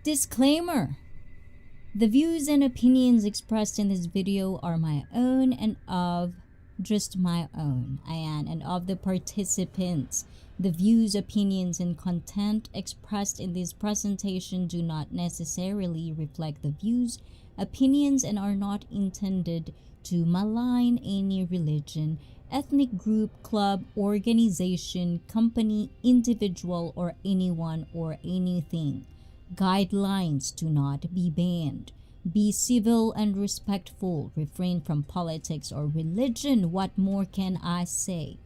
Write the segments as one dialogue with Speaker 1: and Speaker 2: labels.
Speaker 1: Disclaimer: the views and opinions expressed in this video are my own and of just my own, and of the participants. The views, opinions, and content expressed in this presentation do not necessarily reflect the views, opinions, and are not intended to malign any religion, ethnic group, club, organization, company, individual, or anyone or anything. Guidelines: do not be banned. Be civil and respectful. Refrain from politics or religion. What more can I say?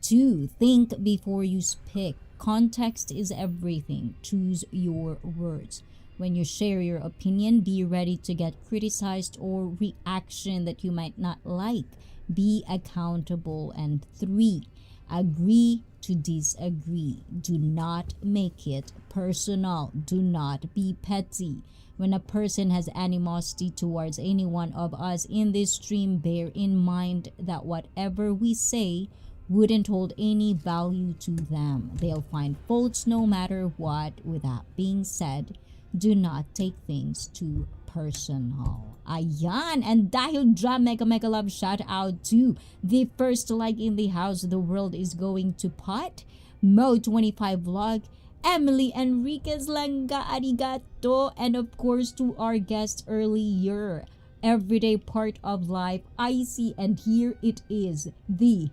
Speaker 1: 2. Think before you speak. Context is everything. Choose your words. When you share your opinion, be ready to get criticized or reaction that you might not like. Be accountable. And 3. Agree to disagree. Do not make it personal. Do not be petty. When a person has animosity towards any one of us in this stream, bear in mind that whatever we say wouldn't hold any value to them. They'll find faults no matter what. With that being said, do not take things too personal. Ayan, and dahil dyan, mega love shout out to the first like in the house. The world is going to pot. Mo25 vlog, Emily Enriquez Langga, arigato, and of course to our guest earlier, everyday part of life, ICEE, and here it is, the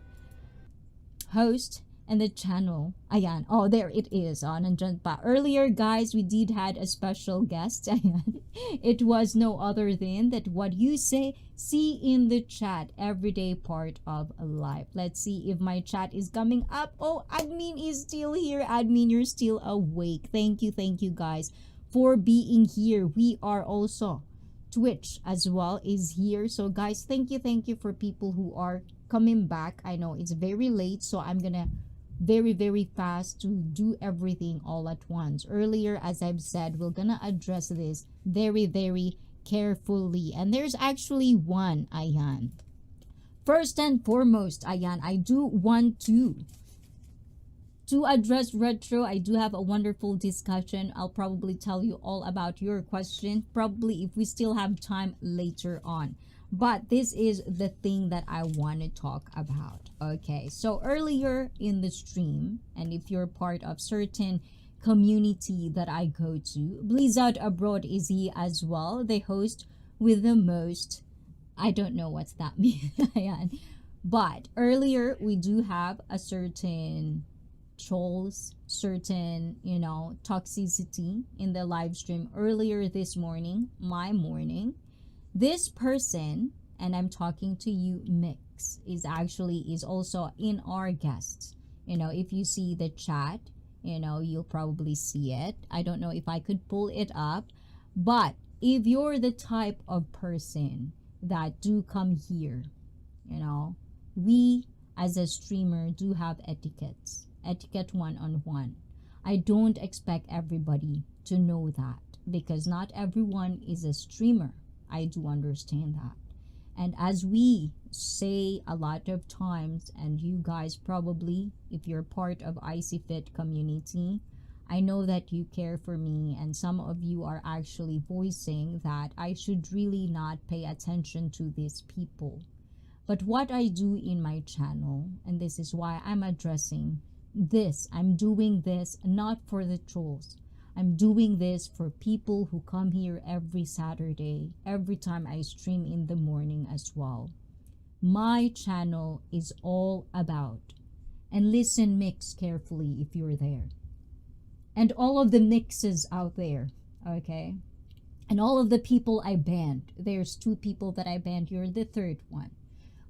Speaker 1: host and the channel. Ayan, oh there it is. Oh, nandyan pa. Earlier guys, we did had a special guest. Ayan. It was no other than that what you see in the chat, everyday part of life. Let's see if my chat is coming up. Oh, admin is still here. Admin, you're still awake. Thank you guys for being here. We are also Twitch as well is here. So guys, thank you for people who are coming back. I know it's very late, so I'm gonna very fast to do everything all at once. Earlier, as I've said, we're gonna address this very carefully, and there's actually one. Ayan, first and foremost, ayan, I do want to address retro. I do have a wonderful discussion. I'll probably tell you all about your question, probably if we still have time later on. But this is the thing that I want to talk about. Okay, so earlier in the stream, and if you're part of certain community that I go to, Blizzard Abroad is he as well, the host with the most, I don't know what's that mean. But earlier we do have a certain trolls, certain, you know, toxicity in the live stream earlier this morning, my morning. This person, and I'm talking to you, Mix, is also in our guests. You know, if you see the chat, you know, you'll probably see it. I don't know if I could pull it up, but if you're the type of person that do come here, you know, we as a streamer do have etiquette 101. I don't expect everybody to know that because not everyone is a streamer. I do understand that. And as we say a lot of times, and you guys probably, if you're part of ICEE Fit community, I know that you care for me, and some of you are actually voicing that I should really not pay attention to these people. But what I do in my channel, and this is why I'm addressing this, I'm doing this not for the trolls. I'm doing this for people who come here every Saturday, every time I stream in the morning as well. My channel is all about, and listen Mix carefully if you're there, and all of the mixes out there, okay? And all of the people I banned. There's 2 people that I banned, you're the 3rd one.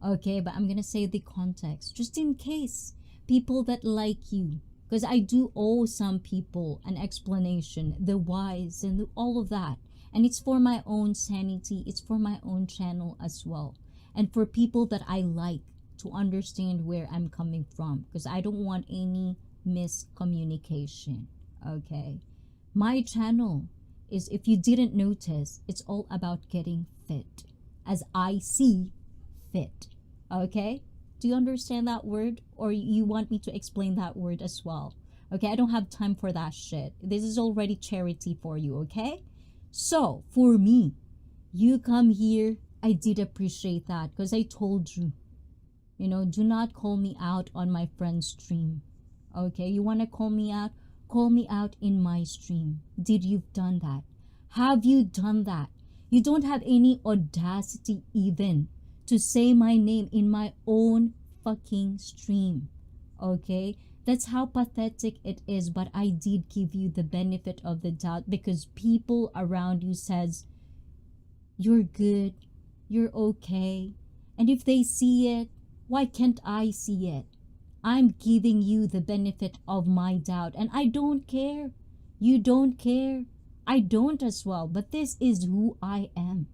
Speaker 1: Okay, but I'm gonna say the context, just in case people that like you, because I do owe some people an explanation, the whys and all of that. And it's for my own sanity. It's for my own channel as well. And for people that I like to understand where I'm coming from. Because I don't want any miscommunication. Okay. My channel is, if you didn't notice, it's all about getting fit. As I see fit. Okay. Do you understand that word, or you want me to explain that word as well? Okay, I don't have time for that shit. This is already charity for you, okay? So, for me, you come here, I did appreciate that because I told you, you know, do not call me out on my friend's stream. Okay, you want to call me out? Call me out in my stream. Did you done that? Have you done that? You don't have any audacity even to say my name in my own fucking stream. Okay, that's how pathetic it is. But I did give you the benefit of the doubt because people around you says you're good, you're okay, and if they see it, why can't I see it? I'm giving you the benefit of my doubt, and I don't care. You don't care. I don't as well, but this is who I am.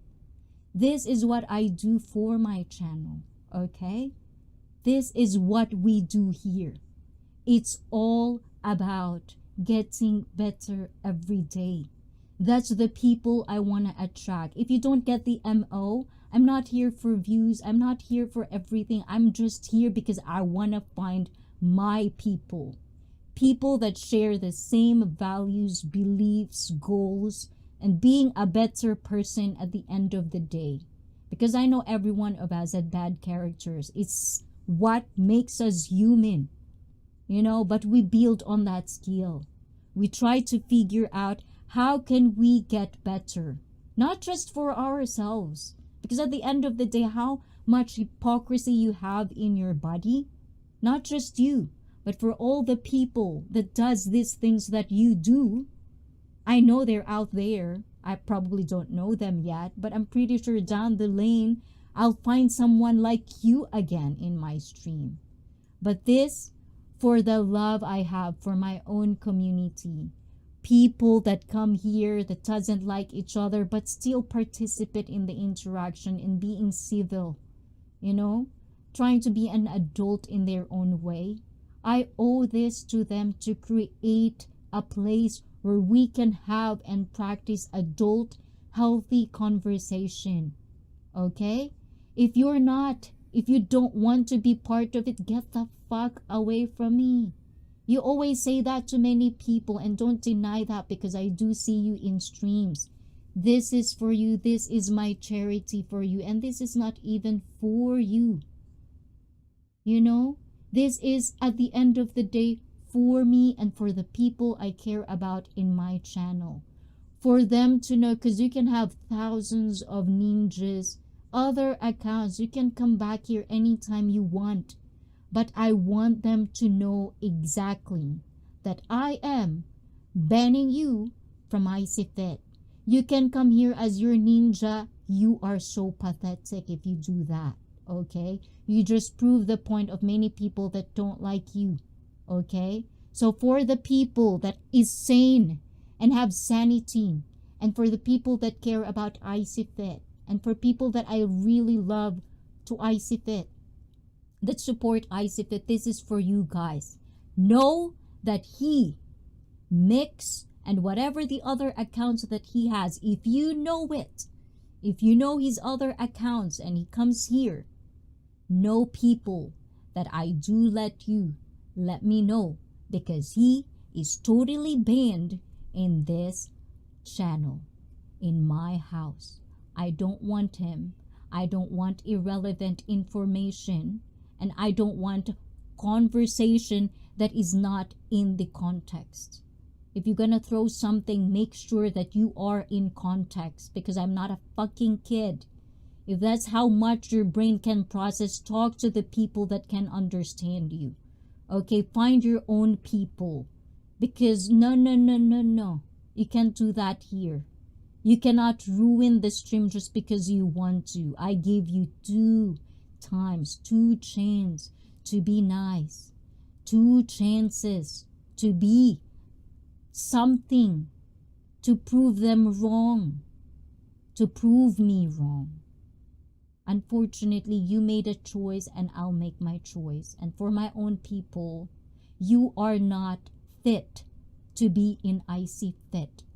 Speaker 1: This is what I do for my channel, okay? This is what we do here. It's all about getting better every day. That's the people I want to attract. If you don't get the MO, I'm not here for views. I'm not here for everything. I'm just here because I want to find my people. People that share the same values, beliefs, goals, and being a better person at the end of the day. Because I know every one of us had bad characters. It's what makes us human, you know, but we build on that skill. We try to figure out how can we get better, not just for ourselves. Because at the end of the day, how much hypocrisy you have in your body, not just you, but for all the people that does these things that you do. I know they're out there. I probably don't know them yet, but I'm pretty sure down the lane, I'll find someone like you again in my stream. But this, for the love I have for my own community, people that come here that doesn't like each other but still participate in the interaction and being civil, you know, trying to be an adult in their own way. I owe this to them to create a place where we can have and practice adult healthy conversation. Okay? If you don't want to be part of it, get the fuck away from me. You always say that to many people, and don't deny that because I do see you in streams. This is for you. This is my charity for you. And this is not even for you. You know, this is at the end of the day for me and for the people I care about in my channel. For them to know, because you can have thousands of ninjas, other accounts. You can come back here anytime you want. But I want them to know exactly that I am banning you from ICEE. You can come here as your ninja. You are so pathetic if you do that, okay? You just prove the point of many people that don't like you, okay? So for the people that is sane and have sanity, and for the people that care about ICEE, and for people that I really love to ICEE, that support ICEE, this is for you guys. Know that he, Mix, and whatever the other accounts that he has, if you know it, if you know his other accounts and he comes here, know people that I do let me know, because he is totally banned in this channel, in my house. I don't want him. I don't want irrelevant information. And I don't want conversation that is not in the context. If you're gonna throw something, make sure that you are in context, because I'm not a fucking kid. If that's how much your brain can process, talk to the people that can understand you. Okay, find your own people. Because no. You can't do that here. You cannot ruin the stream just because you want to. I gave you 2 chances to be nice, 2 chances to be something, to prove them wrong, to prove me wrong. Unfortunately, you made a choice and I'll make my choice. And for my own people, you are not fit to be in ICEE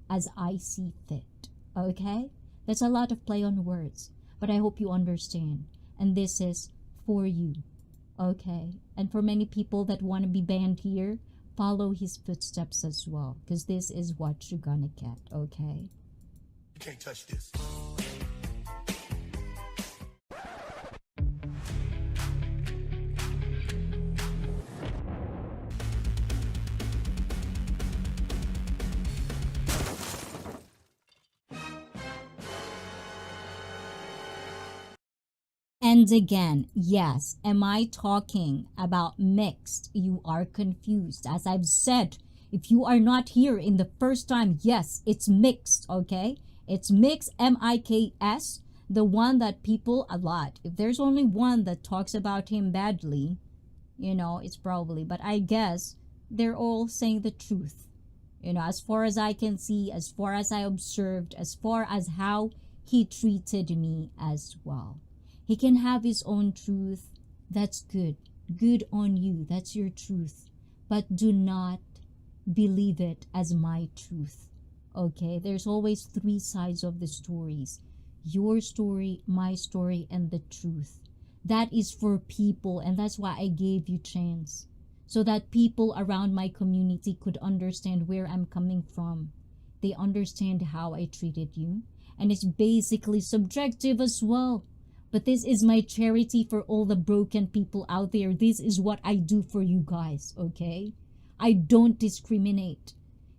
Speaker 1: as I see fit. Okay? That's a lot of play on words, but I hope you understand. And this is for you. Okay? And for many people that want to be banned here, follow his footsteps as well, because this is what you're gonna get, okay?
Speaker 2: You can't touch this.
Speaker 1: And again, yes, am I talking about mixed? You are confused. As I've said, if you are not here in the first time, yes, it's mixed, okay? It's mixed, M-I-K-S, the one that people a lot. If there's only one that talks about him badly, you know, it's probably, but I guess they're all saying the truth. You know, as far as I can see, as far as I observed, as far as how he treated me as well. He can have his own truth. That's good. Good on you. That's your truth. But do not believe it as my truth. Okay? There's always three sides of the stories. Your story, my story, and the truth. That is for people, and that's why I gave you chance. So that people around my community could understand where I'm coming from. They understand how I treated you. And it's basically subjective as well. But this is my charity for all the broken people out there. This is what I do for you guys, okay? I don't discriminate.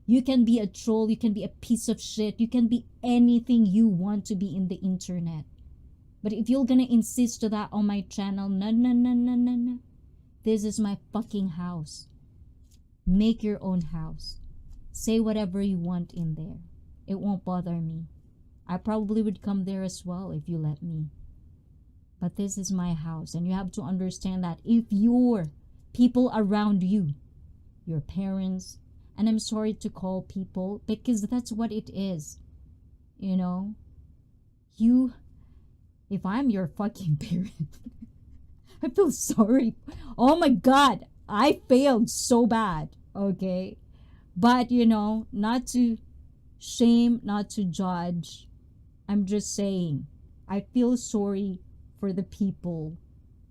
Speaker 1: You can be a troll, you can be a piece of shit, you can be anything you want to be in the internet. But if you're gonna insist to that on my channel, no. This is my fucking house. Make your own house. Say whatever you want in there. It won't bother me. I probably would come there as well if you let me. But this is my house, and you have to understand that if your people around you, your parents, and I'm sorry to call people because that's what it is, you know, if I'm your fucking parent, I feel sorry. Oh my God, I failed so bad, okay? But, you know, not to shame, not to judge, I'm just saying, I feel sorry for the people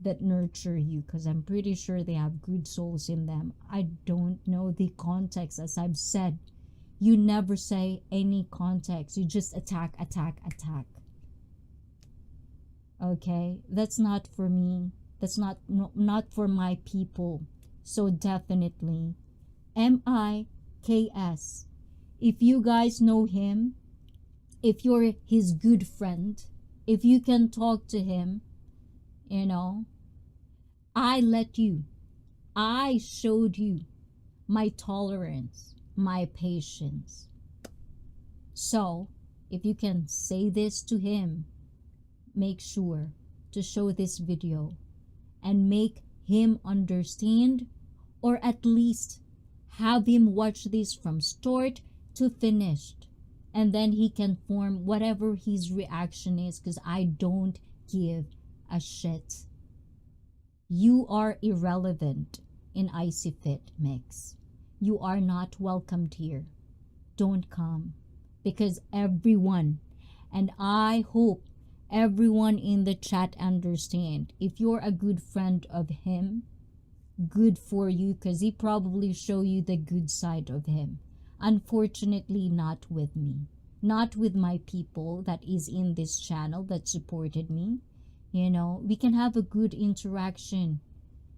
Speaker 1: that nurture you, because I'm pretty sure they have good souls in them. I don't know the context. As I've said, you never say any context. You just attack. Okay? That's not for me. That's not for my people. So definitely, M-I-K-S. If you guys know him, if you're his good friend, if you can talk to him, you know, I showed you my tolerance, my patience. So, if you can say this to him, make sure to show this video and make him understand, or at least have him watch this from start to finish. And then he can form whatever his reaction is, because I don't give a shit. You are irrelevant in ICEE Fit Mix. You are not welcomed here. Don't come. Because everyone, and I hope everyone in the chat understand, if you're a good friend of him, good for you, because he probably show you the good side of him. Unfortunately, not with me. Not with my people that is in this channel that supported me. You know, we can have a good interaction.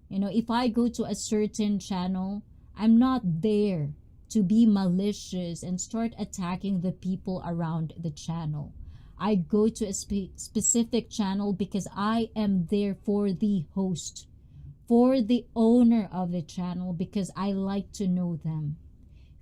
Speaker 1: You know, if I go to a certain channel, I'm not there to be malicious and start attacking the people around the channel. I go to a specific channel because I am there for the host, for the owner of the channel, because I like to know them.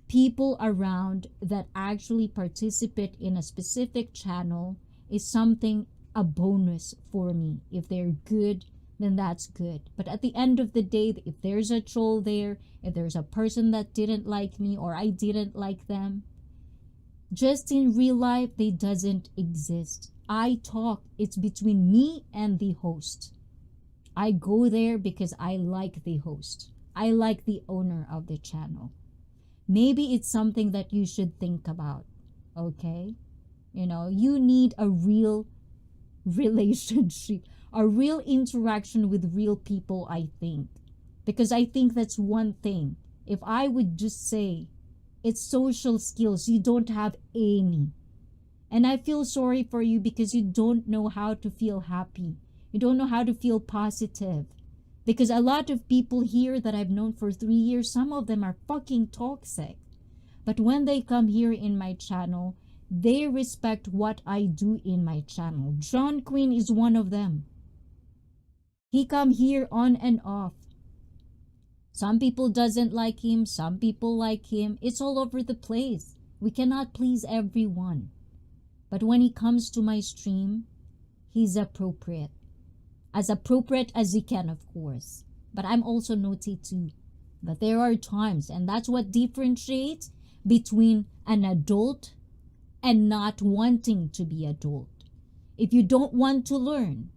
Speaker 1: People around that actually participate in a specific channel is something, a bonus for me. If they're good, then that's good. But at the end of the day, if there's a troll there, if there's a person that didn't like me or I didn't like them, just in real life, they doesn't exist. I talk, it's between me and the host. I go there because I like the host. I like the owner of the channel. Maybe it's something that you should think about, okay? You know, you need a real relationship, a real interaction with real people, I think. Because I think that's one thing If I would just say, it's social skills, you don't have any. And I feel sorry for you because you don't know how to feel happy. You don't know how to feel positive. Because a lot of people here that I've known for 3 years, some of them are fucking toxic. But when they come here in my channel, they respect what I do in my channel. John Quinn is one of them. He come here on and off. Some people doesn't like him, some people like him. It's all over the place. We cannot please everyone. But when he comes to my stream, he's appropriate. As appropriate as he can, of course. But I'm also naughty too. But there are times, and that's what differentiates between an adult and not wanting to be adult. If you don't want to learn,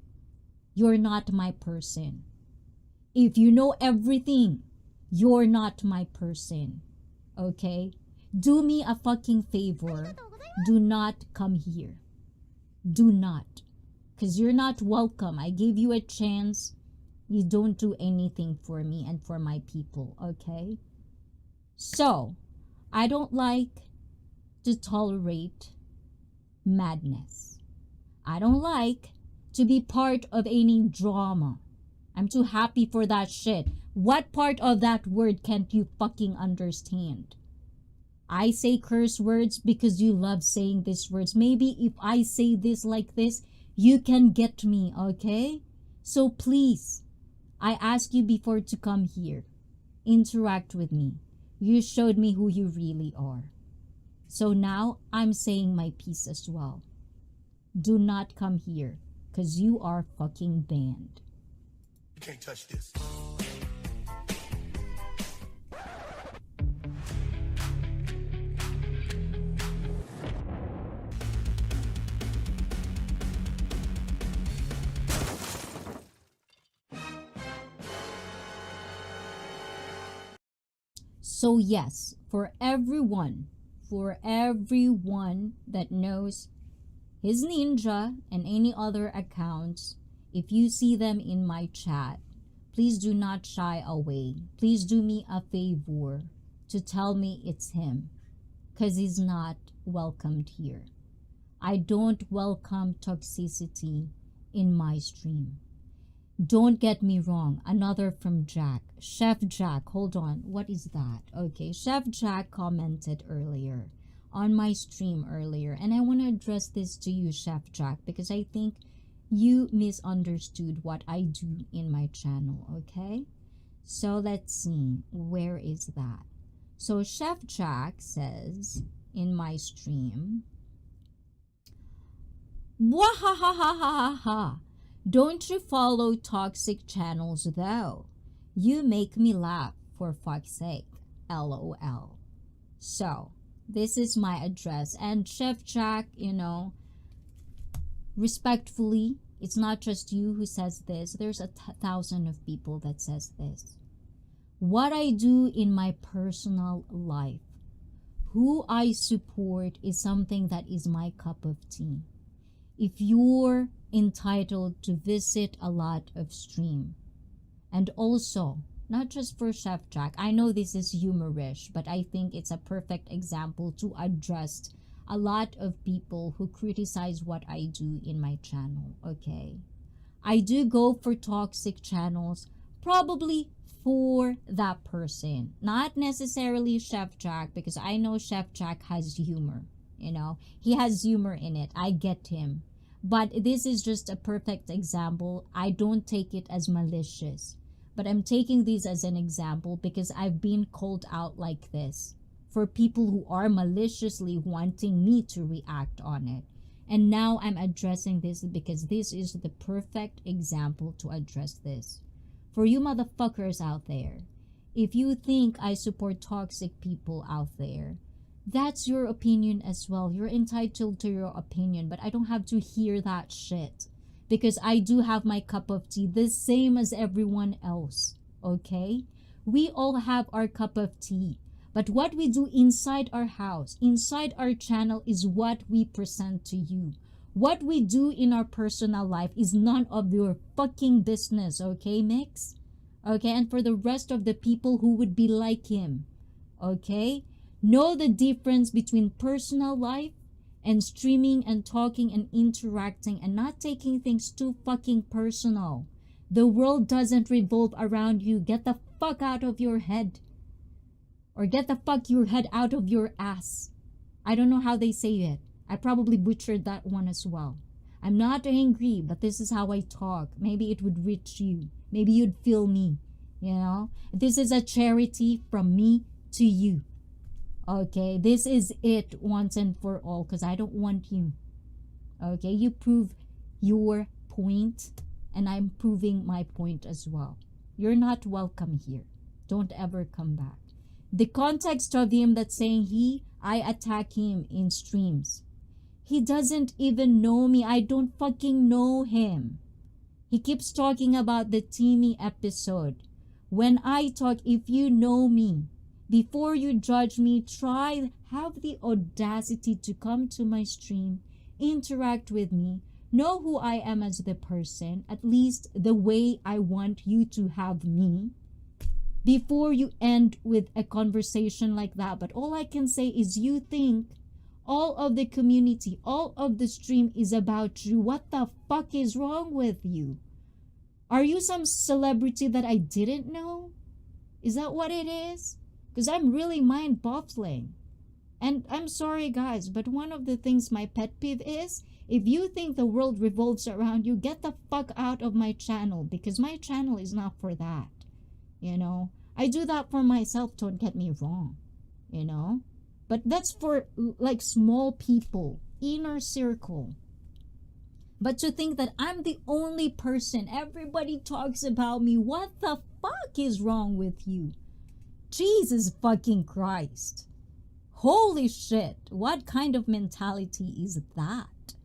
Speaker 1: you're not my person. If you know everything, you're not my person. Okay? Do me a fucking favor. Do not come here. Do not. Because you're not welcome. I gave you a chance. You don't do anything for me and for my people. Okay? So, I don't like to tolerate madness. I don't like to be part of any drama. I'm too happy for that shit. What part of that word can't you fucking understand? I say curse words because you love saying these words. Maybe if I say this like this, you can get me, okay? So please, I ask you before to come here. Interact with me. You showed me who you really are. So now I'm saying my piece as well. Do not come here because you are fucking banned.
Speaker 2: You can't touch this.
Speaker 1: So yes, for everyone that knows his ninja and any other accounts, if you see them in my chat, please do not shy away. Please do me a favor to tell me it's him, because he's not welcomed here. I don't welcome toxicity in my stream. Don't get me wrong. Another from Jack. Chef Jack. Hold on. What is that? Okay. Chef Jack commented earlier on my stream earlier. And I want to address this to you, Chef Jack, because I think you misunderstood what I do in my channel. Okay. So let's see. Where is that? So Chef Jack says in my stream, Wahahahaha. Don't you follow toxic channels though? You make me laugh, for fuck's sake. LOL. So, this is my address. And Chef Jack, you know, respectfully, it's not just you who says this. There's 1,000 of people that says this. What I do in my personal life, who I support, is something that is my cup of tea. If you're entitled to visit a lot of stream, and also not just for Chef Jack, I know this is humorish, but I think it's a perfect example to address a lot of people who criticize what I do in my channel. Okay, I do go for toxic channels probably for that person, not necessarily Chef Jack, because I know Chef Jack has humor. You know, he has humor in it. I get him. But this is just a perfect example. I don't take it as malicious. But I'm taking these as an example because I've been called out like this for people who are maliciously wanting me to react on it. And now I'm addressing this because this is the perfect example to address this. For you motherfuckers out there, if you think I support toxic people out there, that's your opinion as well. You're entitled to your opinion, but I don't have to hear that shit because I do have my cup of tea, the same as everyone else, okay? We all have our cup of tea, but what we do inside our house, inside our channel, is what we present to you. What we do in our personal life is none of your fucking business, okay, Mix? Okay, and for the rest of the people who would be like him, okay, know the difference between personal life and streaming and talking and interacting and not taking things too fucking personal. The world doesn't revolve around you. Get the fuck out of your head. Or get the fuck your head out of your ass. I don't know how they say it. I probably butchered that one as well. I'm not angry, but this is how I talk. Maybe it would reach you. Maybe you'd feel me. You know? This is a charity from me to you. Okay? This is it once and for all, because I don't want you. Okay? You prove your point, and I'm proving my point as well. You're not welcome here. Don't ever come back. The context of him that's saying I attack him in streams. He doesn't even know me. I don't fucking know him. He keeps talking about the Timmy episode. When I talk, if you know me, before you judge me, have the audacity to come to my stream, interact with me, know who I am as the person, at least the way I want you to have me, before you end with a conversation like that. But all I can say is you think all of the community, all of the stream is about you. What the fuck is wrong with you? Are you some celebrity that I didn't know? Is that what it is? Because I'm really mind-boggling. And I'm sorry guys, but one of the things my pet peeve is, if you think the world revolves around you, get the fuck out of my channel, because my channel is not for that. You know, I do that for myself, don't get me wrong, you know, but that's for like small people, inner circle. But to think that I'm the only person, everybody talks about me, what the fuck is wrong with you? Jesus fucking Christ. Holy shit, what kind of mentality is that?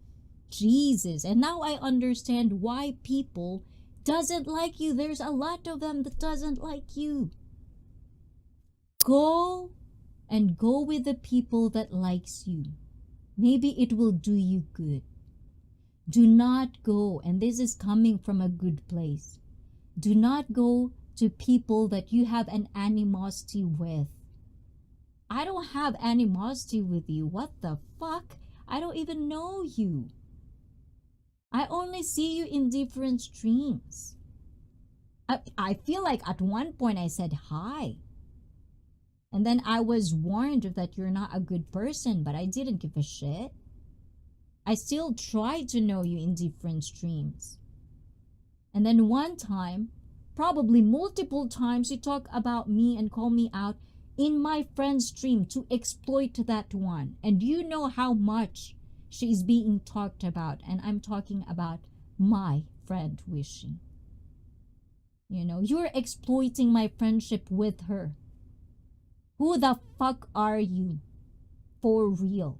Speaker 1: Jesus. And now I understand why people doesn't like you. There's a lot of them that doesn't like you. Go with the people that likes you. Maybe it will do you good. Do not go, and this is coming from a good place, do not go to people that you have an animosity with. I don't have animosity with you. What the fuck? I don't even know you. I only see you in different streams. I feel like at one point I said hi. And then I was warned that you're not a good person, but I didn't give a shit. I still tried to know you in different streams. And then one time, probably multiple times, you talk about me and call me out in my friend's stream to exploit that one. And you know how much she is being talked about. And I'm talking about my friend Wishing. You know, you're exploiting my friendship with her. Who the fuck are you? For real.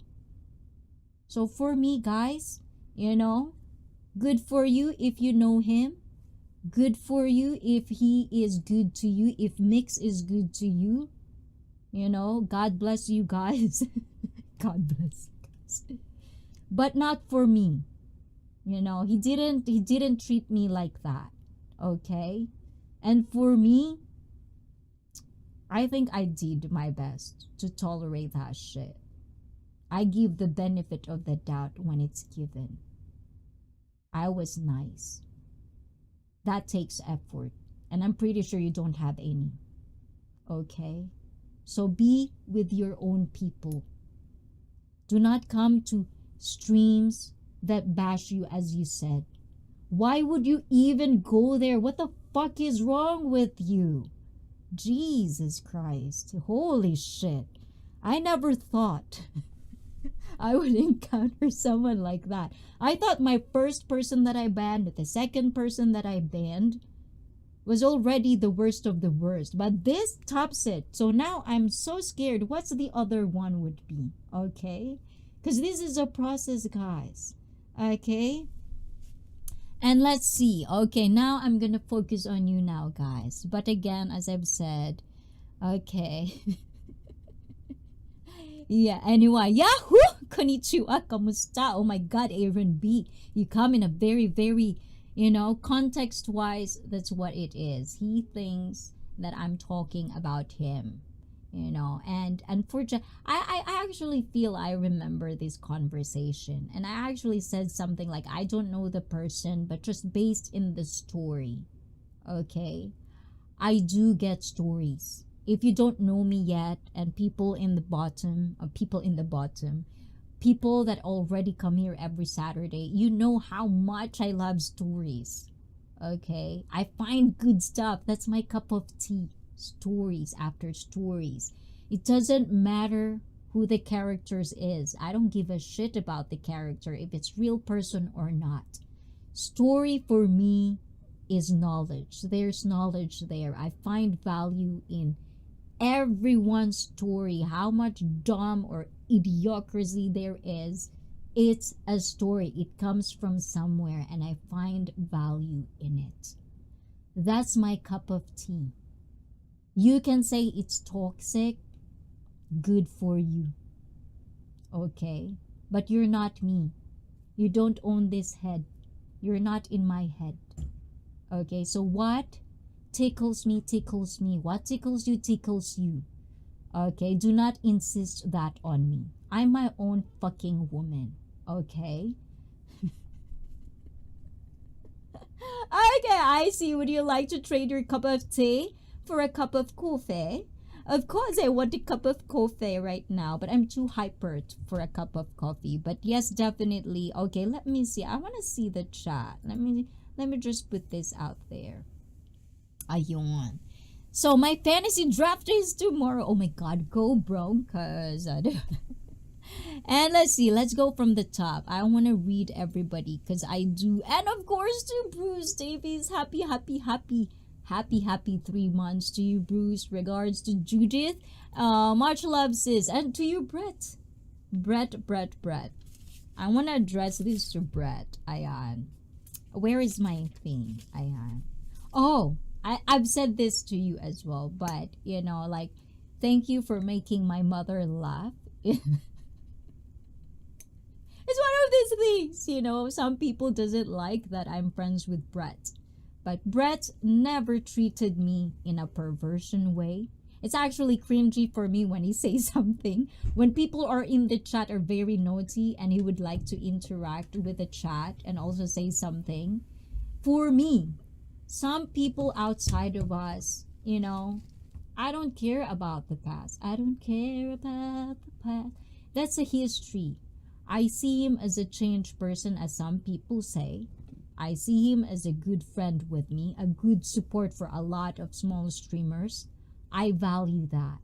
Speaker 1: So for me, guys, you know, good for you if you know him. Good for you if he is good to you. If Mix is good to you. You know, God bless you guys. God bless you guys. But not for me. You know, he didn't treat me like that. Okay? And for me, I think I did my best to tolerate that shit. I give the benefit of the doubt when it's given. I was nice. That takes effort. And I'm pretty sure you don't have any. Okay? So be with your own people. Do not come to streams that bash you, as you said. Why would you even go there? What the fuck is wrong with you? Jesus Christ. Holy shit. I never thought I would encounter someone like that. I thought my first person that I banned, the second person that I banned, was already the worst of the worst. But this tops it. So now I'm so scared. What's the other one would be? Okay? Because this is a process, guys. Okay? And let's see. Okay, now I'm gonna focus on you now, guys. But again, as I've said, okay. Yeah, anyway. Yahoo! Konnichiwa, kamusta? Oh my God, Aaron B. You come in a very, very, You know, context wise, that's what it is. He thinks that I'm talking about him, you know. And unfortunately, I actually feel I remember this conversation. And I actually said something like, I don't know the person, but just based in the story, okay? I do get stories. If you don't know me yet, and people in the bottom, people that already come here every Saturday, you know how much I love stories. Okay? I find good stuff. That's my cup of tea. Stories after stories. It doesn't matter who the characters is. I don't give a shit about the character, if it's real person or not. Story for me is knowledge. There's knowledge there. I find value in everyone's story, how much dumb or idiocracy there is. It's a story. It comes from somewhere, and I find value in it. That's my cup of tea. You can say it's toxic. Good for you. Okay? But you're not me. You don't own this head. You're not in my head. Okay? So what tickles me, tickles me. What tickles you, tickles you. Okay? Do not insist that on me. I'm my own fucking woman. Okay? Okay, I see. Would you like to trade your cup of tea for a cup of coffee? Of course, I want a cup of coffee right now, but I'm too hyper for a cup of coffee. But yes, definitely. Okay, let me see. I want to see the chat. Let me just put this out there. Ayun. So my fantasy draft is tomorrow. Oh my God, go bro, cause I don't. And let's see, let's go from the top. I want to read everybody because I do. And of course to Bruce Davies, happy 3 months to you, Bruce. Regards to Judith, much love sis. And to you, Brett. I want to address this to Brett. Ayan. Where is my thing? Ayan. Oh, I've said this to you as well, but you know, like, thank you for making my mother laugh. It's one of these things, you know. Some people doesn't like that I'm friends with Brett. But Brett never treated me in a perversion way. It's actually cringy for me when he says something. When people are in the chat are very naughty and he would like to interact with the chat and also say something. For me, some people outside of us, you know, I don't care about the past. I don't care about the past. That's a history. I see him as a changed person, as some people say. I see him as a good friend with me, a good support for a lot of small streamers. I value that.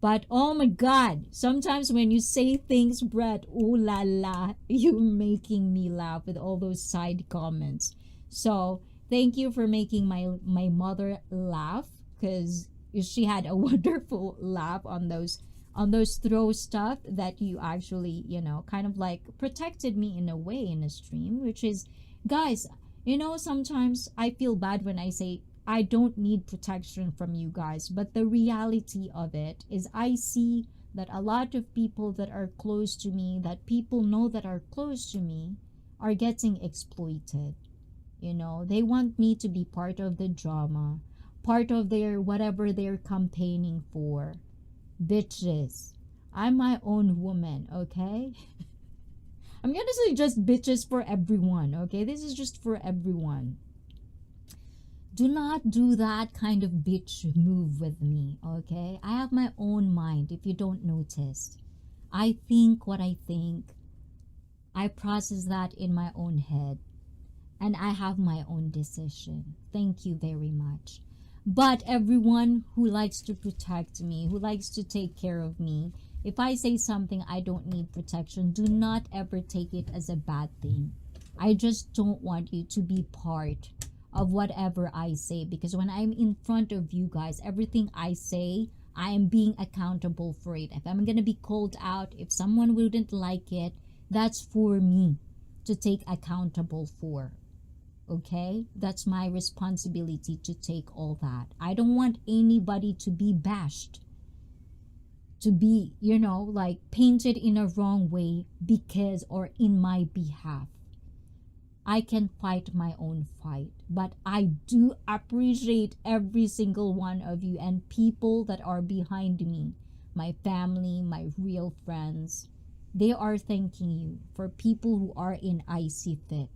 Speaker 1: But oh my God, sometimes when you say things, Brett, ooh la la, you're making me laugh with all those side comments. So thank you for making my mother laugh, because she had a wonderful laugh on those throw stuff that you actually, you know, kind of like protected me in a way in a stream, which is, guys, you know, sometimes I feel bad when I say I don't need protection from you guys, but the reality of it is I see that a lot of people that are close to me, that people know that are close to me, are getting exploited. You know, they want me to be part of the drama, part of their whatever they're campaigning for. Bitches, I'm my own woman, okay? I'm gonna say just bitches for everyone, okay? This is just for everyone. Do not do that kind of bitch move with me, okay? I have my own mind, if you don't notice. I think what I think. I process that in my own head. And I have my own decision. Thank you very much. But everyone who likes to protect me, who likes to take care of me, if I say something I don't need protection, do not ever take it as a bad thing. I just don't want you to be part of whatever I say, because when I'm in front of you guys, everything I say, I am being accountable for it. If I'm going to be called out, if someone wouldn't like it, that's for me to take accountable for. Okay, that's my responsibility to take all that. I don't want anybody to be bashed, to be, you know, like painted in a wrong way because or in my behalf. I can fight my own fight. But I do appreciate every single one of you and people that are behind me. My family, my real friends. They are thanking you. For people who are in ICEE Fit,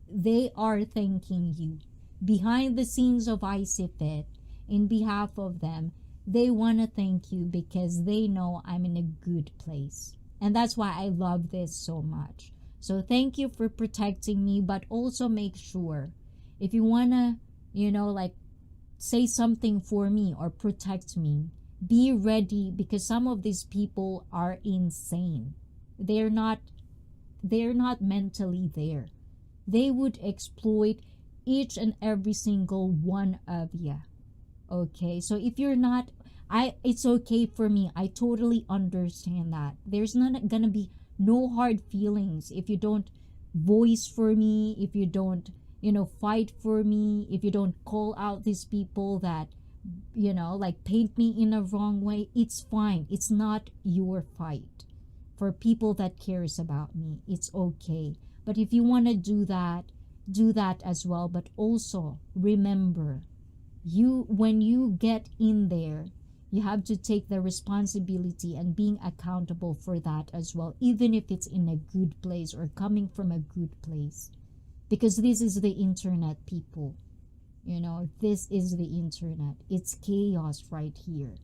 Speaker 1: they are thanking you. Behind the scenes of ICEE Fit, in behalf of them, they want to thank you because they know I'm in a good place. And that's why I love this so much. So thank you for protecting me, but also make sure if you want to, like say something for me or protect me, be ready because some of these people are insane. They're not mentally there. They would exploit each and every single one of you. Okay, so if you're not, it's okay for me. I totally understand that. There's not gonna be no hard feelings if you don't voice for me, if you don't, fight for me, if you don't call out these people that, like paint me in a wrong way. It's fine. It's not your fight. For people that cares about me, it's okay. But if you want to do that as well. But also remember, when you get in there, you have to take the responsibility and being accountable for that as well, even if it's in a good place or coming from a good place. Because this is the internet, people. This is the internet. It's chaos right here.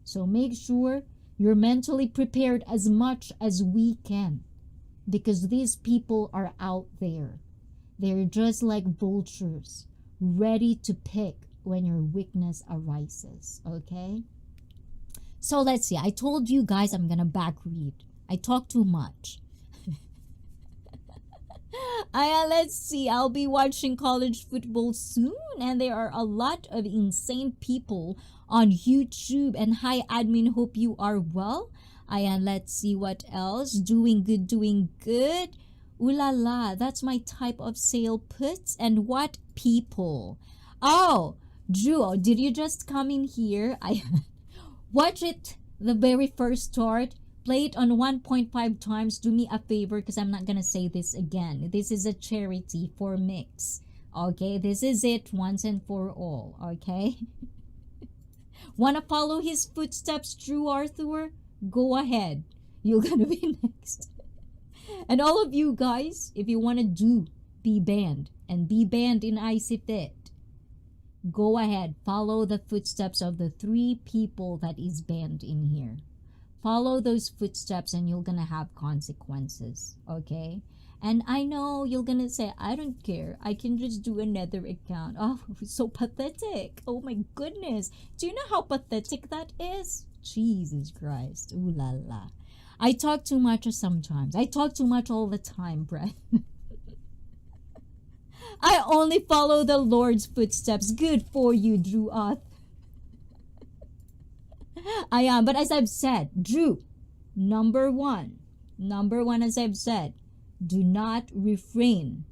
Speaker 1: So make sure you're mentally prepared as much as we can, because these people are out there. They're just like vultures, ready to pick when your weakness arises. Okay, so let's see. I told you guys I'm gonna back read. I talk too much. Let's see. I'll be watching college football soon, and there are a lot of insane people on YouTube. And hi, admin. Hope you are well. Let's see what else. Doing good, doing good. Ooh la la, that's my type of sale puts. And what people? Oh, Drew, did you just come in here? I watch it the very first start. Play it on 1.5 times. Do me a favor because I'm not gonna say this again. This is a charity for Mix. Okay, this is it once and for all. Okay. Wanna follow his footsteps, Drew Arthur? Go ahead. You're gonna be next. And all of you guys, if you wanna be banned and be banned in ICEE Fit, go ahead. Follow the footsteps of the 3 people that is banned in here. Follow those footsteps and you're gonna have consequences. Okay. And I know you're gonna say, I don't care, I can just do another account. Oh, so pathetic. Oh my goodness. Do you know how pathetic that is? Jesus Christ. Ooh la la. I talk too much sometimes. I talk too much all the time, Brett. I only follow the Lord's footsteps. Good for you, Drew Oth. I am, but as I've said, Drew, number one, as I've said, do not refrain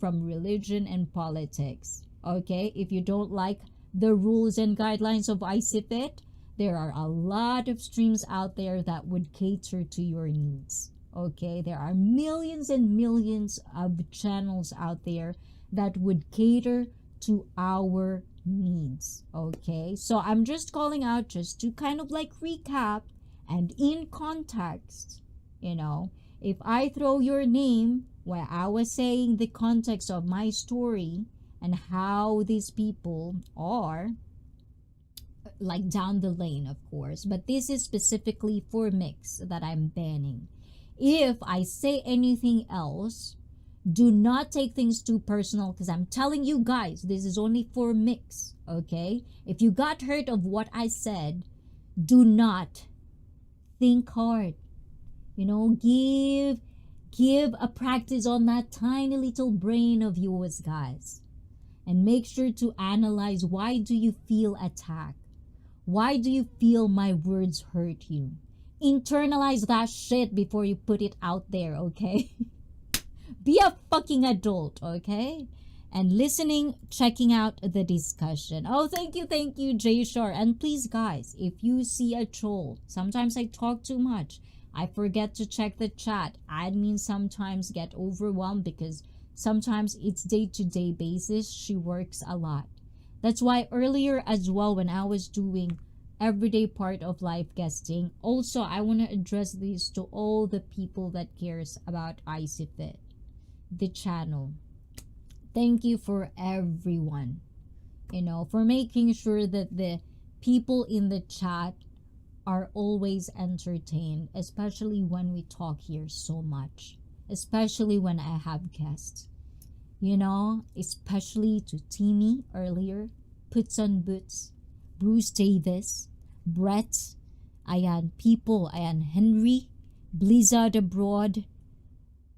Speaker 1: from religion and politics. Okay, if you don't like the rules and guidelines of ICEE Fit, there are a lot of streams out there that would cater to your needs. Okay, there are millions and millions of channels out there that would cater to our needs. Okay, so I'm just calling out just to kind of like recap and in context, if I throw your name where I was saying the context of my story and how these people are like down the lane, of course, but this is specifically for Mix that I'm banning. If I say anything else, do not take things too personal, because I'm telling you guys, this is only for Mix. Okay, if you got hurt of what I said, do not think hard. Give a practice on that tiny little brain of yours, guys, and make sure to analyze, why do you feel attacked? Why do you feel my words hurt you? Internalize that shit before you put it out there. Okay. Be a fucking adult. Okay. And listening, checking out the discussion. Oh, thank you, Jay Shar. And please, guys, if you see a troll, sometimes I talk too much. I forget to check the chat. Admins sometimes get overwhelmed because Sometimes it's day-to-day basis. She works a lot. That's why earlier as well, when I was doing everyday part of life guesting, also I want to address this to all the people that cares about ICEE Fit, the channel. Thank you for everyone, for making sure that the people in the chat are always entertained, especially when we talk here so much, especially when I have guests, especially to Timmy earlier, Puts on Boots, Bruce Davis, Brett, ayan, people, ayan, Henry, Blizzard Abroad,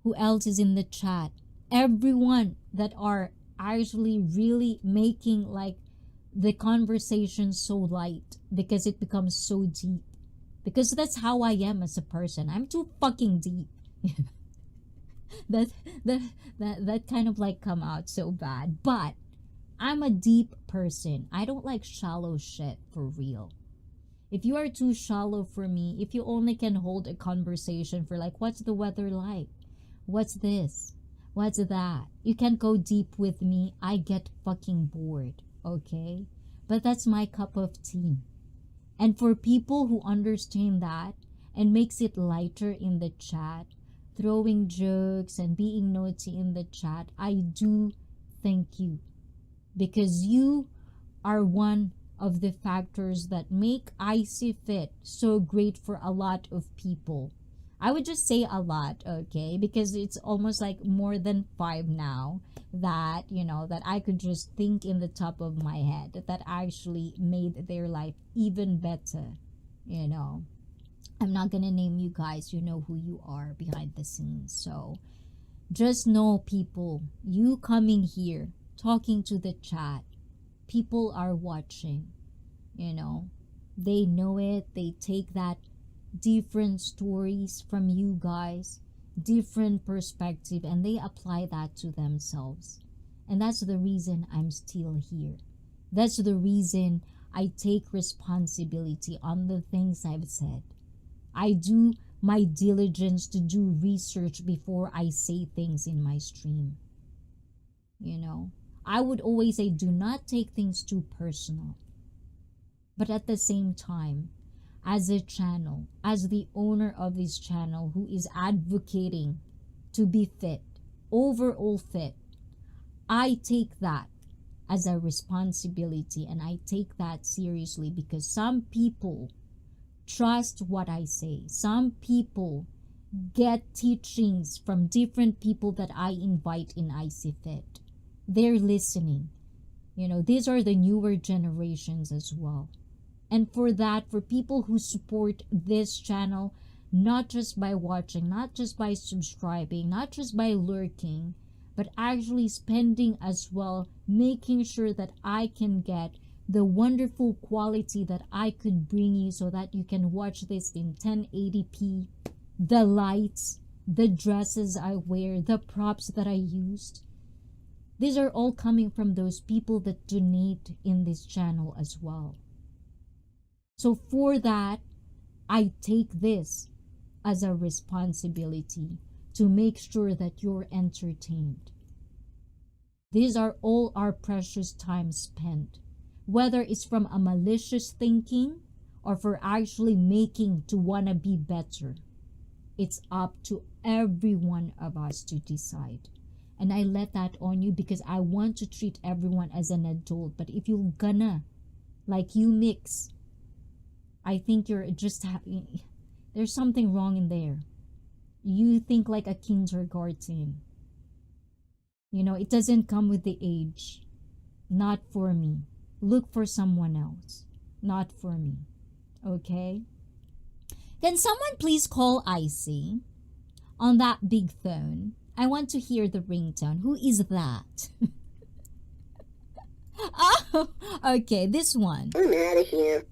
Speaker 1: who else is in the chat? Everyone that are actually really making like the conversation so light, because it becomes so deep, because that's how I am as a person. I'm too fucking deep. that kind of like come out so bad, but I'm a deep person. I don't like shallow shit, for real. If you are too shallow for me, if you only can hold a conversation for like, what's the weather like, what's this, what's that, you can't go deep with me, I get fucking bored. Okay, but that's my cup of tea. And for people who understand that and makes it lighter in the chat, throwing jokes and being naughty in the chat, I do thank you, because you are one of the factors that make ICEE Fit so great for a lot of people. I would just say a lot, okay, because it's almost like more than 5 now that, that I could just think in the top of my head that actually made their life even better. I'm not gonna name you guys, you know who you are behind the scenes. So just know, people, you coming here, talking to the chat, people are watching, they know it, they take that different stories from you guys, different perspective, and they apply that to themselves. And that's the reason I'm still here. That's the reason I take responsibility on the things I've said. I do my diligence to do research before I say things in my stream. I would always say, do not take things too personal. But at the same time, as a channel, as the owner of this channel who is advocating to be fit, overall fit, I take that as a responsibility, and I take that seriously, because some people trust what I say. Some people get teachings from different people that I invite in ICEE Fit. They're listening. These are the newer generations as well. And for that, for people who support this channel, not just by watching, not just by subscribing, not just by lurking, but actually spending as well, making sure that I can get the wonderful quality that I could bring you so that you can watch this in 1080p, the lights, the dresses I wear, the props that I used. These are all coming from those people that donate in this channel as well. So for that, I take this as a responsibility to make sure that you're entertained. These are all our precious time spent, whether it's from a malicious thinking or for actually making to want to be better. It's up to every one of us to decide. And I let that on you because I want to treat everyone as an adult. But if you're gonna, like, you mix, I think you're just, there's something wrong in there. You think like a kindergarten. It doesn't come with the age. Not for me. Look for someone else. Not for me. Okay? Can someone please call ICEE on that big phone? I want to hear the ringtone. Who is that? Oh, okay, this one.
Speaker 3: I'm out of here.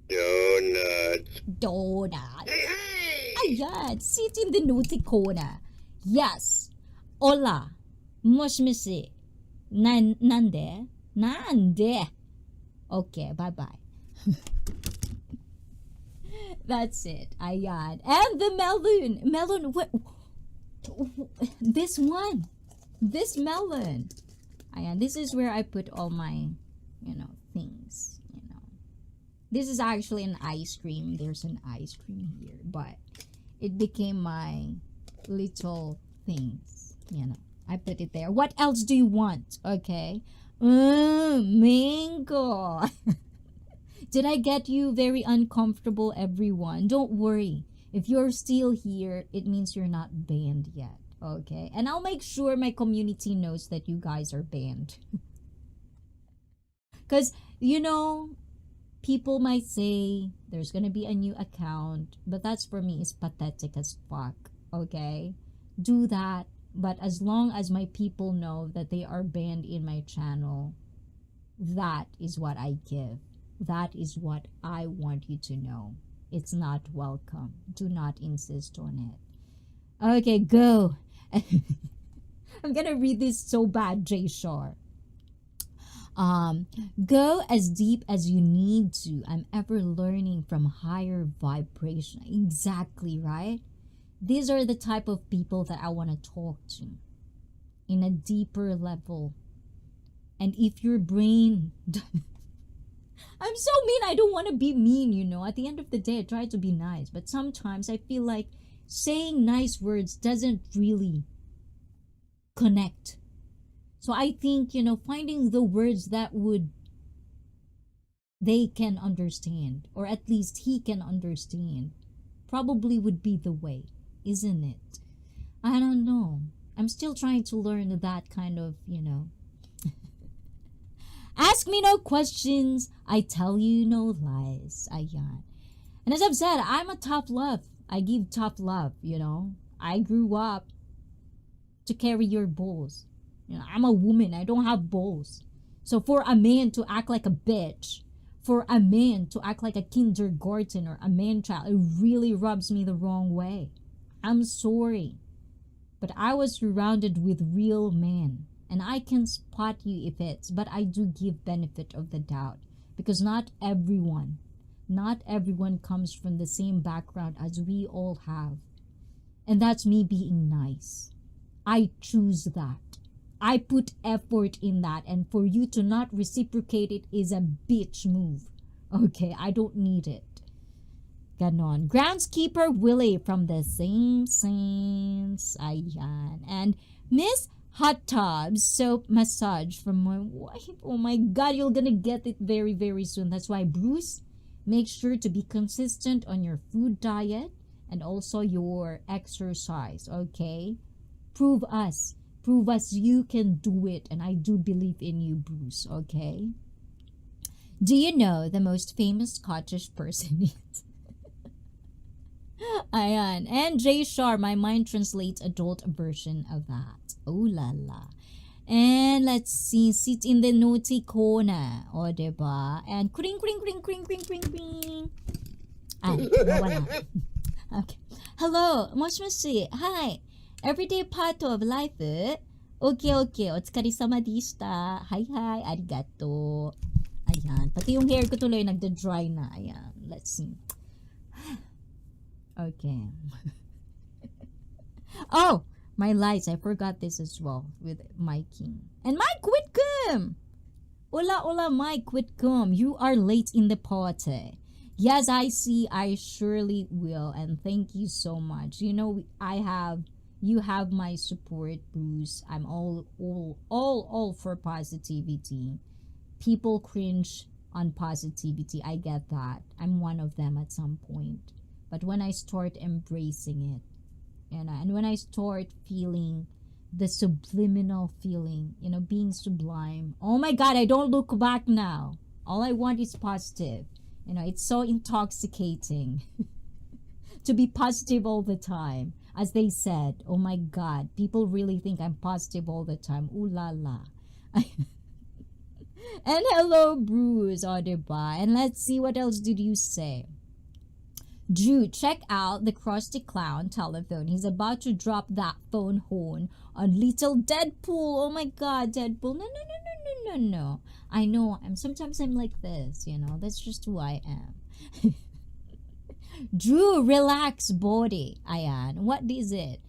Speaker 3: Donuts.
Speaker 1: Donut.
Speaker 3: Hey, hey!
Speaker 1: Ayan, sit in the naughty corner. Yes. Hola. Moshmishi. Nande? Nande. Okay, bye-bye. That's it. Ayan. And the melon. Melon, what? This one. This melon. Ayan. This is where I put all my, things. This is actually an ice cream. There's an ice cream here. But it became my little things. I put it there. What else do you want? Okay. Mango. Did I get you very uncomfortable, everyone? Don't worry. If you're still here, it means you're not banned yet. Okay? And I'll make sure my community knows that you guys are banned. Because, people might say there's gonna be a new account, but that's for me is pathetic as fuck. Okay? Do that. But as long as my people know that they are banned in my channel, that is what I give. That is what I want you to know. It's not welcome. Do not insist on it. Okay, go. I'm gonna read this so bad, Jay Shar. Go as deep as you need to. I'm ever learning from higher vibration. Exactly, right? These are the type of people that I want to talk to in a deeper level. And if your brain... I'm so mean. I don't want to be mean, At the end of the day, I try to be nice. But sometimes I feel like saying nice words doesn't really connect. So I think, finding the words that they can understand, or at least he can understand, probably would be the way, isn't it? I don't know. I'm still trying to learn that kind of, Ask me no questions. I tell you no lies. Ayan. And as I've said, I'm a tough love. I give tough love, I grew up to carry your balls. I'm a woman. I don't have balls. So for a man to act like a bitch, for a man to act like a kindergarten or a man child, it really rubs me the wrong way. I'm sorry. But I was surrounded with real men. And I can spot you if it's, but I do give benefit of the doubt. Because not everyone comes from the same background as we all have. And that's me being nice. I choose that. I put effort in that. And for you to not reciprocate it is a bitch move. Okay, I don't need it. Ganon. Groundskeeper Willie from the same sense. Ayan. And Miss Hot Tub Soap Massage from my wife. Oh my God, you're gonna get it very, very soon. That's why, Bruce, make sure to be consistent on your food diet and also your exercise, okay? Prove us you can do it, and I do believe in you, Bruce, okay? Do you know the most famous Scottish person is? Ayan. And Jay Shar, my mind translates adult version of that. Oh la la. And let's see, sit in the naughty corner. O, diba? And kring, kring, kring, kring, kring, kring, kring. Ay, nawala. Okay. Hello, moshi. Hi. Everyday part of life. Okay. Otsukaresama deshita. Hi. Arigato. Ayan. Pati yung hair ko tuloy nagda-dry na. Ayan. Let's see. Okay. Oh, my lights. I forgot this as well with miking. And Mike Whitcomb. Hola, Mike Whitcomb. You are late in the party. Yes, I see. I surely will. And thank you so much. You have my support, Bruce. I'm all for positivity. People cringe on positivity. I get that. I'm one of them at some point. But when I start embracing it, and when I start feeling the subliminal feeling, being sublime, oh my God, I don't look back now. All I want is positive. It's so intoxicating to be positive all the time. As they said, oh my God, people really think I'm positive all the time. Ooh la la. And hello, Bruce, Audiba. And let's see, what else did you say? Drew, check out the Krusty Clown telephone. He's about to drop that phone horn on little Deadpool. Oh my God, Deadpool. No. I know. Sometimes I'm like this, That's just who I am. Drew, relax, body. Ayan. What is it?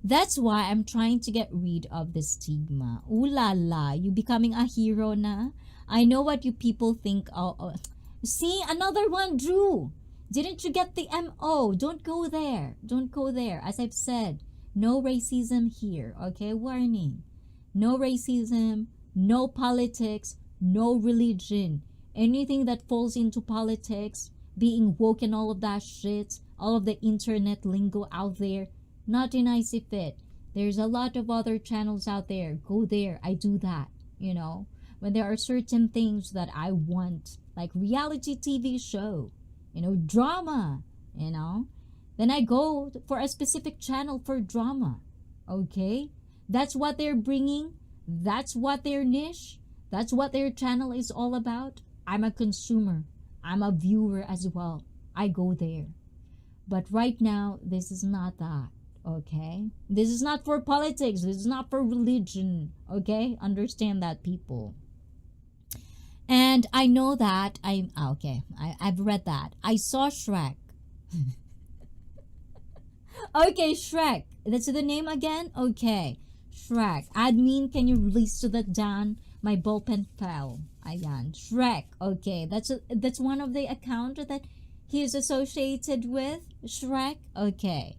Speaker 1: That's why I'm trying to get rid of the stigma. Ooh la la, you becoming a hero na? I know what you people think. See, another one, Drew. Didn't you get the MO? Don't go there. Don't go there. As I've said, no racism here. Okay, warning. No racism, no politics, no religion. Anything that falls into politics, being woke and all of that shit, all of the internet lingo out there, not in ICEE Fit. There's a lot of other channels out there. Go there. I do that, you know. When there are certain things that I want, like reality TV show, you know, drama, you know, then I go for a specific channel for drama. Okay? That's what they're bringing. That's what their niche. That's what their channel is all about. I'm a consumer. I'm a viewer as well. I go there. But right now, this is not that. Okay? This is not for politics. This is not for religion. Okay? Understand that, people. And I know that I've read that. I saw Shrek. Okay, Shrek. That's the name again? Okay. Shrek. Admin, can you release to that down? My ballpen fell. Ayan. Shrek. Okay. That's one of the account that he is associated with. Shrek. Okay.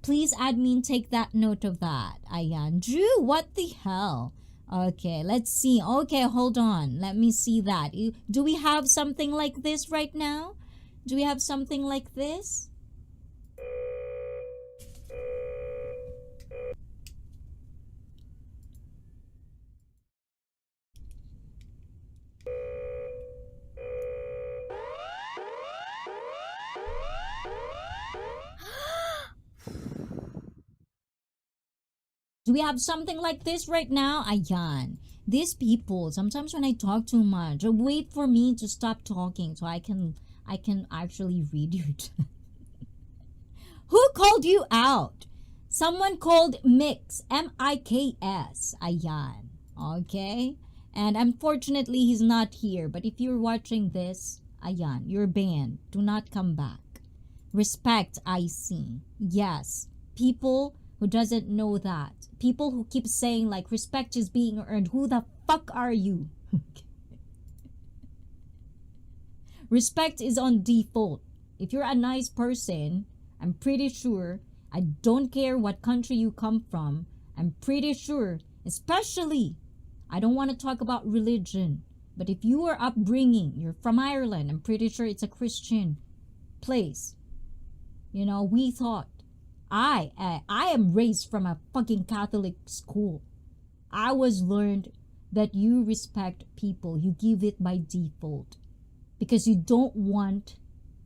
Speaker 1: Please, admin, take that note of that. Ayan. Drew, what the hell? Okay, let's see. Okay, hold on. Let me see that. Do we have something like this right now? Do we have something like this? Do we have something like this right now? Ayan. These people, sometimes when I talk too much, wait for me to stop talking so I can actually read your chat. Who called you out? Someone called Mix. M-I-K-S. Ayan. Okay? And unfortunately, he's not here. But if you're watching this, ayan, you're banned. Do not come back. Respect, ICEE. Yes. People who doesn't know that. People who keep saying like respect is being earned. Who the fuck are you? Respect is on default. If you're a nice person, I'm pretty sure, I don't care what country you come from, I'm pretty sure, especially, I don't want to talk about religion, but if you are upbringing, you're from Ireland, I'm pretty sure it's a Christian place. You know, we thought, I am raised from a fucking Catholic school. I was learned that you respect people. You give it by default. Because you don't want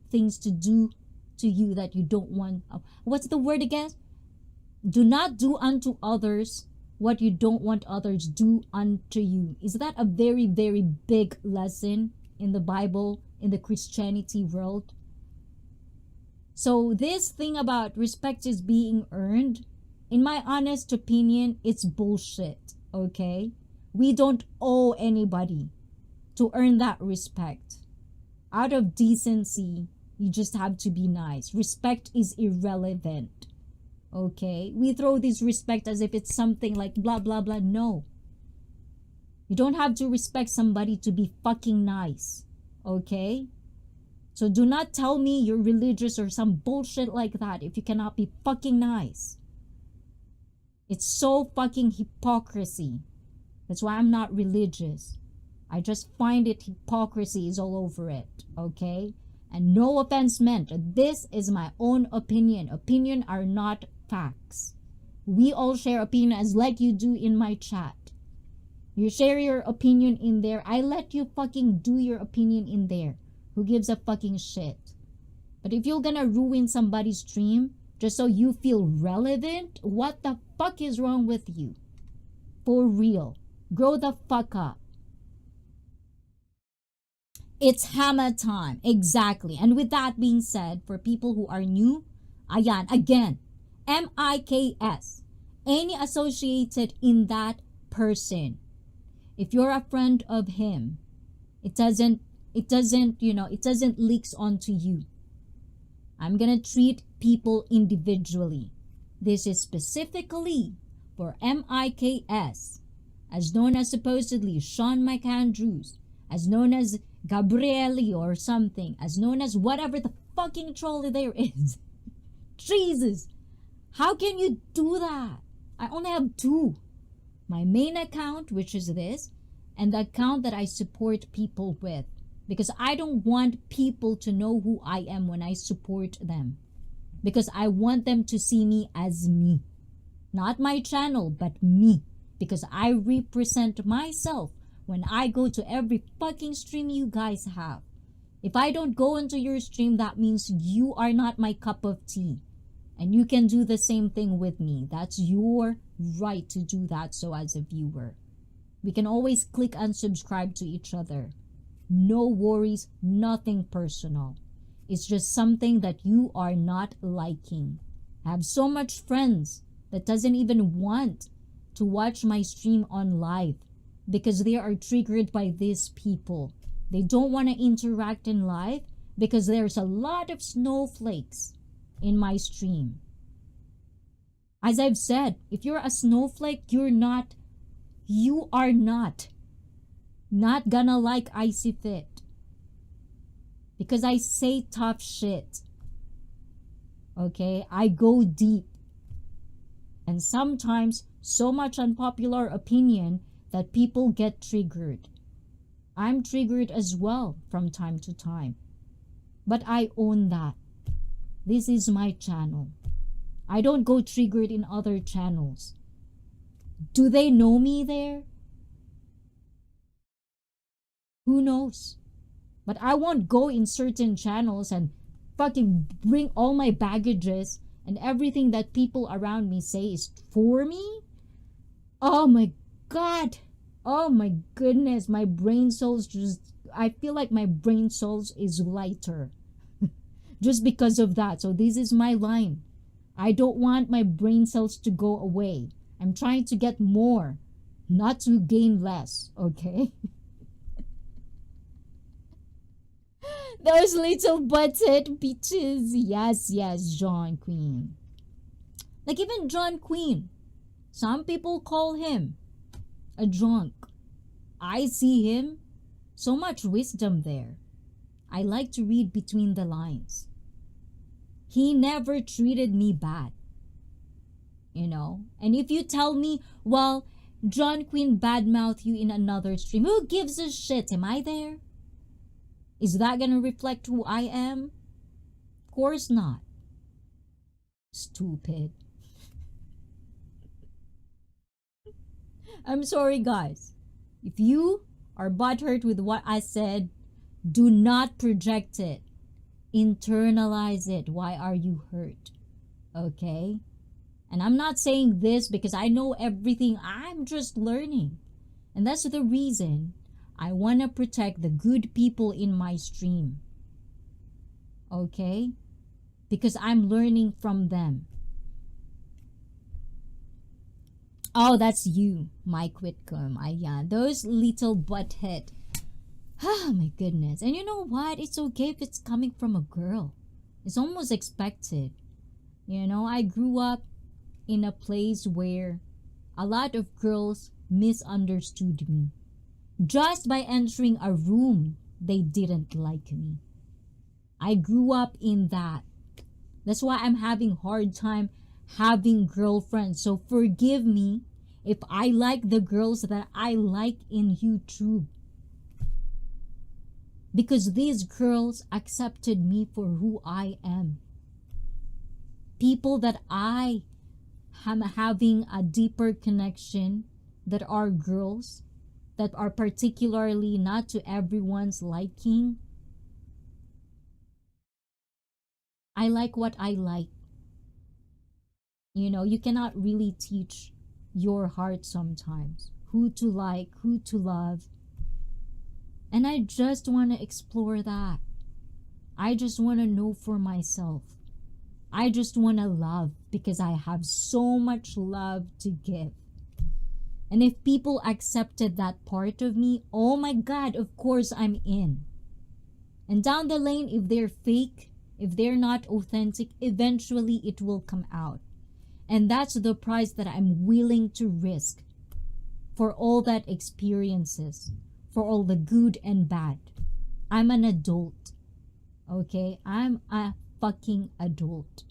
Speaker 1: things to do to you that you don't want. What's the word again? Do not do unto others what you don't want others do unto you. Is that a very, very big lesson in the Bible, in the Christianity world? So this thing about respect is being earned, in my honest opinion, it's bullshit, okay? We don't owe anybody to earn that respect. Out of decency, you just have to be nice. Respect is irrelevant, okay? We throw this respect as if it's something like blah, blah, blah. No. You don't have to respect somebody to be fucking nice, okay? So do not tell me you're religious or some bullshit like that if you cannot be fucking nice. It's so fucking hypocrisy. That's why I'm not religious. I just find it hypocrisy is all over it, okay? And no offense meant. This is my own opinion. Opinion are not facts. We all share opinion as like you do in my chat. You share your opinion in there. I let you fucking do your opinion in there. Who gives a fucking shit? But if you're gonna ruin somebody's dream just so you feel relevant, what the fuck is wrong with you? For real. Grow the fuck up. It's hammer time. Exactly. And with that being said, for people who are new, ayan, again, M-I-K-S. Any associated in that person. If you're a friend of him, it doesn't leaks onto you. I'm gonna treat people individually. This is specifically for MIKS, as known as supposedly Sean McAndrews, as known as Gabrieli or something, as known as whatever the fucking troll there is. Jesus, how can you do that? I only have two. My main account, which is this, and the account that I support people with. Because I don't want people to know who I am when I support them. Because I want them to see me as me. Not my channel, but me. Because I represent myself when I go to every fucking stream you guys have. If I don't go into your stream, that means you are not my cup of tea. And you can do the same thing with me. That's your right to do that so as a viewer. We can always click unsubscribe to each other. No worries, nothing personal. It's just something that you are not liking. I have so much friends that doesn't even want to watch my stream on live because they are triggered by these people. They don't want to interact in live because there's a lot of snowflakes in my stream. As I've said, if you're a snowflake, you are not gonna like ICEE Fit. Because I say tough shit. Okay? I go deep. And sometimes so much unpopular opinion that people get triggered. I'm triggered as well from time to time. But I own that. This is my channel. I don't go triggered in other channels. Do they know me there? Who knows? But I won't go in certain channels and fucking bring all my baggages and everything that people around me say is for me. Oh my God. Oh my goodness. My brain cells I feel like my brain cells is lighter. Just because of that. So this is my line. I don't want my brain cells to go away. I'm trying to get more, not to gain less, okay? Those little butthead bitches. Yes, John Queen. Like even John Queen. Some people call him a drunk. I see him. So much wisdom there. I like to read between the lines. He never treated me bad. You know? And if you tell me, well, John Queen badmouthed you in another stream, who gives a shit? Am I there? Is that gonna reflect who I am? Of course not. Stupid. I'm sorry, guys. If you are butthurt with what I said, do not project it. Internalize it. Why are you hurt? Okay? And I'm not saying this because I know everything. I'm just learning. And that's the reason I want to protect the good people in my stream. Okay? Because I'm learning from them. Oh, that's you, Mike Whitcomb. Ayan. Those little butthead. Oh my goodness. And you know what? It's okay if it's coming from a girl. It's almost expected. You know, I grew up in a place where a lot of girls misunderstood me. Just by entering a room, they didn't like me. I grew up in that. That's why I'm having hard time having girlfriends. So forgive me if I like the girls that I like in YouTube. Because these girls accepted me for who I am. People that I am having a deeper connection that are girls that are particularly not to everyone's liking. I like what I like. You know, you cannot really teach your heart sometimes. Who to like, who to love. And I just want to explore that. I just want to know for myself. I just want to love because I have so much love to give. And if people accepted that part of me, oh my God, of course I'm in. And down the lane, if they're fake, If they're not authentic, eventually it will come out. And that's the price that I'm willing to risk for all that experiences, for all the good and bad. I'm an adult, okay? I'm a fucking adult.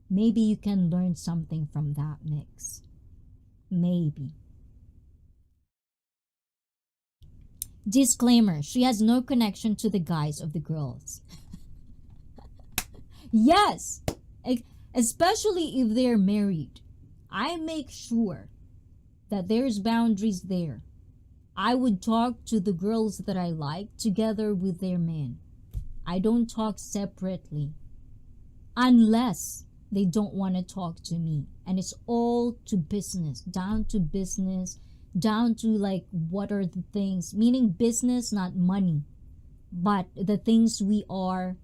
Speaker 1: Maybe you can learn something from that mix. Maybe. Disclaimer, she has no connection to the guys of the girls. Yes, especially if they're married. I make sure that there's boundaries there. I would talk to the girls that I like together with their men. I don't talk separately unless they don't want to talk to me. And it's all to business, down to business, down to like what are the things, meaning business, not money, but the things we are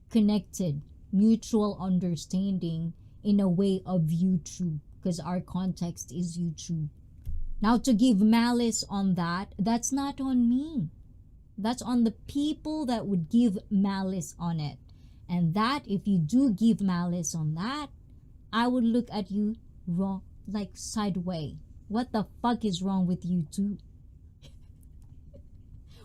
Speaker 1: connected, mutual understanding in a way of YouTube, because our context is YouTube. Now to give malice on that, that's not on me. That's on the people that would give malice on it. And that, if you do give malice on that, I would look at you wrong, like sideways. What the fuck is wrong with you too?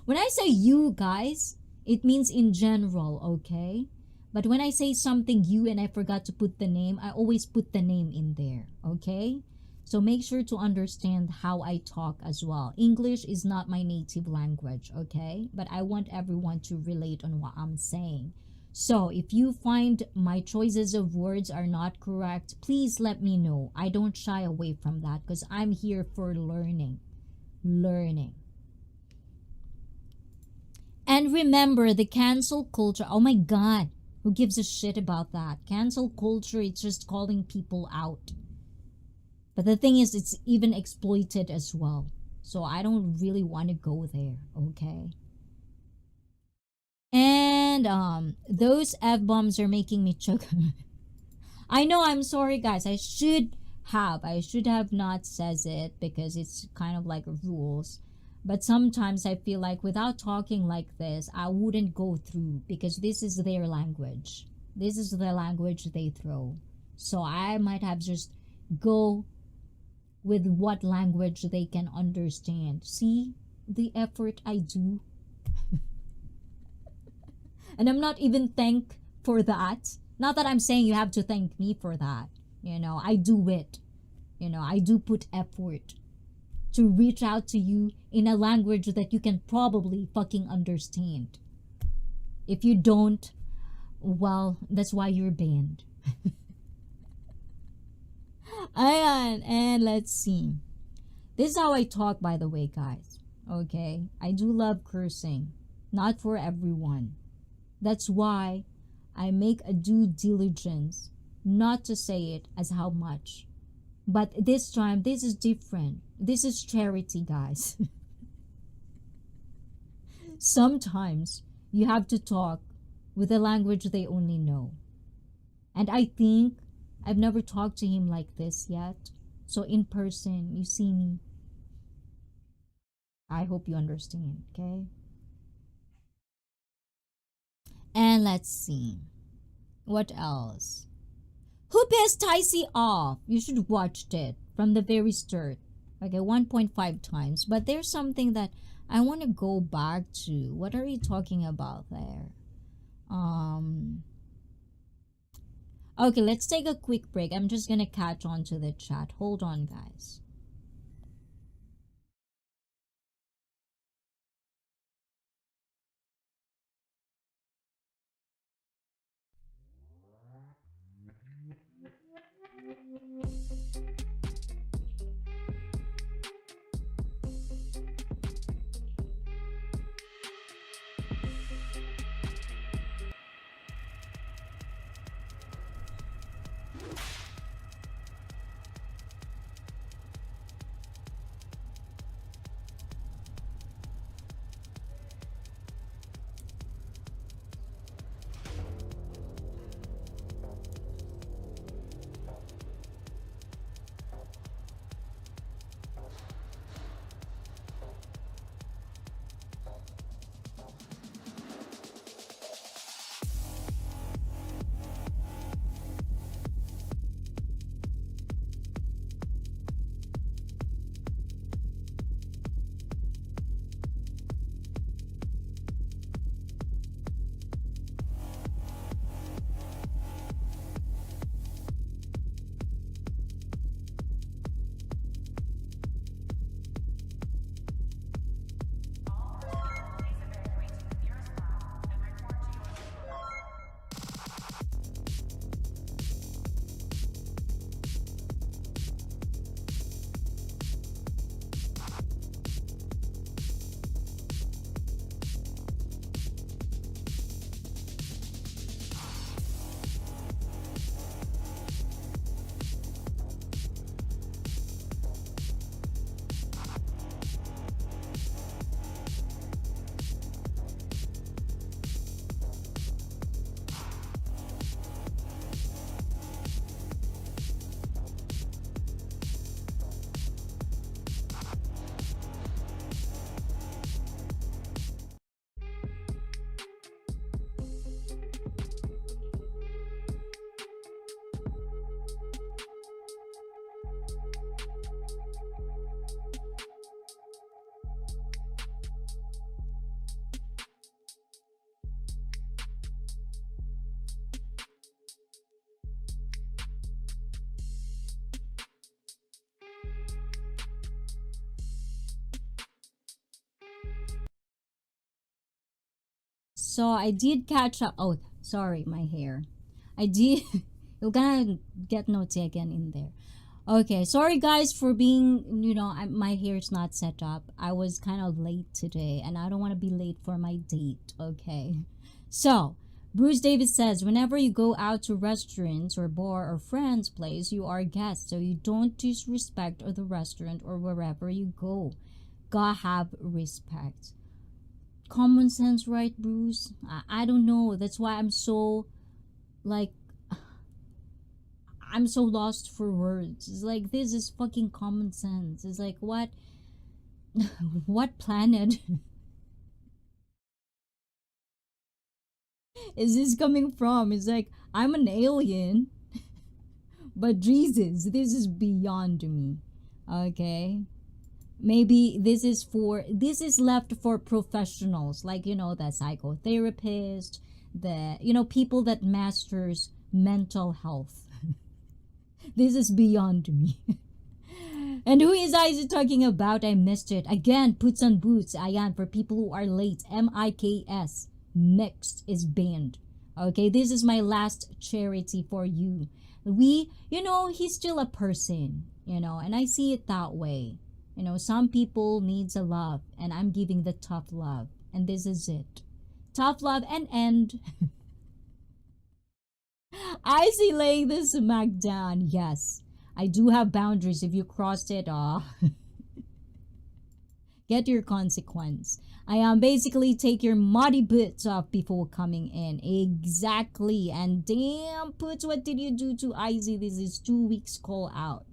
Speaker 1: When I say you guys, it means in general, okay? But when I say something you and I forgot to put the name, I always put the name in there, okay? So make sure to understand how I talk as well. English is not my native language, okay? But I want everyone to relate on what I'm saying. So if you find my choices of words are not correct, please let me know. I don't shy away from that because I'm here for learning. And remember the cancel culture. Oh my God, who gives a shit about that? Cancel culture, it's just calling people out. But the thing is, it's even exploited as well. So I don't really want to go there, okay? And those F-bombs are making me choke. I know, I'm sorry guys. I should have not says it because it's kind of like rules. But sometimes I feel like without talking like this, I wouldn't go through because this is their language. This is the language they throw. So I might have just go with what language they can understand. See the effort I do? And I'm not even thanked for that. Not that I'm saying you have to thank me for that. You know, I do it. You know, I do put effort to reach out to you in a language that you can probably fucking understand. If you don't, well, that's why you're banned. Ayan, and let's see. This is how I talk, by the way, guys. Okay? I do love cursing. Not for everyone. That's why I make a due diligence not to say it as how much. But this time, this is different. This is charity, guys. Sometimes you have to talk with a language they only know. And I think I've never talked to him like this yet. So in person, you see me. I hope you understand, okay? And let's see. What else? Who pissed ICEE off? You should watch it from the very start. Okay, 1.5 times. But there's something that I want to go back to. What are you talking about there? Okay, let's take a quick break. I'm just gonna catch on to the chat. Hold on, guys. So I did catch up. Oh, sorry, my hair. I did. You're gonna get naughty again in there. Okay, sorry guys for being, my hair's not set up. I was kind of late today and I don't want to be late for my date, okay? So, Bruce Davis says, whenever you go out to restaurants or bar or friend's place, you are a guest, so you don't disrespect or the restaurant or wherever you go. Gotta have respect. Common sense, right, Bruce? I don't know. That's why I'm so, I'm so lost for words. It's like, this is fucking common sense. It's like, what what planet is this coming from? It's like, I'm an alien, but Jesus, this is beyond me. Okay? Maybe this is left for professionals, like, the psychotherapist, the people that masters mental health. This is beyond me. And who is Isaac talking about? I missed it. Again, puts on boots. Ayan, for people who are late. MIKS. Mixed is banned. Okay, this is my last charity for you. He's still a person, and I see it that way. Some people needs a love, and I'm giving the tough love. And this is it. Tough love and end. I see laying the smack down. Yes, I do have boundaries. If you crossed it, get your consequence. I basically take your muddy boots off before coming in. Exactly. And damn, Puts, what did you do to ICEE? This is 2 weeks call out.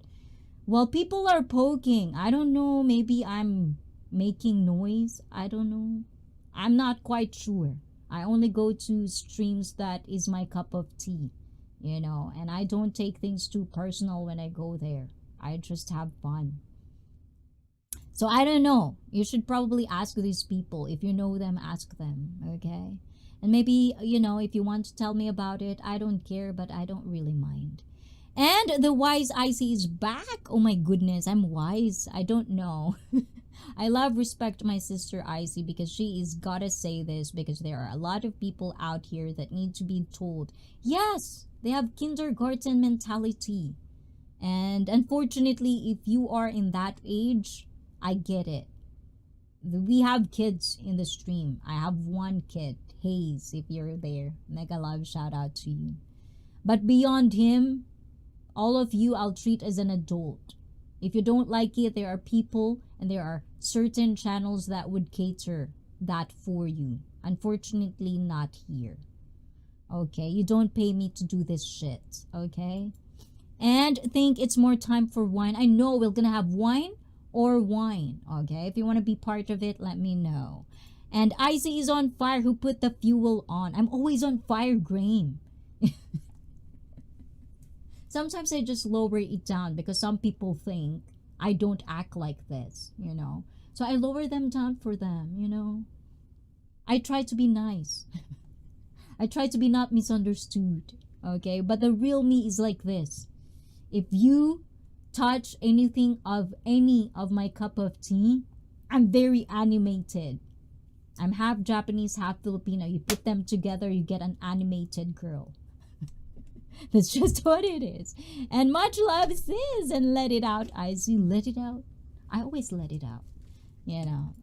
Speaker 1: Well, people are poking. I don't know. Maybe I'm making noise. I don't know. I'm not quite sure. I only go to streams that is my cup of tea, and I don't take things too personal when I go there. I just have fun. So I don't know. You should probably ask these people. If you know them, ask them, okay? And maybe, if you want to tell me about it, I don't care, but I don't really mind. And the wise ICEE is back. Oh my goodness, I'm wise. I don't know. I love, respect my sister ICEE because she is gotta say this, because there are a lot of people out here that need to be told. Yes, they have kindergarten mentality. And unfortunately, if you are in that age, I get it. We have kids in the stream. I have one kid, Hayes, if you're there. Mega love shout out to you. But beyond him, all of you I'll treat as an adult. If you don't like it, there are people and there are certain channels that would cater that for you. Unfortunately, not here. Okay, you don't pay me to do this shit, okay? And think it's more time for wine. I know we're gonna have wine or wine, okay? If you want to be part of it, let me know. And ICEE is on fire. Who put the fuel on? I'm always on fire, Graham. Sometimes I just lower it down because some people think I don't act like this, So I lower them down for them, I try to be nice. I try to be not misunderstood, okay? But the real me is like this. If you touch anything of any of my cup of tea, I'm very animated. I'm half Japanese, half Filipino. You put them together, you get an animated girl. That's just what it is. And much love sis, and let it out. ICEE, let it out. I always let it out,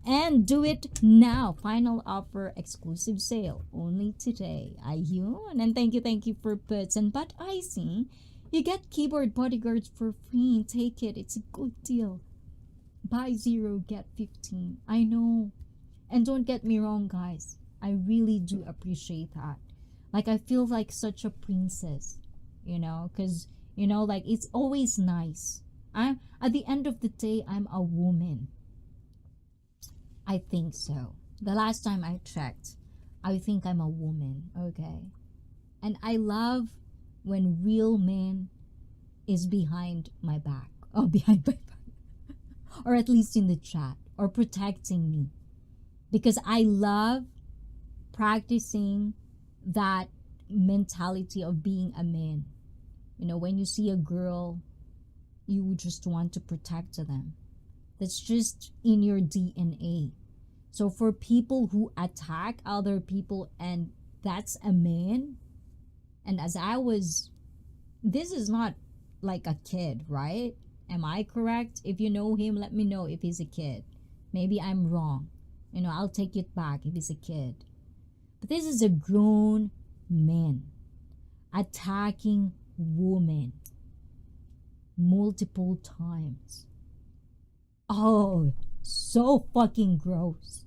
Speaker 1: And do it now. Final offer, exclusive sale, only today. Ayun. And thank you for puts. And but ICEE, you get keyboard bodyguards for free. Take it. It's a good deal. Buy 0, get 15. I know. And don't get me wrong, guys. I really do appreciate that. Like, I feel like such a princess, because, it's always nice. At the end of the day, I'm a woman. I think so. The last time I checked, I think I'm a woman, okay? And I love when real man is behind my back. Oh, behind my back. Or at least in the chat. Or protecting me. Because I love practicing that mentality of being a man. When you see a girl, you just want to protect them. That's just in your DNA. So for people who attack other people, and that's a man, and as I was, this is not like a kid, right? Am I correct? If you know him, let me know if he's a kid. Maybe I'm wrong. You know, I'll take it back if he's a kid. But this is a grown man attacking woman multiple times. Oh, so fucking gross.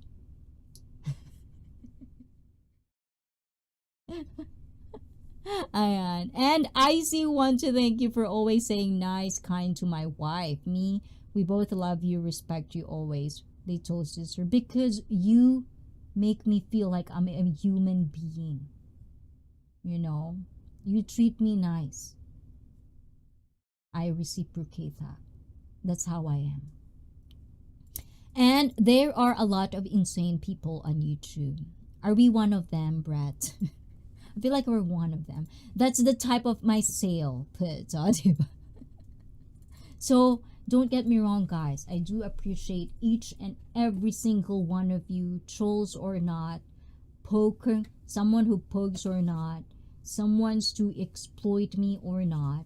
Speaker 1: Ayan. And ICEE want to thank you for always saying nice, kind to my wife. Me, we both love you, respect you always, little sister, because you make me feel like I'm a human being. You know, you treat me nice. I reciprocate that. That's how I am. And there are a lot of insane people on YouTube. Are we one of them, Brett? I feel like we're one of them. That's the type of my sale put. So don't get me wrong, guys. I do appreciate each and every single one of you, trolls or not, poker, someone who pokes or not, someone's to exploit me or not.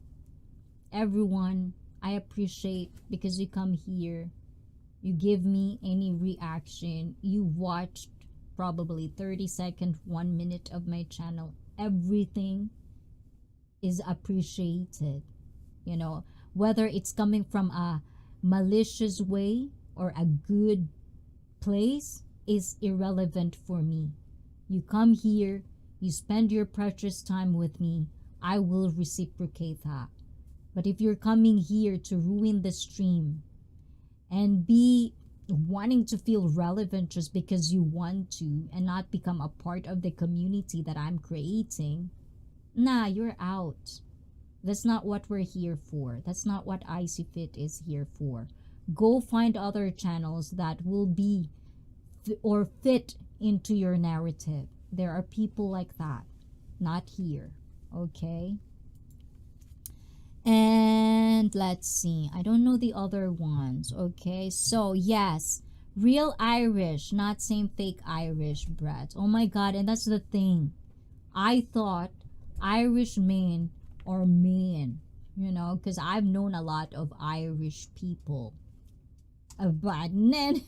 Speaker 1: Everyone, I appreciate because you come here, you give me any reaction, you watched probably 30 seconds, 1 minute of my channel. Everything is appreciated. You know, whether it's coming from a malicious way or a good place is irrelevant for me. You come here, you spend your precious time with me, I will reciprocate that. But if you're coming here to ruin the stream and be wanting to feel relevant just because you want to and not become a part of the community that I'm creating, nah, you're out. That's not what we're here for. That's not what ICEE Fit is here for. Go find other channels that will be or fit into your narrative. There are people like that, not here. Okay? And let's see. I don't know the other ones. Okay, so yes, real Irish, not same fake Irish, Brett. Oh my God, and that's the thing. I thought Irish men are men, you know, because I've known a lot of Irish people. But then,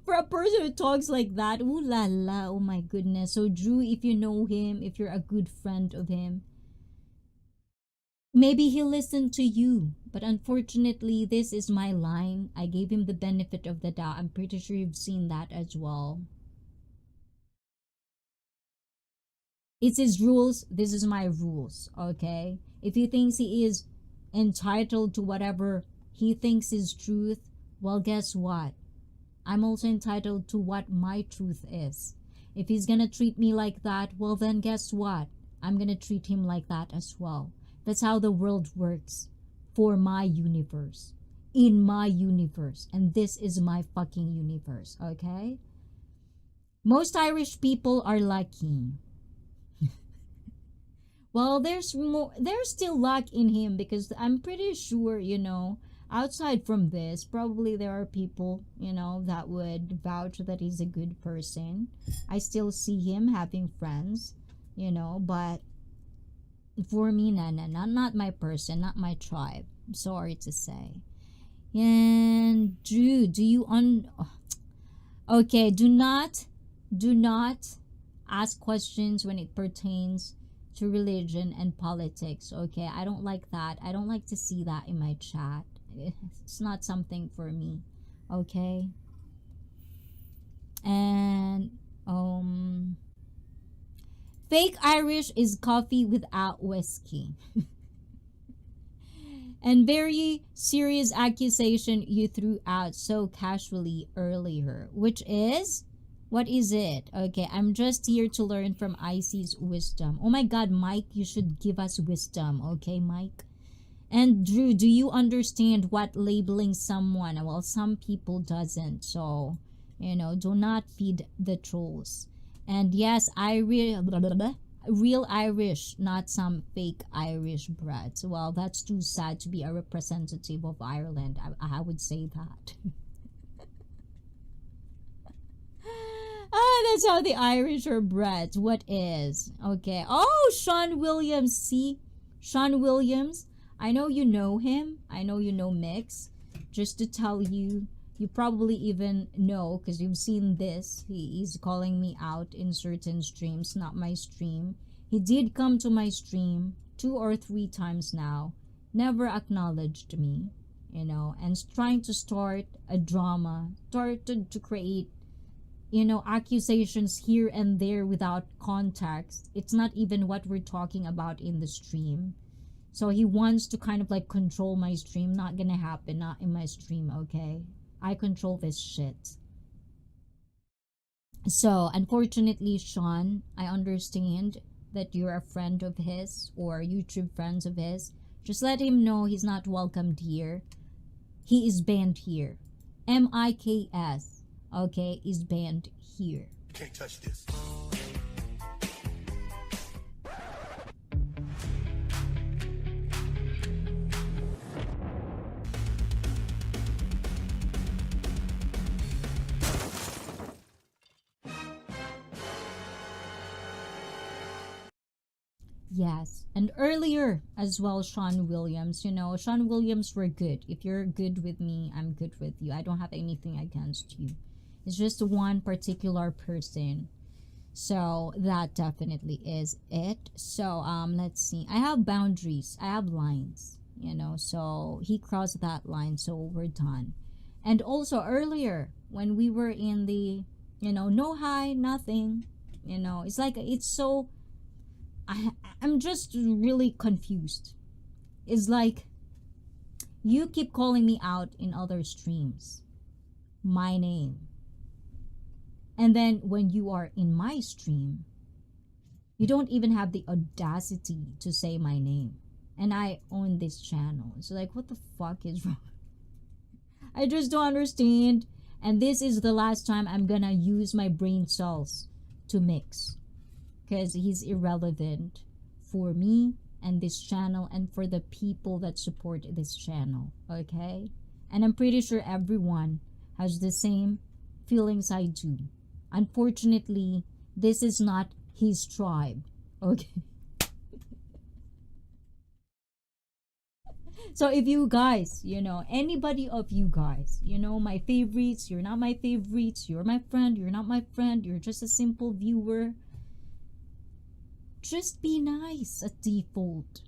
Speaker 1: for a person who talks like that, ooh la la, oh my goodness. So Drew, if you know him, if you're a good friend of him, maybe he'll listen to you. But unfortunately, this is my line. I gave him the benefit of the doubt. I'm pretty sure you've seen that as well. It's his rules. This is my rules. Okay? If he thinks he is entitled to whatever he thinks is truth, well, guess what? I'm also entitled to what my truth is. If he's gonna treat me like that, well, then guess what? I'm gonna treat him like that as well. That's how the world works for my universe, in my universe, and this is my fucking universe. Okay? Most Irish people are lucky. Well, there's still luck in him, because I'm pretty sure, you know, outside from this, probably there are people, you know, that would vouch that he's a good person. I still see him having friends, you know, but for me, not my person, not my tribe. I'm sorry to say. And Drew, do you okay, do not ask questions when it pertains to religion and politics. Okay, I don't like that. I don't like to see that in my chat. It's not something for me. Okay? And fake Irish is coffee without whiskey. And very serious accusation you threw out so casually earlier, which is, what is it? Okay, I'm just here to learn from ICEE's wisdom. Oh my God, Mike, you should give us wisdom. Okay, Mike? And Drew, do you understand what labeling someone? Well, some people doesn't. So, you know, do not feed the trolls. And yes, real Irish, not some fake Irish bread. Well, that's too sad to be a representative of Ireland. I would say that. That's how the Irish are bred. What is? Okay. Oh, Sean Williams. See? Sean Williams. I know you know him. I know you know Mix. Just to tell you, you probably even know because you've seen this. He's calling me out in certain streams, not my stream. He did come to my stream 2 or 3 times now. Never acknowledged me, you know, and trying to start a drama, started to create, you know, accusations here and there without context. It's not even what we're talking about in the stream. So he wants to kind of like control my stream. Not gonna happen, not in my stream, okay? I control this shit. So, unfortunately, Sean, I understand that you're a friend of his or YouTube friends of his. Just let him know he's not welcomed here. He is banned here. MIKS, okay, is banned here.
Speaker 2: You can't touch this.
Speaker 1: Yes, and earlier as well, Sean Williams. You know, Sean Williams, we're good. If you're good with me, I'm good with you. I don't have anything against you. It's just one particular person. So that definitely is it. So let's see. I have boundaries. I have lines. You know, so he crossed that line, so we're done. And also earlier when we were in the, you know, no hi, nothing. You know, it's like it's so. I'm just really confused. It's like you keep calling me out in other streams, my name, and then when you are in my stream, you don't even have the audacity to say my name, and I own this channel. It's like, what the fuck is wrong? I just don't understand. And this is the last time I'm gonna use my brain cells to Mix, because he's irrelevant for me and this channel and for the people that support this channel, okay? And I'm pretty sure everyone has the same feelings I do. Unfortunately, this is not his tribe, okay? So if you guys, you know, anybody of you guys, you know, my favorites, you're not my favorites, you're my friend, you're not my friend, you're just a simple viewer, just be nice at default.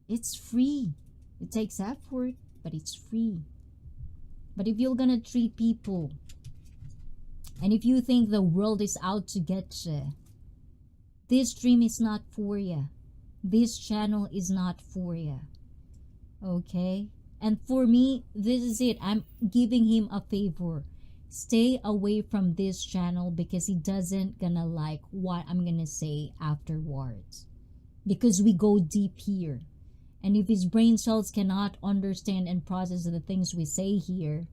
Speaker 1: It's free. It takes effort, but it's free. But if you're gonna treat people, and if you think the world is out to get you, this stream is not for you. This channel is not for you. Okay? And for me, this is it. I'm giving him a favor. Stay away from this channel because he doesn't gonna like what I'm gonna say afterwards, because we go deep here, and if his brain cells cannot understand and process the things we say here,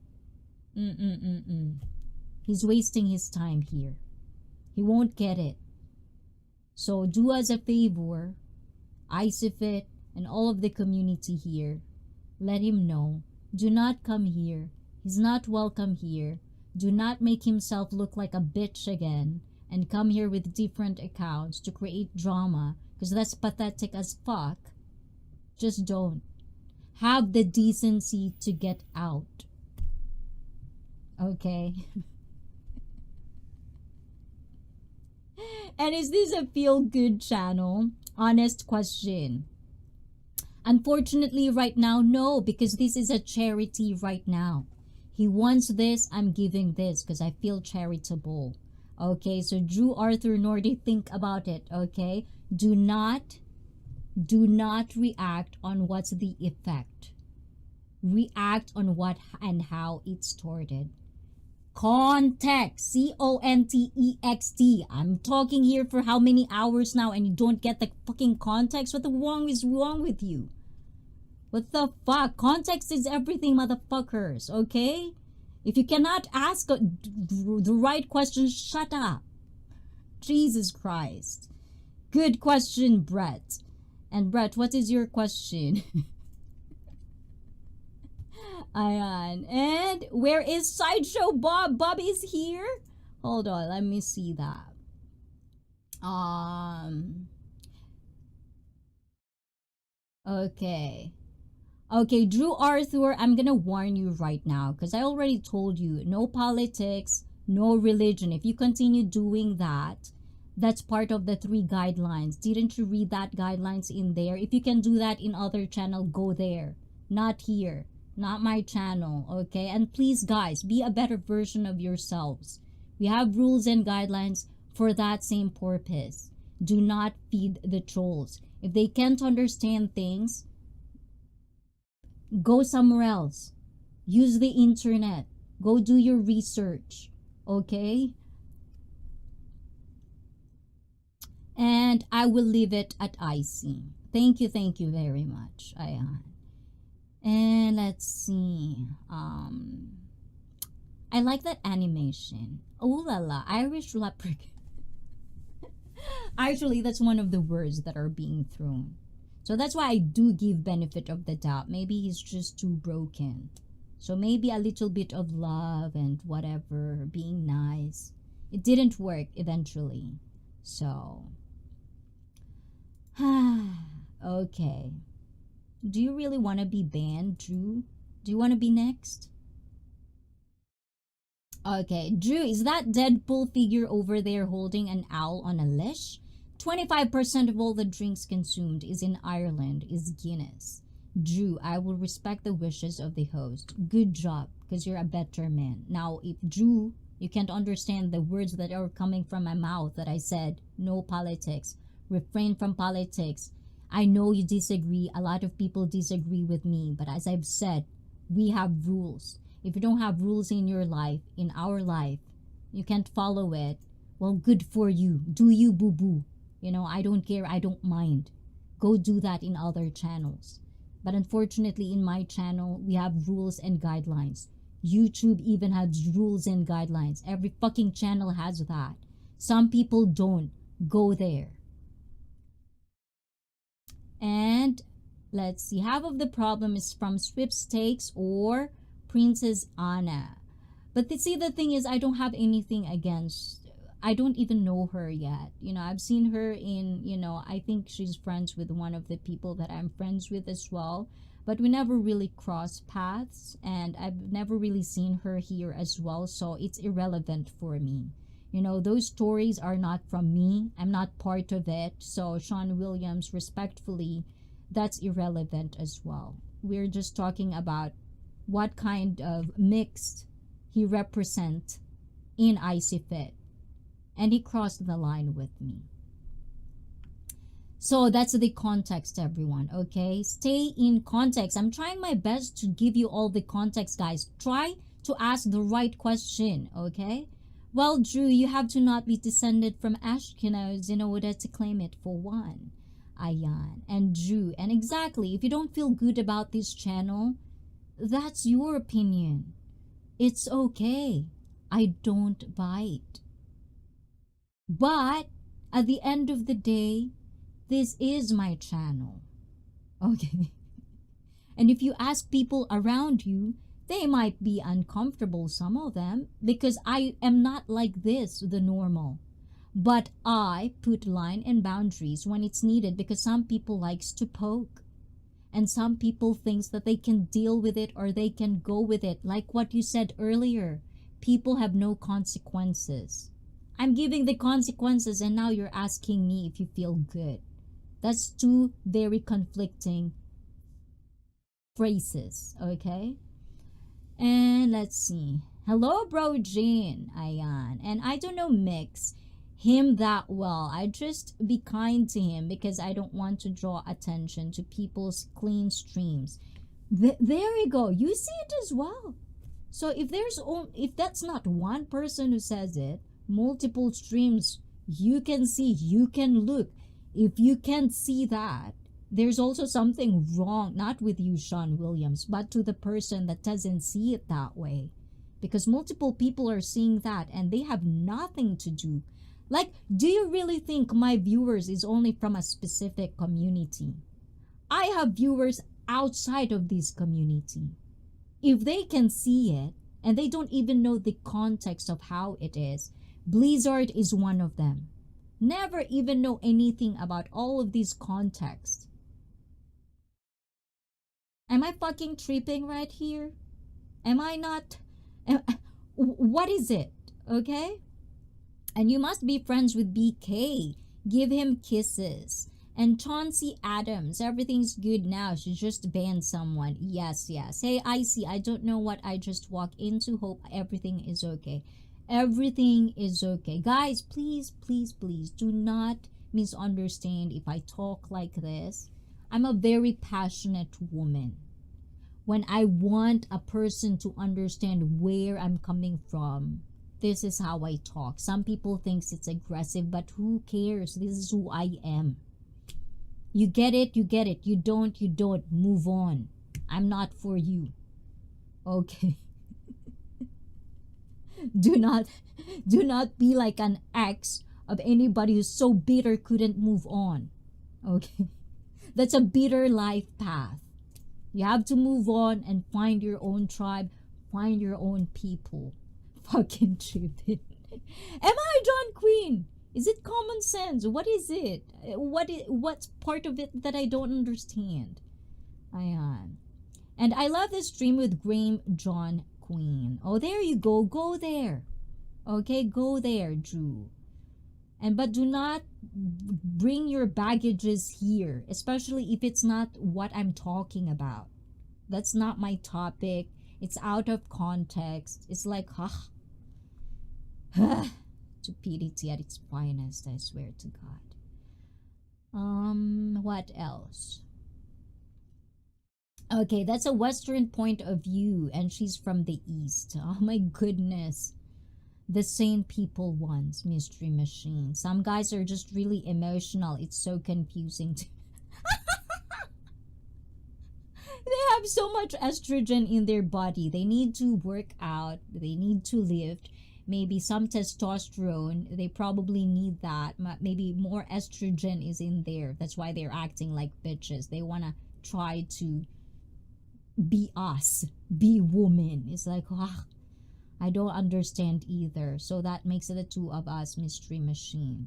Speaker 1: he's wasting his time here. He won't get it. So do us a favor, ICEE and all of the community here, let him know, do not come here. He's not welcome here. Do not make himself look like a bitch again and come here with different accounts to create drama, because that's pathetic as fuck. Just don't. Have the decency to get out. Okay? And is this a feel-good channel? Honest question. Unfortunately, right now, no, because this is a charity right now. He wants this, I'm giving this because I feel charitable. Okay, so Drew Arthur Nordy, think about it, okay? Do not react on what's the effect. React on what and how it started. Context, CONTEXT. I'm talking here for how many hours now and you don't get the fucking context? What the wrong is wrong with you? What the fuck? Context is everything, motherfuckers, okay? If you cannot ask the right questions, shut up. Jesus Christ. Good question, Brett. And Brett, what is your question? Ayan. And where is Sideshow Bob? Bob is here? Hold on, let me see that. Um okay. Okay, Drew Arthur, I'm gonna warn you right now because I already told you no politics, no religion. If you continue doing that, that's part of the 3 guidelines. Didn't you read that guidelines in there? If you can do that in other channel, go there. Not here. Not my channel, okay? And please, guys, be a better version of yourselves. We have rules and guidelines for that same purpose. Do not feed the trolls. If they can't understand things, go somewhere else. Use the internet. Go do your research, okay? And I will leave it at ICEE. Thank you very much, Ayan. And let's see. I like that animation. Oh la la, Irish leprechaun. Actually, that's one of the words that are being thrown. So that's why I do give benefit of the doubt. Maybe he's just too broken. So maybe a little bit of love and whatever, being nice. It didn't work eventually. So, okay. Do you really want to be banned, Drew? Do you want to be next? Okay, Drew, is that Deadpool figure over there holding an owl on a leash? 25% of all the drinks consumed is in Ireland is Guinness. Drew, I will respect the wishes of the host. Good job, because you're a better man. Now, if Drew, you can't understand the words that are coming from my mouth that I said, no politics, refrain from politics. I know you disagree. A lot of people disagree with me. But as I've said, we have rules. If you don't have rules in your life, in our life, you can't follow it. Well, good for you. Do you, boo-boo. You know, I don't care. I don't mind. Go do that in other channels. But unfortunately, in my channel, we have rules and guidelines. YouTube even has rules and guidelines. Every fucking channel has that. Some people don't. Go there. And let's see. Half of the problem is from sweepstakes or Princess Anna. But see, the thing is, I don't have anything against. I don't even know her yet. You know, I've seen her in, you know, I think she's friends with one of the people that I'm friends with as well. But we never really crossed paths. And I've never really seen her here as well. So it's irrelevant for me. You know, those stories are not from me. I'm not part of it. So Sean Williams, respectfully, that's irrelevant as well. We're just talking about what kind of mixed he represent in ICEE Fit. And he crossed the line with me. So that's the context, everyone, okay? Stay in context. I'm trying my best to give you all the context, guys. Try to ask the right question, okay? Well, Drew, you have to not be descended from Ashkenaz in order to claim it for one. Ayan. And Drew. And exactly, if you don't feel good about this channel, that's your opinion. It's okay. I don't bite. But at the end of the day, this is my channel. Okay? And if you ask people around you, they might be uncomfortable, some of them, because I am not like this, the normal. But I put line and boundaries when it's needed because some people likes to poke. And some people thinks that they can deal with it or they can go with it. Like what you said earlier, people have no consequences. I'm giving the consequences and now you're asking me if you feel good. That's two very conflicting phrases, okay? And let's see. Hello, bro Jane. Ayan. And I don't know mix him that well. I just be kind to him because I don't want to draw attention to people's clean streams. There you go. You see it as well. So if that's not one person who says it, multiple streams, you can see, you can look. If you can't see that, there's also something wrong, not with you, Sean Williams, but to the person that doesn't see it that way. Because multiple people are seeing that and they have nothing to do. Like, do you really think my viewers is only from a specific community? I have viewers outside of this community. If they can see it and they don't even know the context of how it is, Blizzard is one of them. Never even know anything about all of these contexts. Am I fucking tripping right here? Am I not? What is it? Okay? And you must be friends with BK. Give him kisses. And Chauncey Adams, everything's good now. She just banned someone. Yes, yes. Hey, ICEE, I don't know what I just walked into. Hope everything is okay. Everything is okay. Guys, please, please, please do not misunderstand if I talk like this. I'm a very passionate woman. When I want a person to understand where I'm coming from, this is how I talk. Some people think it's aggressive, but who cares? This is who I am. You get it, you get it. You don't, you don't. Move on. I'm not for you. Okay. do not be like an ex of anybody who's so bitter couldn't move on. Okay. That's a bitter life path. You have to move on and find your own tribe, find your own people. Fucking tripping. Am I John Queen? Is it common sense? What is it? What's part of it that I don't understand? Ayan. And I love this stream with Graham John Queen. Oh, there you go. Go there. Okay, go there, Drew. But do not bring your baggages here, especially if it's not what I'm talking about. That's not my topic. It's out of context. It's like, stupidity at its finest, I swear to God. What else? Okay, that's a Western point of view, and she's from the East. Oh my goodness. The same people ones, Mystery Machine. Some guys are just really emotional. It's so confusing. They have so much estrogen in their body. They need to work out. They need to lift. Maybe some testosterone. They probably need that. Maybe more estrogen is in there. That's why they're acting like bitches. They want to try to be us. Be woman. It's like, I don't understand either. So that makes it the two of us, Mystery Machine.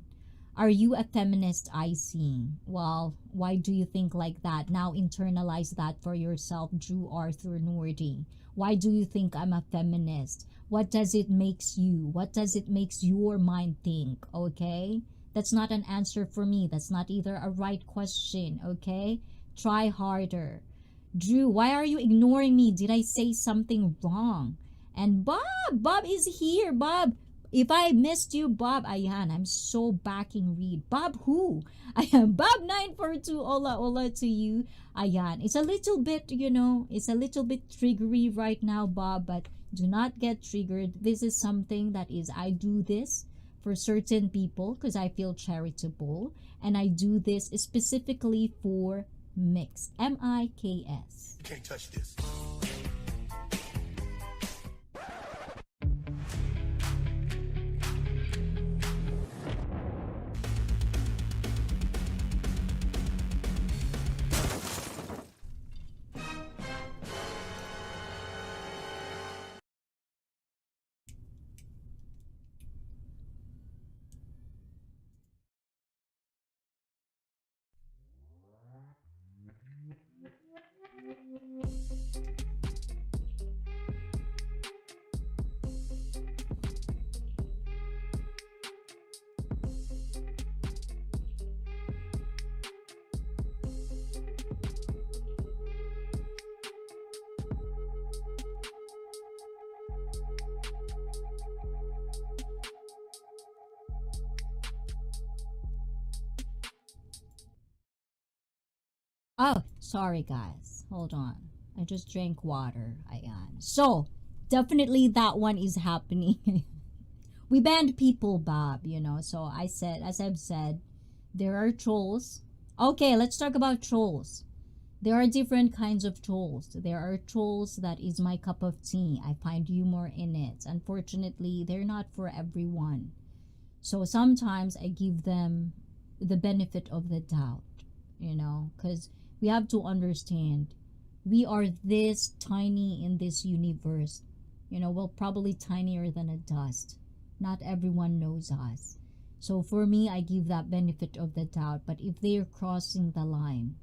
Speaker 1: Are you a feminist, ICEE? Well, why do you think like that? Now internalize that for yourself, Drew Arthur Nordy. Why do you think I'm a feminist? What does it makes you? What does it makes your mind think? Okay? That's not an answer for me. That's not either a right question. Okay? Try harder. Drew, why are you ignoring me? Did I say something wrong? And Bob is here. Bob, if I missed you, Bob, ayan, I'm so backing read. Bob who? Ayan, Bob 942, hola to you. Ayan, it's a little bit, it's a little bit triggery right now, Bob, but do not get triggered. This is something that is, I do this for certain people because I feel charitable, and I do this specifically for Mix, M-I-K-S.
Speaker 2: You can't touch this.
Speaker 1: Oh, sorry guys. Hold on. I just drank water. Ayan. So, definitely that one is happening. We banned people, Bob, So I said, as I've said, there are trolls. Okay, let's talk about trolls. There are different kinds of trolls. There are trolls that is my cup of tea. I find humor in it. Unfortunately, they're not for everyone. So sometimes I give them the benefit of the doubt, because we have to understand we are this tiny in this universe. Well, probably tinier than a dust. Not everyone knows us. So for me, I give that benefit of the doubt. But if they're crossing the line,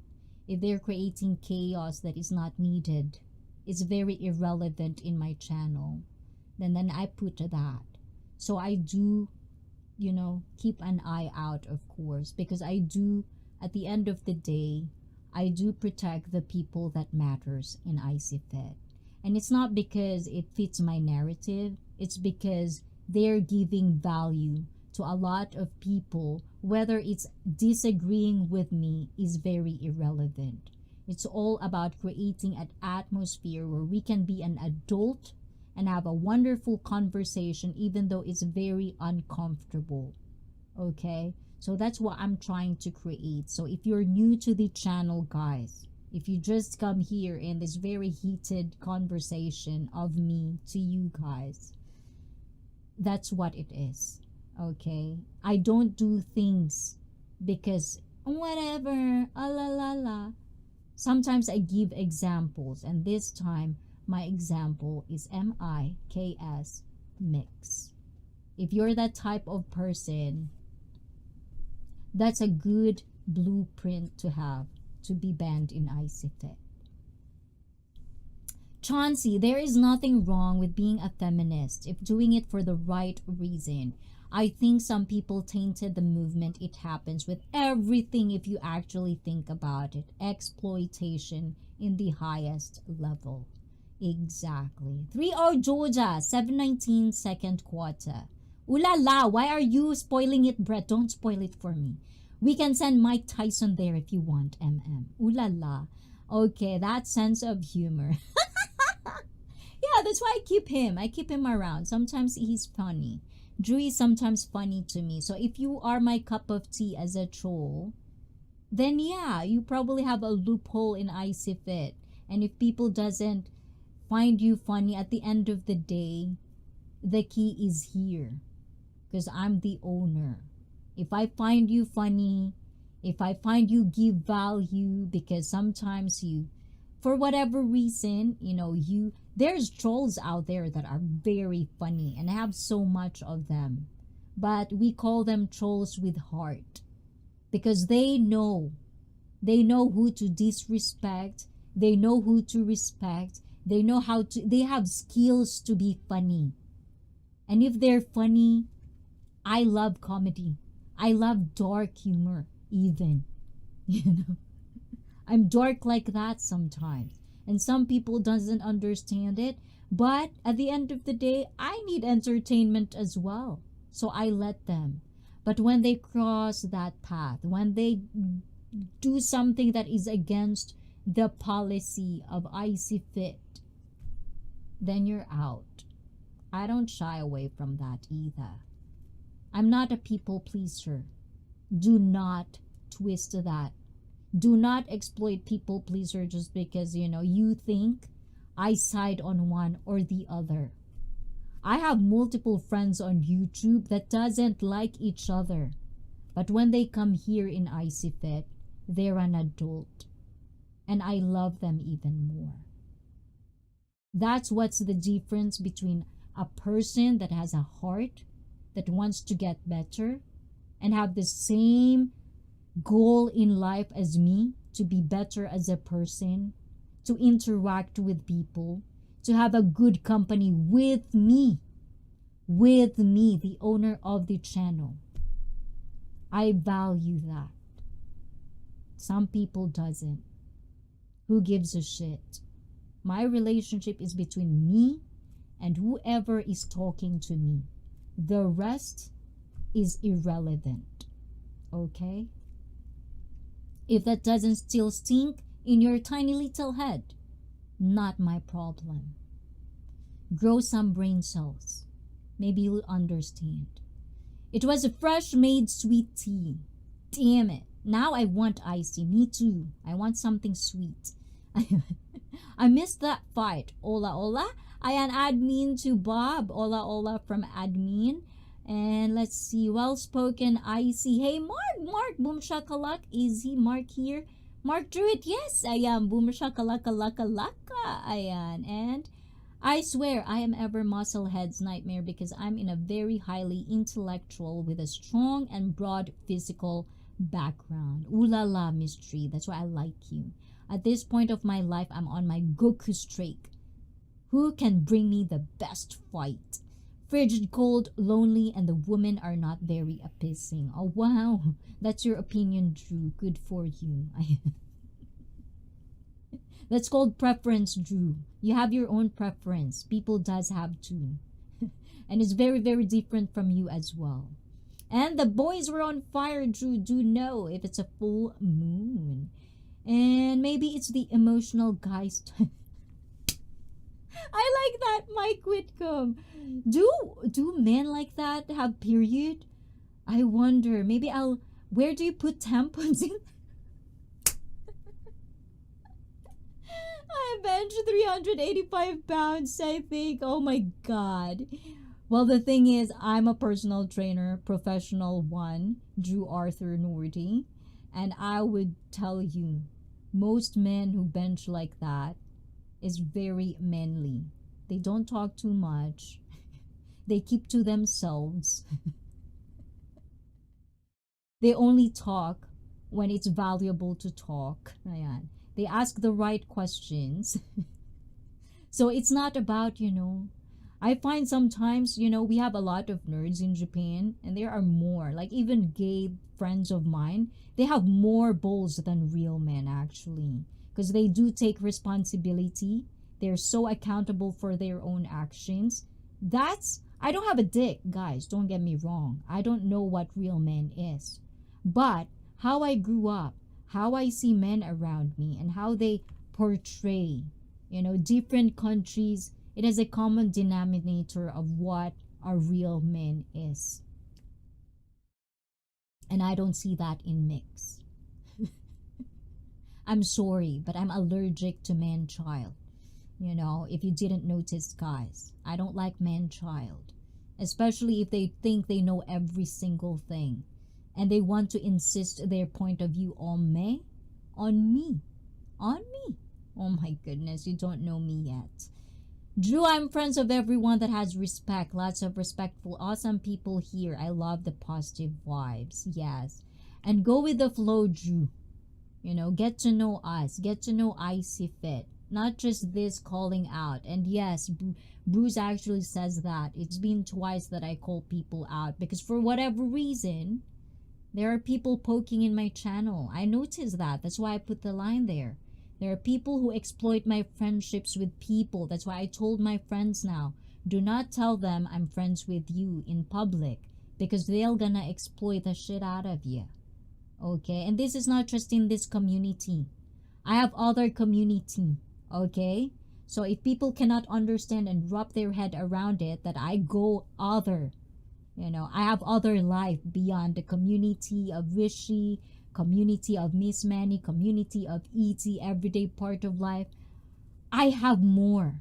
Speaker 1: if they're creating chaos that is not needed, it's very irrelevant in my channel, then I put that. So I do, keep an eye out, of course, because I do, at the end of the day, I do protect the people that matters in ICEE. And it's not because it fits my narrative, it's because they're giving value to a lot of people. Whether it's disagreeing with me is very irrelevant. It's all about creating an atmosphere where we can be an adult and have a wonderful conversation, even though it's very uncomfortable. Okay? So that's what I'm trying to create. So if you're new to the channel, guys, if you just come here in this very heated conversation of me to you guys, that's what it is. Okay? I don't do things because whatever, ah la la la. Sometimes I give examples, and this time my example is MIKS mix. If you're that type of person, that's a good blueprint to have to be banned in ICEE. Chauncey, there is nothing wrong with being a feminist if doing it for the right reason. I think some people tainted the movement. It happens with everything if you actually think about it. Exploitation in the highest level. Exactly. 3-0 Georgia, 7-19 second quarter. Ooh la la, why are you spoiling it, Brett? Don't spoil it for me. We can send Mike Tyson there if you want, Ooh la la. Okay, that sense of humor. Yeah, that's why I keep him. I keep him around. Sometimes he's funny. Drew is sometimes funny to me. So if you are my cup of tea as a troll, then yeah, you probably have a loophole in ICEE. And if people doesn't find you funny, at the end of the day, the key is here. Because I'm the owner. If I find you funny, if I find you give value, because sometimes you, for whatever reason, there's trolls out there that are very funny and have so much of them. But we call them trolls with heart. Because they know who to disrespect, they know who to respect, they know how to, they have skills to be funny. And if they're funny, I love comedy. I love dark humor even. I'm dark like that sometimes. And some people doesn't understand it. But at the end of the day, I need entertainment as well. So I let them. But when they cross that path, when they do something that is against the policy of ICEE, then you're out. I don't shy away from that either. I'm not a people pleaser. Do not twist that. Do not exploit people pleaser just because, you think I side on one or the other. I have multiple friends on YouTube that doesn't like each other. But when they come here in ICEE, they're an adult. And I love them even more. That's what's the difference between a person that has a heart, that wants to get better, and have the same goal in life as me, to be better as a person, to interact with people, to have a good company with me, the owner of the channel. I value that. Some people doesn't. Who gives a shit? My relationship is between me and whoever is talking to me. The rest is irrelevant. Okay? If that doesn't still stink in your tiny little head, not my problem. Grow some brain cells. Maybe you'll understand. It was a fresh made sweet tea. Damn it. Now I want icy. Me too. I want something sweet. I missed that fight. Hola, hola. I am admin to Bob. Hola, hola from admin. And let's see. Well-spoken ICEE. Hey, Mark. Boom shakalak. Is he Mark here? Mark Druid. Yes, I am. Boom shakalaka laka laka. Ayan. And I swear I am ever musclehead's nightmare because I'm in a very highly intellectual with a strong and broad physical background. Ooh la la, mystery. That's why I like you. At this point of my life, I'm on my Goku streak. Who can bring me the best fight? Frigid, cold, lonely, and the women are not very appeasing. Oh wow, that's your opinion, Drew. Good for you. That's called preference, Drew. You have your own preference. People does have too. And it's very, very different from you as well. And the boys were on fire, Drew. Do know if it's a full moon. And maybe it's the emotional guys. I like that, Mike Whitcomb. Do men like that have period? I wonder. Maybe I'll... Where do you put tampons in? I bench 385 pounds, I think. Oh my god. Well, the thing is, I'm a personal trainer, professional one, Drew Arthur Nordy. And I would tell you, most men who bench like that is very manly. They don't talk too much. They keep to themselves. They only talk when it's valuable to talk. Ayan. They ask the right questions. So it's not about, I find sometimes, we have a lot of nerds in Japan and there are more. Like even gay friends of mine, they have more balls than real men actually. Because they do take responsibility. They're so accountable for their own actions. I don't have a dick, guys. Don't get me wrong. I don't know what real men is. But how I grew up, how I see men around me, and how they portray, different countries, it is a common denominator of what a real man is. And I don't see that in mix. I'm sorry, but I'm allergic to man-child. If you didn't notice, guys, I don't like man-child. Especially if they think they know every single thing. And they want to insist their point of view on me. On me. Oh my goodness, you don't know me yet. Drew, I'm friends of everyone that has respect. Lots of respectful, awesome people here. I love the positive vibes. Yes. And go with the flow, Drew. Get to know us. Get to know ICEE Fit. Not just this calling out. And yes, Bruce actually says that. It's been twice that I call people out. Because for whatever reason, there are people poking in my channel. I noticed that. That's why I put the line there. There are people who exploit my friendships with people. That's why I told my friends now, do not tell them I'm friends with you in public. Because they're gonna exploit the shit out of you. Okay? And this is not just in this community. I have other community. Okay? So if people cannot understand and wrap their head around it, that I go other. I have other life beyond the community of Rishi, community of Miss Manny, community of E.T., everyday part of life. I have more.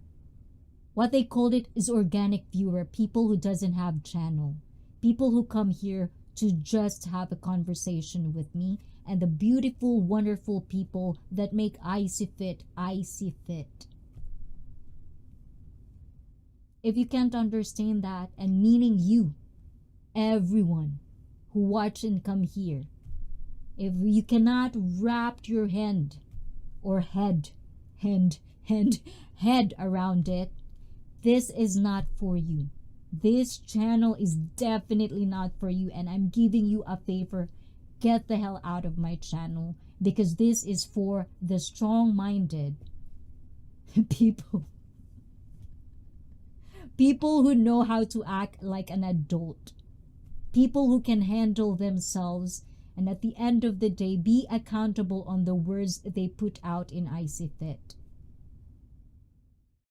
Speaker 1: What they called it is organic viewer, people who doesn't have channel. People who come here to just have a conversation with me, and the beautiful, wonderful people that make ICEE Fit, ICEE Fit. If you can't understand that, and meaning you, everyone who watch and come here, if you cannot wrap your hand or head around it, this is not for you. This channel is definitely not for you, and I'm giving you a favor. Get the hell out of my channel, because this is for the strong-minded people. People who know how to act like an adult. People who can handle themselves and at the end of the day be accountable on the words they put out in ICEE Fit.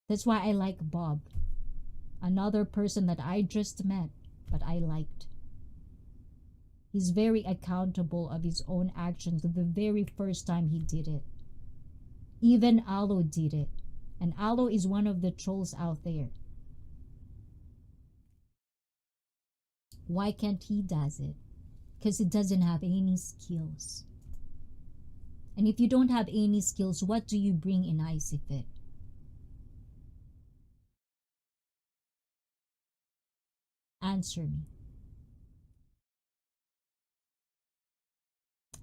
Speaker 1: That's why I like Bob. Another person that I just met, but I liked. He's very accountable of his own actions the very first time he did it. Even Alo did it. And Alo is one of the trolls out there. Why can't he does it? Because he doesn't have any skills. And if you don't have any skills, what do you bring in ICEE Fit? answer me.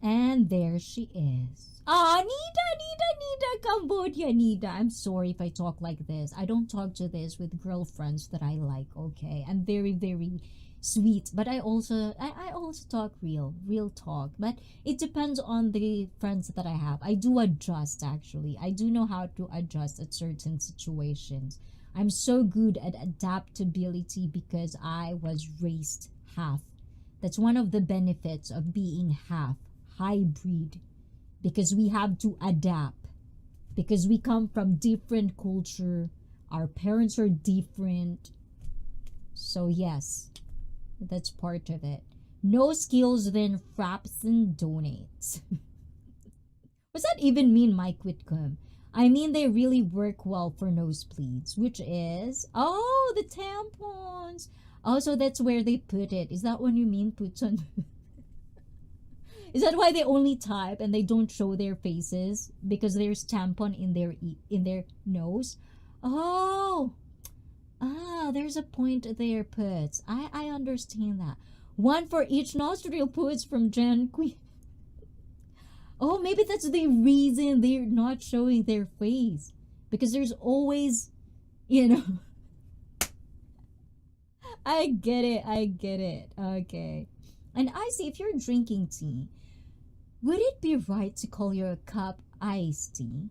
Speaker 1: And there she is. Ah, Nida, Cambodia, Nida. I'm sorry if I talk like this. I don't talk to this with girlfriends that I like, okay? I'm very, very sweet. But I also talk real talk. But it depends on the friends that I have. I do adjust, actually. I do know how to adjust at certain situations. I'm so good at adaptability because I was raised half. That's one of the benefits of being half, hybrid, because we have to adapt, because we come from different culture, our parents are different. So yes, that's part of it. No skills, then fraps and donates. What's that even mean, Mike Whitcomb? I mean, they really work well for nosebleeds, which is, oh, the tampons. Oh, so that's where they put it. Is that what you mean, puts on? Is that why they only type and they don't show their faces? Because there's tampon in their nose? Oh, there's a point there, puts. I understand that. One for each nostril, puts, from Jen Queen. Oh, maybe that's the reason they're not showing their face. Because there's always, you know. I get it. Okay. And ICEE, if you're drinking tea, would it be right to call your cup iced tea?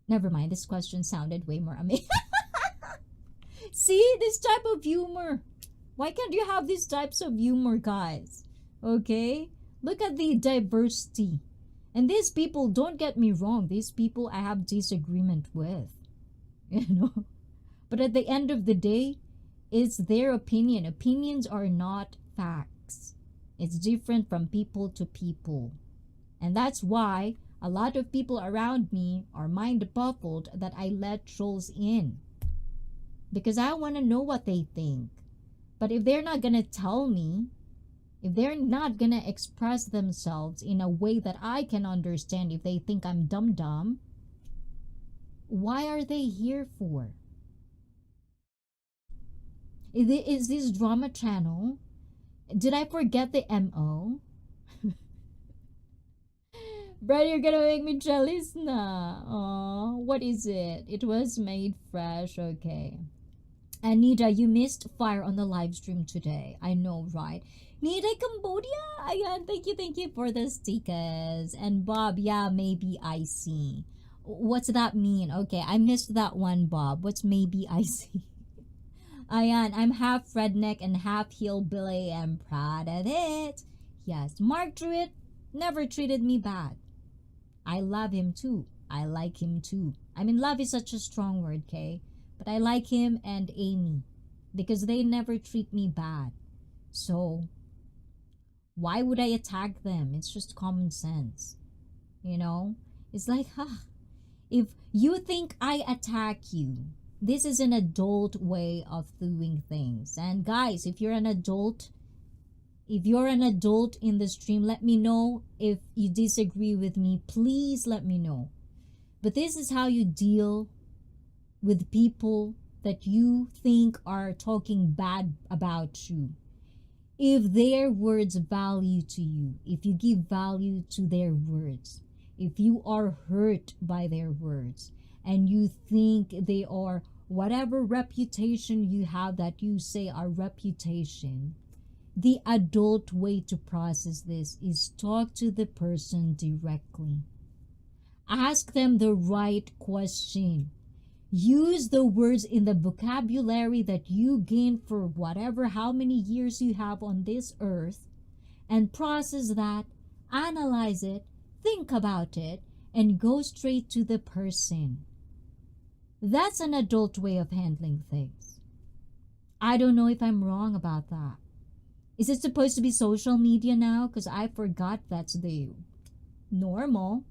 Speaker 1: Never mind, this question sounded way more amazing. See, this type of humor. Why can't you have these types of humor, guys? Okay? Look at the diversity. And these people, don't get me wrong, these people I have disagreement with. You know? But at the end of the day, it's their opinion. Opinions are not facts. It's different from people to people. And that's why a lot of people around me are mind baffled that I let trolls in. Because I want to know what they think. But if they're not going to tell me, if they're not going to express themselves in a way that I can understand, if they think I'm dumb, why are they here for? Is this drama channel? Did I forget the MO? Brad, you're gonna make me jealous now. Aw, what is it? It was made fresh, okay. Anita, you missed fire on the live stream today. I know, right? Nita, Cambodia. Ayan, thank you for the stickers. And Bob, yeah, maybe ICEE. What's that mean? Okay, I missed that one, Bob. What's maybe ICEE? Ayan, I'm half redneck and half hillbilly. I'm proud of it. Yes, Mark Druitt never treated me bad. I love him too. I like him too. I mean, love is such a strong word, okay? But I like him and Amy because they never treat me bad. So, why would I attack them? It's just common sense. You know? It's like, if you think I attack you, this is an adult way of doing things. And guys, if you're an adult in the stream, let me know. If you disagree with me, please let me know. But this is how you deal with people that you think are talking bad about you. If their words value to you, if you give value to their words, if you are hurt by their words, and you think they are whatever reputation you have that you say are reputation, the adult way to process this is talk to the person directly. Ask them the right question. Use the words in the vocabulary that you gained for whatever, how many years you have on this earth, and process that, analyze it, think about it, and go straight to the person. That's an adult way of handling things. I don't know if I'm wrong about that. Is it supposed to be social media now? Because I forgot that's the normal.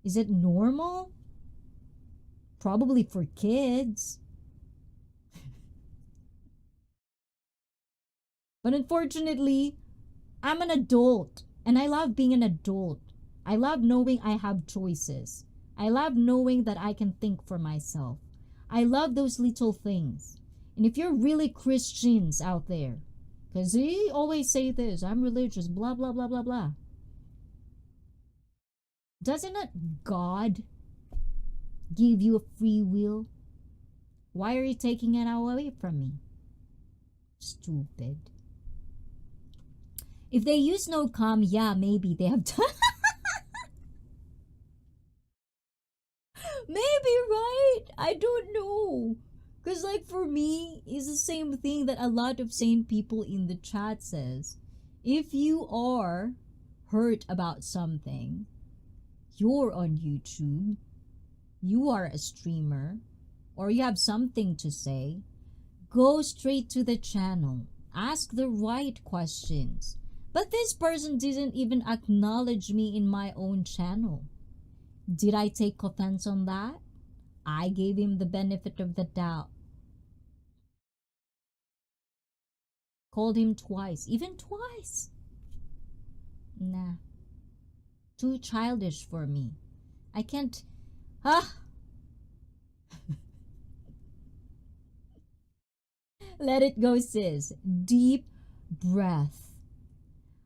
Speaker 1: Is it normal? Probably for kids. But unfortunately, I'm an adult. And I love being an adult. I love knowing I have choices. I love knowing that I can think for myself. I love those little things. And if you're really Christians out there, because they always say this, I'm religious, blah, blah, blah, blah, blah. Doesn't not God give you a free will? Why are you taking it away from me? Stupid. If they use no calm, yeah, maybe they have done. Maybe, right? I don't know. Because, like, for me, it's the same thing that a lot of sane people in the chat says. If you are hurt about something, you're on YouTube, you are a streamer, or you have something to say, go straight to the channel. Ask the right questions. But this person didn't even acknowledge me in my own channel. Did I take offense on that? I gave him the benefit of the doubt. Called him twice. Even twice. Nah. Too childish for me. I can't... Let it go, sis. Deep breath.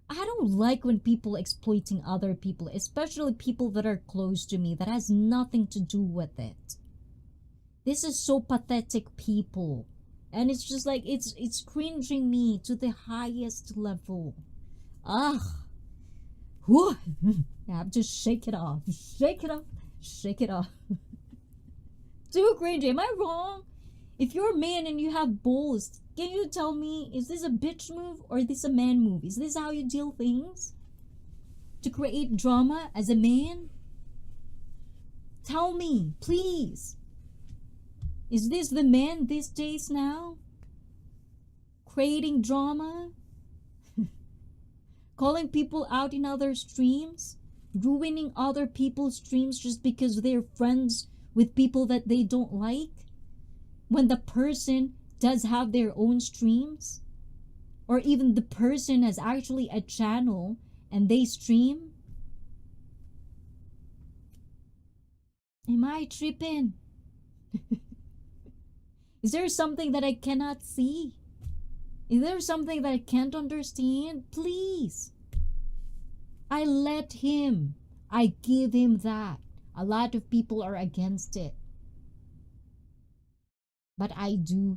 Speaker 1: I don't like when people exploiting other people, especially people that are close to me, that has nothing to do with it. This is so pathetic, people. And it's just like, it's cringing me to the highest level. Ugh. Whew. I have to shake it off. Shake it off. Shake it off. Too cringy. Am I wrong? If you're a man and you have balls, can you tell me, is this a bitch move or is this a man move? Is this how you deal things? To create drama as a man? Tell me, please. Is this the man these days now? Creating drama? Calling people out in other streams? Ruining other people's streams just because they're friends with people that they don't like? When the person does have their own streams, or even the person has actually a channel and they stream? Am I tripping? Is there something that I cannot see? Is there something that I can't understand? Please. I let him. I give him that. A lot of people are against it. But I do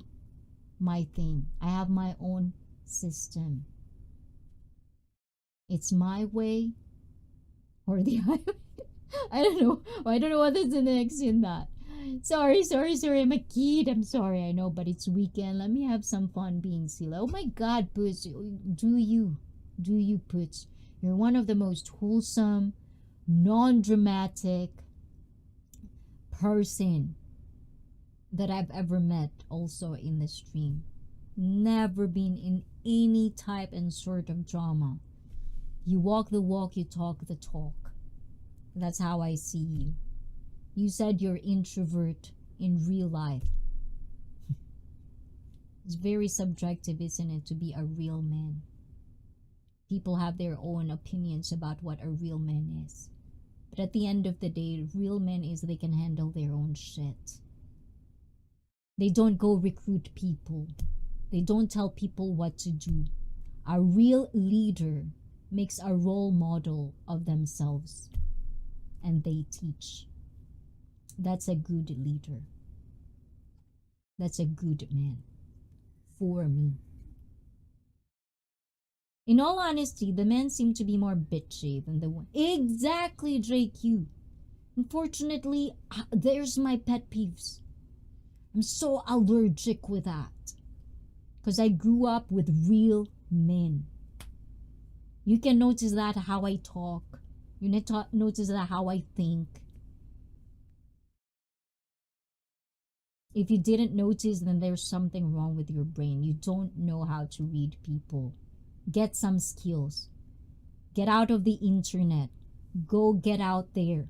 Speaker 1: my thing. I have my own system. It's my way or the highway. I don't know. I don't know what is the next in that. Sorry. I'm a kid. I'm sorry. I know, but it's weekend. Let me have some fun being silly. Oh my God, Puss. Do you, Puss? You're one of the most wholesome, non-dramatic person that I've ever met also in the stream. Never been in any type and sort of drama. You walk the walk, you talk the talk. That's how I see you. You said you're introvert in real life. It's very subjective, isn't it, to be a real man? People have their own opinions about what a real man is. But at the end of the day, real men is they can handle their own shit. They don't go recruit people. They don't tell people what to do. A real leader makes a role model of themselves. And they teach. That's a good leader. That's a good man. For me. In all honesty, the men seem to be more bitchy than the women. Exactly, JQ. Unfortunately, there's my pet peeves. I'm so allergic with that. Because I grew up with real men. You can notice that how I talk. You notice that how I think. If you didn't notice, then there's something wrong with your brain. You don't know how to read people. Get some skills. Get out of the internet. Go get out there.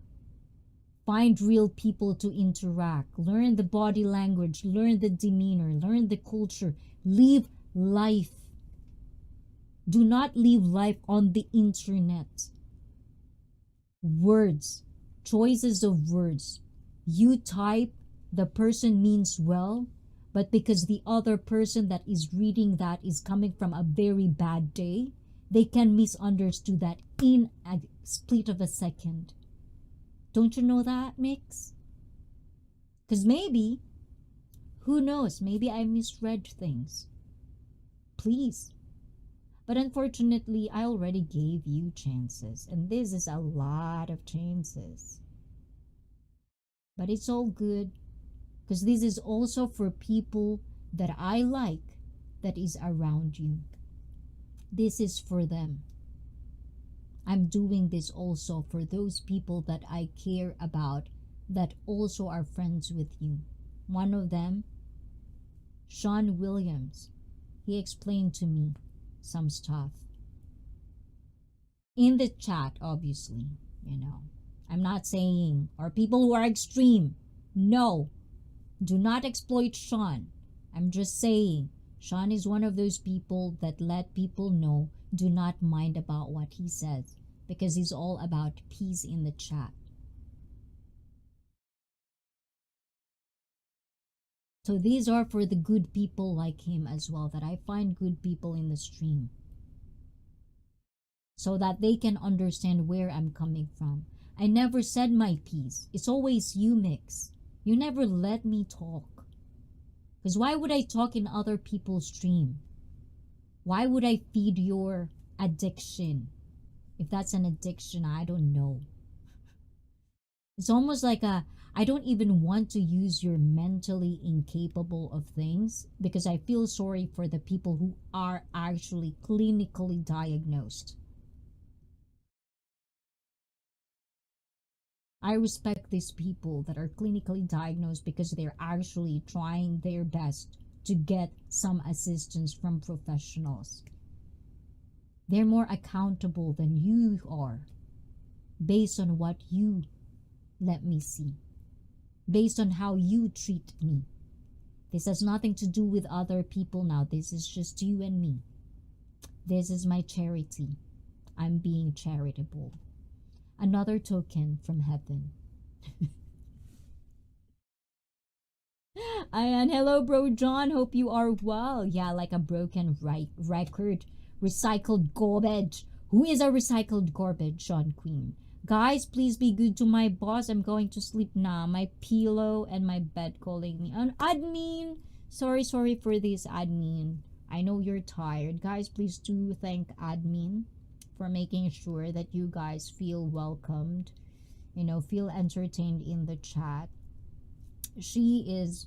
Speaker 1: Find real people to interact. Learn the body language. Learn the demeanor. Learn the culture. Live life. Do not live life on the internet. Words. Choices of words. You type, the person means well, But because the other person that is reading that is coming from a very bad day, they can misunderstand that in a split of a second. Don't you know that, Mix? Because maybe, who knows, maybe I misread things. Please. But unfortunately, I already gave you chances. And this is a lot of chances. But it's all good. Because this is also for people that I like, that is around you. This is for them. I'm doing this also for those people that I care about, that also are friends with you. One of them, Sean Williams, he explained to me some stuff. In the chat, obviously, you know. I'm not saying, or people who are extreme, no. Do not exploit Sean. I'm just saying, Sean is one of those people that let people know, do not mind about what he says, because he's all about peace in the chat. So these are for the good people like him as well, that I find good people in the stream, so that they can understand where I'm coming from. I never said my piece. It's always you, Mix. You never let me talk. Because why would I talk in other people's stream? Why would I feed your addiction? If that's an addiction, I don't know. It's almost like I don't even want to use your mentally incapable of things, because I feel sorry for the people who are actually clinically diagnosed. I respect these people that are clinically diagnosed because they're actually trying their best to get some assistance from professionals. They're more accountable than you are, based on what you let me see, based on how you treat me. This has nothing to do with other people now. This is just you and me. This is my charity. I'm being charitable. Another token from heaven. And hello, bro John. Hope you are well. Yeah, like a broken record. Recycled garbage. Who is a recycled garbage, Sean Queen? Guys, please be good to my boss. I'm going to sleep now. My pillow and my bed calling me. Admin. Sorry for this, admin. I know you're tired. Guys, please do thank admin for making sure that you guys feel welcomed, you know, feel entertained in the chat. She's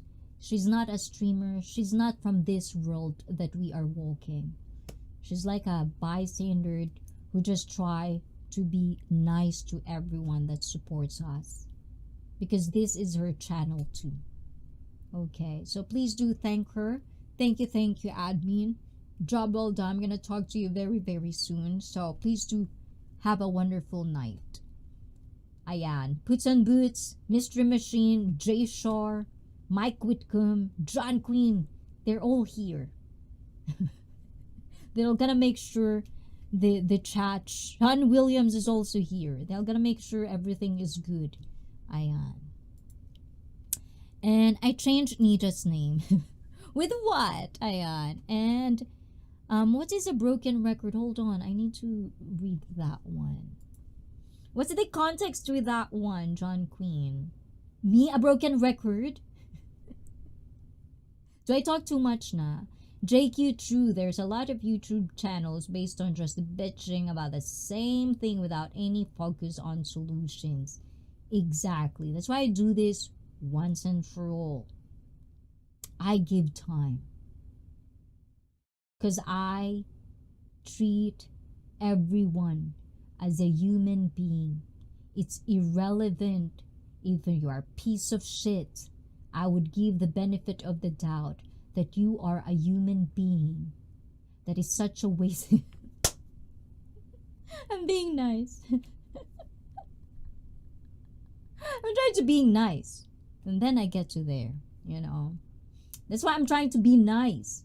Speaker 1: not a streamer. She's not from this world that we are walking. She's like a bystander who just try to be nice to everyone that supports us, because this is her channel too. Okay, so please do thank her. Thank you, admin. Job well done. I'm gonna talk to you very soon, so please do have a wonderful night. Ayan, Puts and Boots, Mystery Machine, Jay Shore, Mike Whitcomb, John Queen, they're all here. They're gonna make sure the chat. Sean Williams is also here. They're gonna make sure everything is good. Ayan. And I changed Nita's name. With what? Ayan. And what is a broken record? Hold on, I need to read that one. What's the context with that one, John Queen? Me, a broken record? Do I talk too much na? JQ True, there's a lot of YouTube channels based on just bitching about the same thing without any focus on solutions. Exactly. That's why I do this once and for all. I give time. Because I treat everyone as a human being. It's irrelevant if you are a piece of shit. I would give the benefit of the doubt that you are a human being. That is such a waste. I'm being nice. I'm trying to be nice. And then I get to there, you know. That's why I'm trying to be nice.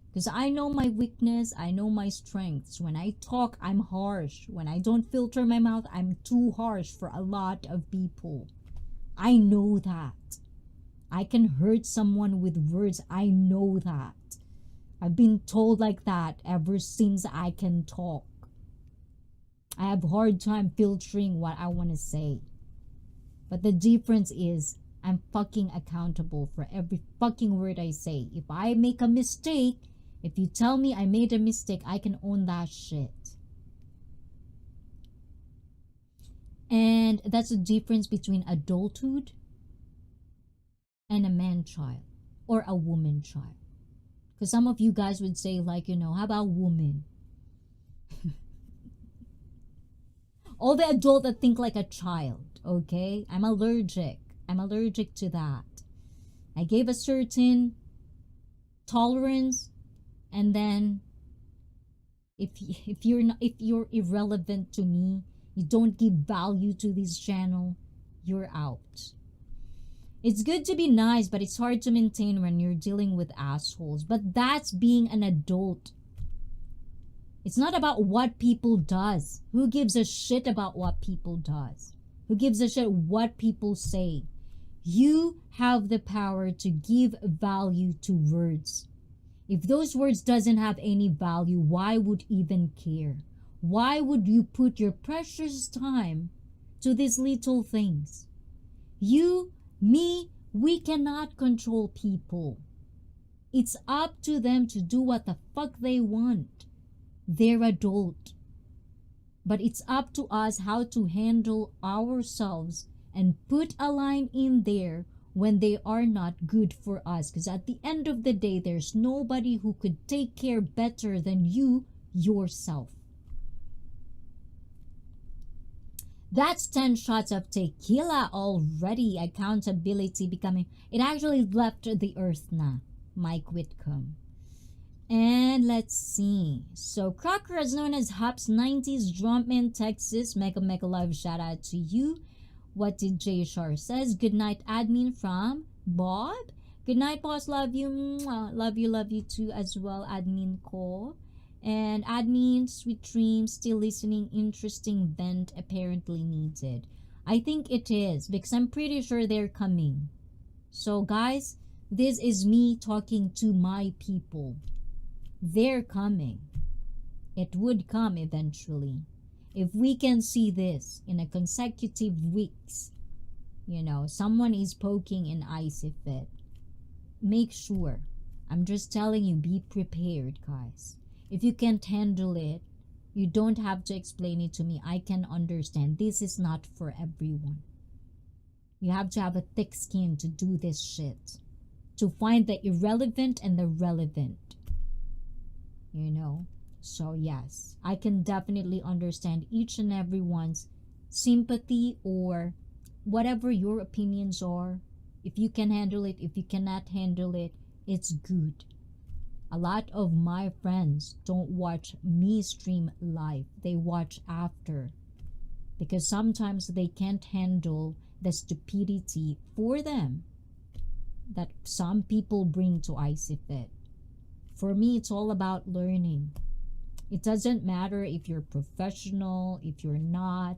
Speaker 1: Because I know my weakness, I know my strengths. When I talk, I'm harsh. When I don't filter my mouth, I'm too harsh for a lot of people. I know that. I can hurt someone with words. I know that. I've been told like that ever since I can talk. I have a hard time filtering what I want to say. But the difference is I'm fucking accountable for every fucking word I say. If I make a mistake, if you tell me I made a mistake, I can own that shit. And that's the difference between adulthood and a man-child or a woman-child. Because some of you guys would say, like, how about woman? All the adult that think like a child, okay? I'm allergic to that. I gave a certain tolerance, and then if you're irrelevant to me, you don't give value to this channel, you're out. It's good to be nice, but it's hard to maintain when you're dealing with assholes. But that's being an adult. It's not about what people does. Who gives a shit about what people does? Who gives a shit what people say? You have the power to give value to words. If those words doesn't have any value, why would even care? Why would you put your precious time to these little things? You, me, we cannot control people. It's up to them to do what the fuck they want. They're adult. But it's up to us how to handle ourselves and put a line in there when they are not good for us. Because at the end of the day, there's nobody who could take care better than you yourself. That's 10 shots of tequila already. Accountability becoming... It actually left the earth na, Mike Whitcomb. And let's see. So Crocker is known as Hop's 90s Drumman, Texas. Mega love shout out to you. What did Jay Shar says? Good night, admin from Bob. Good night, boss. Love you. Mwah. Love you too as well, admin ko. And admin, sweet dreams, still listening. Interesting vent apparently needed. I think it is because I'm pretty sure they're coming. So guys, this is me talking to my people. They're coming. It would come eventually. If we can see this in a consecutive weeks, someone is poking in ICEE. Make sure. I'm just telling you, be prepared, guys. If you can't handle it, you don't have to explain it to me. I can understand. This is not for everyone. You have to have a thick skin to do this shit. To find the irrelevant and the relevant. So yes, I can definitely understand each and everyone's sympathy or whatever your opinions are. If you can handle it, if you cannot handle it, it's good. A lot of my friends don't watch me stream live. They watch after. Because sometimes they can't handle the stupidity for them that some people bring to ICEE. For me, it's all about learning. It doesn't matter if you're professional, if you're not.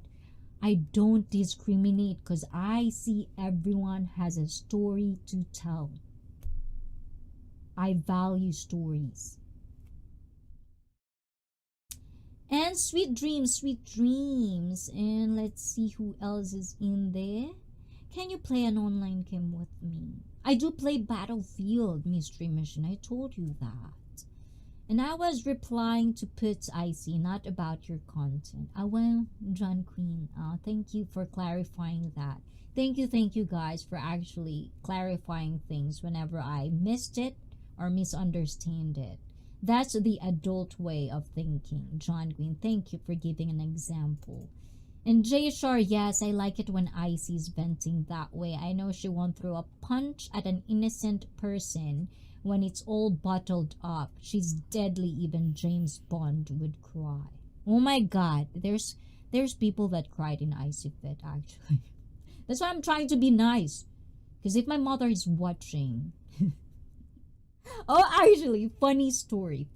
Speaker 1: I don't discriminate because I see everyone has a story to tell. I value stories. And sweet dreams. And let's see who else is in there. Can you play an online game with me? I do play Battlefield Mystery Mission. I told you that. And I was replying to Put's ICEE, not about your content. Well, John Queen, thank you for clarifying that. Thank you guys for actually clarifying things whenever I missed it or misunderstand it. That's the adult way of thinking. John Queen, thank you for giving an example. And Jay Shar, yes, I like it when ICEE's venting that way. I know she won't throw a punch at an innocent person when it's all bottled up. She's deadly, even James Bond would cry. Oh my god, there's people that cried in ICEE actually. That's why I'm trying to be nice. Because if my mother is watching... Oh, actually, funny story.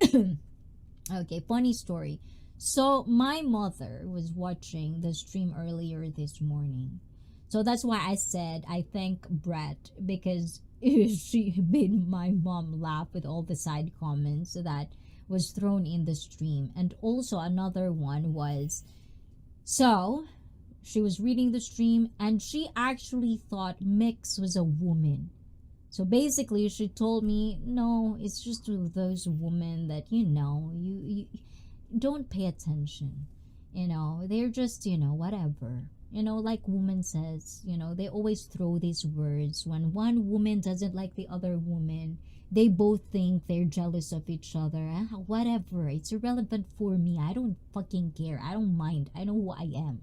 Speaker 1: Okay, funny story. So my mother was watching the stream earlier this morning. So that's why I said I thank Brett, because she made my mom laugh with all the side comments that was thrown in the stream. And also another one was, so she was reading the stream and she actually thought Mix was a woman. So basically she told me, no, it's just those women that you don't pay attention. They're just, whatever. Like woman says, they always throw these words when one woman doesn't like the other woman. They both think they're jealous of each other. Whatever. It's irrelevant for me. I don't fucking care. I don't mind. I know who I am.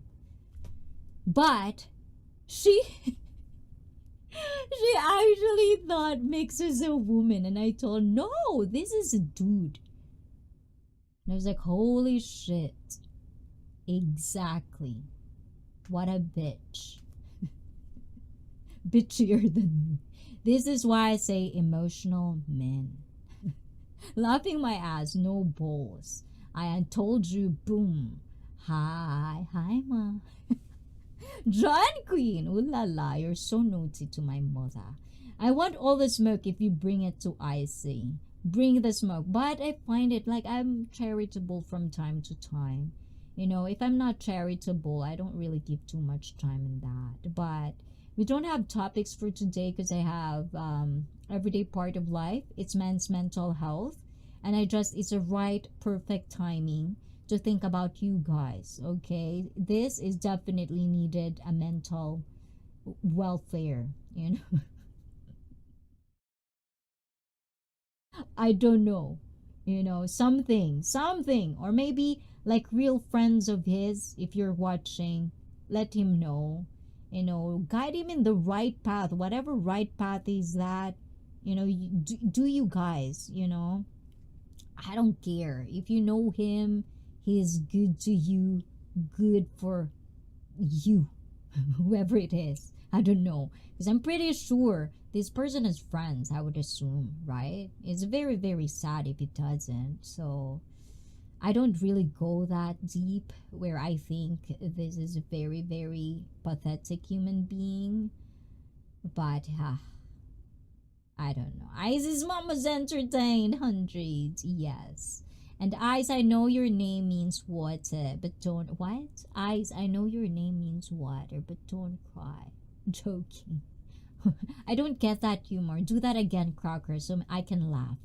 Speaker 1: But she she actually thought Mix is a woman, and I told, no, this is a dude. And I was like, holy shit. Exactly. What a bitch. Bitchier than me. This is why I say emotional men. Laughing my ass, no balls. I told you, boom. Hi, ma. John Queen, ooh la la, you're so naughty to my mother. I want all the smoke if you bring it to ICEE. Bring the smoke. But I find it like I'm charitable from time to time. If I'm not charitable, I don't really give too much time in that. But we don't have topics for today because I have everyday part of life. It's men's mental health. And it's a right, perfect timing to think about you guys, okay? This is definitely needed, a mental welfare, I don't know, something, or maybe like real friends of his, if you're watching, let him know, guide him in the right path, whatever right path is that, do you guys, I don't care. If you know him, he is good to you, good for you, whoever it is. I don't know. Because I'm pretty sure this person has friends, I would assume, right? It's very, very sad if it doesn't. So I don't really go that deep where I think this is a very, very pathetic human being. But I don't know. Ice's mom was entertained hundreds, yes. And Ice, I know your name means water, but don't what? Ice, I know your name means water, but don't cry. Joking. I don't get that humor. Do that again, Crocker, so I can laugh.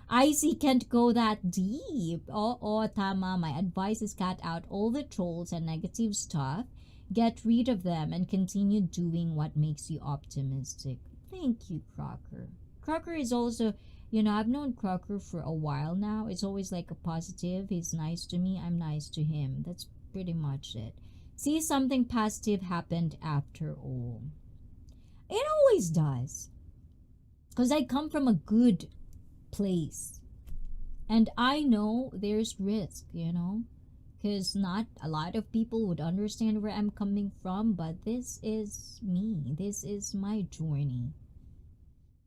Speaker 1: Icy can't go that deep. Oh, tama. My advice is cut out all the trolls and negative stuff. Get rid of them and continue doing what makes you optimistic. Thank you, Crocker. Crocker is also, I've known Crocker for a while now. It's always like a positive. He's nice to me. I'm nice to him. That's pretty much it. See, something positive happened after all. It always does. Because I come from a good place. And I know there's risk, because not a lot of people would understand where I'm coming from, but this is me. This is my journey.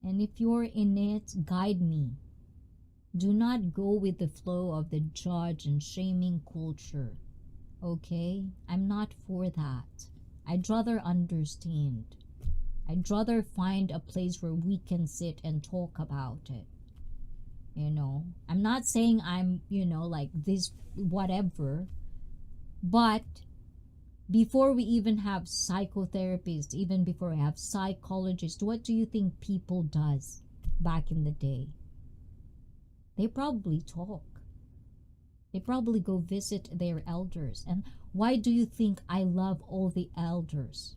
Speaker 1: And if you're in it, guide me. Do not go with the flow of the judge and shaming culture. Okay? I'm not for that. I'd rather understand. I'd rather find a place where we can sit and talk about it. I'm not saying I'm, like this, whatever. But before we even have psychotherapists, even before we have psychologists, what do you think people does back in the day? They probably talk. They probably go visit their elders. And why do you think I love all the elders?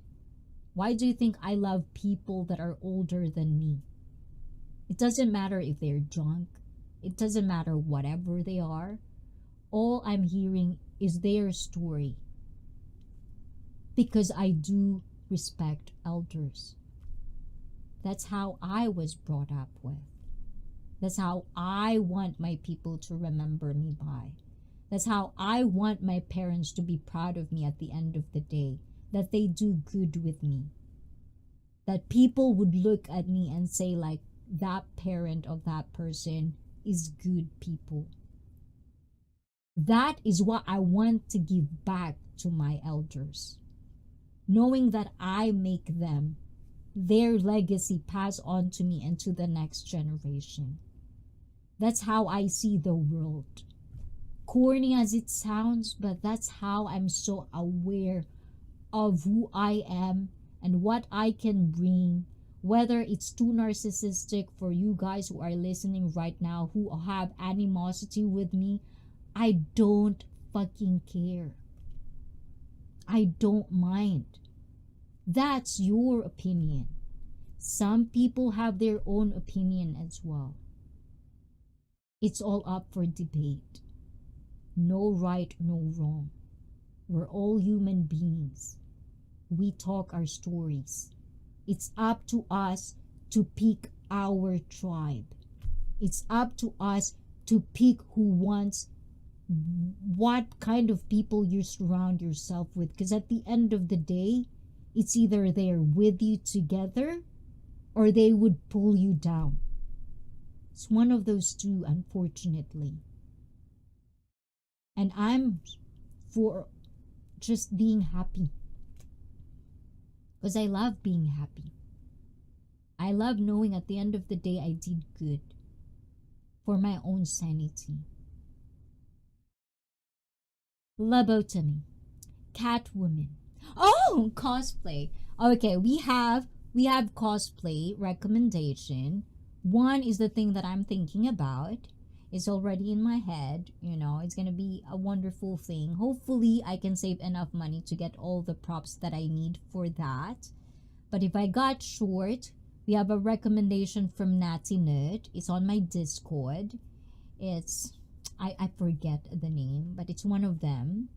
Speaker 1: Why do you think I love people that are older than me? It doesn't matter if they're drunk. It doesn't matter whatever they are. All I'm hearing is their story. Because I do respect elders. That's how I was brought up with. That's how I want my people to remember me by. That's how I want my parents to be proud of me at the end of the day. That they do good with me. That people would look at me and say, like, that parent of that person is good people. That is what I want to give back to my elders. knowing that I make them, their legacy pass on to me and to the next generation. That's how I see the world. Corny as it sounds, but that's how I'm so aware of who I am and what I can bring. Whether it's too narcissistic for you guys who are listening right now who have animosity with me, I don't fucking care. I don't mind. That's your opinion. Some people have their own opinion as well. It's all up for debate. No right, no wrong. We're all human beings. We talk our stories. It's up to us to pick our tribe. It's up to us to pick who wants what kind of people you surround yourself with. Because at the end of the day, it's either they're with you together or they would pull you down. It's one of those two, unfortunately. And I'm for just being happy. Because I love being happy. I love knowing at the end of the day I did good for my own sanity. Lobotomy. Catwoman. Oh, cosplay. Okay, we have cosplay recommendation. One is the thing that I'm thinking about. It's already in my head. You know, it's gonna be a wonderful thing. Hopefully, I can save enough money to get all the props that I need for that. But if I got short, we have a recommendation from Natty Nerd. It's on my Discord. It's I forget the name, but it's one of them.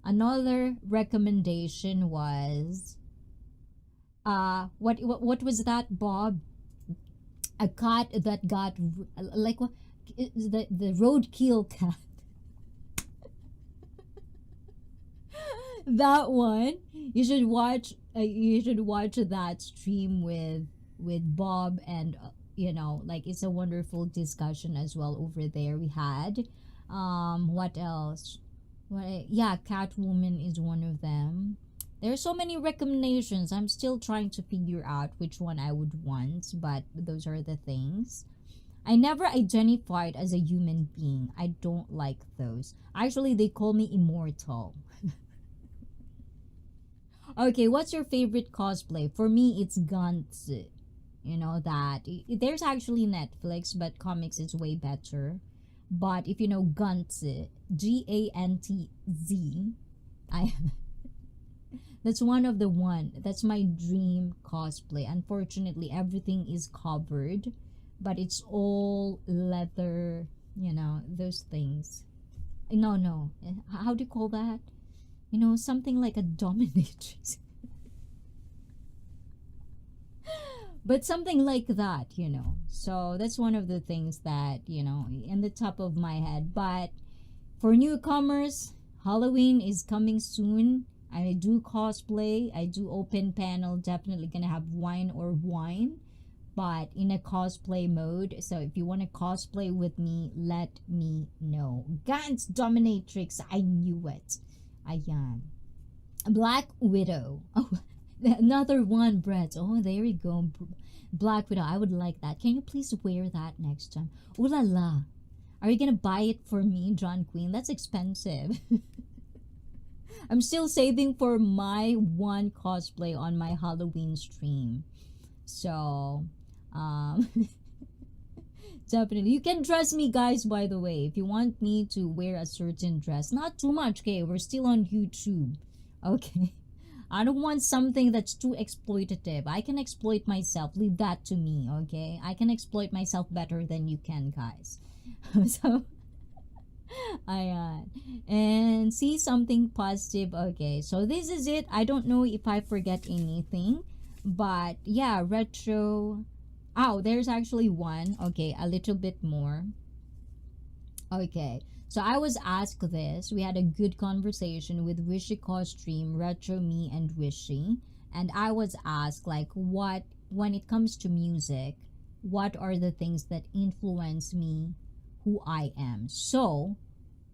Speaker 1: Another recommendation was what was that, Bob? A cat that got like what, the roadkill cat. That one you should watch. You should watch that stream with Bob, and you know, like, it's a wonderful discussion as well over there. We had what else? Yeah, Catwoman is one of them. There are so many recommendations. I'm still trying to figure out which one I would want, but those are the things. I never identified as a human being. I don't like those. Actually, they call me immortal. Okay, what's your favorite cosplay? For me, it's Gantz. You know that. There's actually Netflix, but comics is way better. But if you know Gantz, Gantz, that's one of the one. That's my dream cosplay. Unfortunately, everything is covered, but it's all leather, you know, those things. No. How do you call that? You know, something like a dominatrix. But something like that, you know. So that's one of the things that, you know, in the top of my head. But for newcomers, Halloween is coming soon. I do cosplay. I do open panel. Definitely gonna have wine or wine, but in a cosplay mode. So if you want to cosplay with me, let me know. Gantz Dominatrix. I knew it. Ayan. Black Widow. Oh, another one, Brett. Oh, there we go. Black Widow. I would like that. Can you please wear that next time? Ooh la la. Are you gonna buy it for me, John Queen? That's expensive. I'm still saving for my one cosplay on my Halloween stream. So, definitely. You can dress me, guys, by the way, if you want me to wear a certain dress. Not too much, okay? We're still on YouTube. Okay. I don't want something that's too exploitative. I can exploit myself. Leave that to me, okay? I can exploit myself better than you can, guys. So, ayan. And see something positive. Okay, so this is it. I don't know if I forget anything. But, yeah, retro. Oh, there's actually one. Okay, a little bit more. Okay. So I was asked this. We had a good conversation with Wishy Stream, Retro Me, and Wishy. And I was asked, like, what, when it comes to music, what are the things that influence me, who I am? So,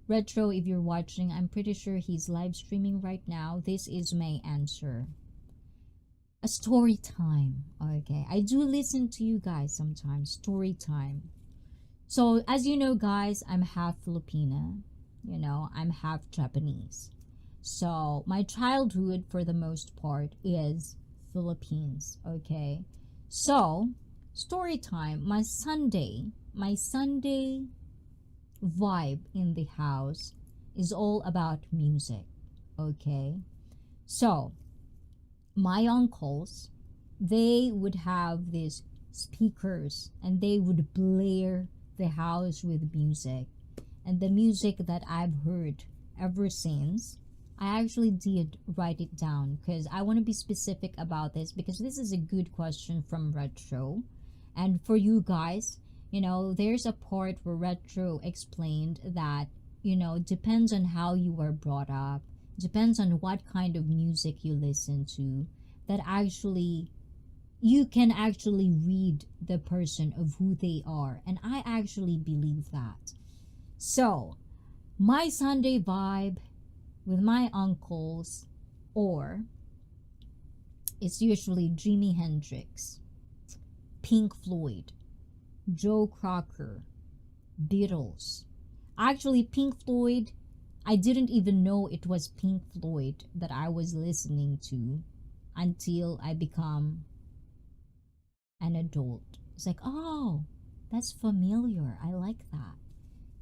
Speaker 1: Retro, if you're watching, I'm pretty sure he's live streaming right now. This is my answer. A story time. Okay, I do listen to you guys sometimes. Story time. So as you know, guys, I'm half Filipina. You know, I'm half Japanese. So my childhood, for the most part, is Philippines. Okay, so story time. My Sunday vibe in the house is all about music. Okay, so my uncles, they would have these speakers and they would blare the house with music. And the music that I've heard ever since, I actually did write it down because I want to be specific about this, because this is a good question from Retro. And for you guys, you know, there's a part where Retro explained that, you know, depends on how you were brought up, depends on what kind of music you listen to, that actually you can actually read the person of who they are. And I actually believe that. So, my Sunday vibe with my uncles, or it's usually Jimi Hendrix, Pink Floyd, Joe Cocker, Beatles. Actually, Pink Floyd, I didn't even know it was Pink Floyd that I was listening to until I become an adult. It's like, oh, that's familiar. I like that.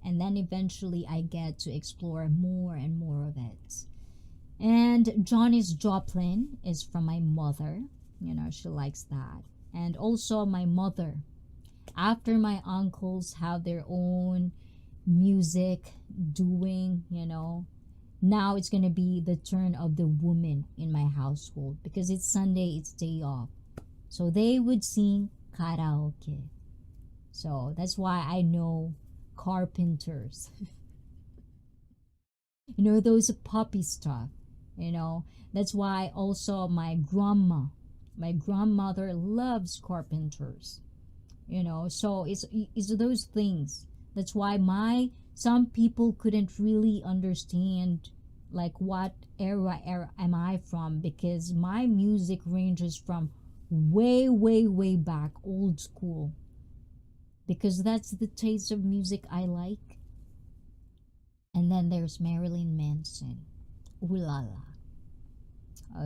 Speaker 1: And then eventually I get to explore more and more of it. And Johnny's Joplin is from my mother. You know, she likes that. And also my mother. After my uncles have their own music doing, you know, now it's going to be the turn of the woman in my household, because it's Sunday, it's day off. So they would sing karaoke. So that's why I know Carpenters. You know, those puppy stuff. You know, that's why also my grandmother loves Carpenters. You know, so it's those things. That's why some people couldn't really understand like what era am I from, because my music ranges from way back, old school, because that's the taste of music I like. And then there's Marilyn Manson. Ooh la la.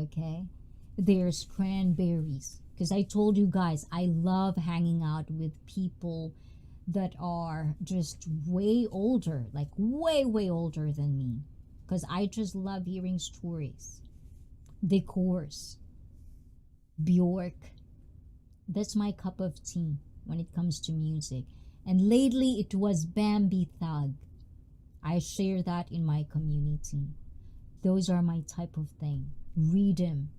Speaker 1: Okay. There's Cranberries, because I told you guys I love hanging out with people that are just way older, like way older than me, because I just love hearing stories. The Course, Bjork. That's my cup of tea when it comes to music. And lately it was Bambi Thug. I share that in my community. Those are my type of thing. Read them.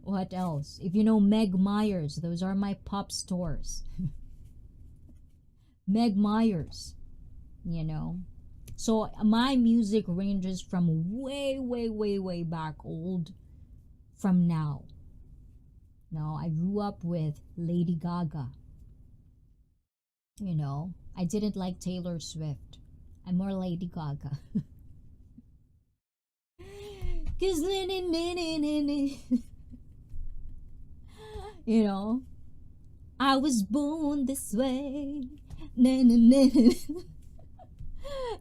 Speaker 1: What else? If you know Meg Myers, those are my pop stores. Meg Myers, you know. So my music ranges from way back old from now. No, I grew up with Lady Gaga. You know, I didn't like Taylor Swift. I'm more Lady Gaga. Cause you know, I was born this way.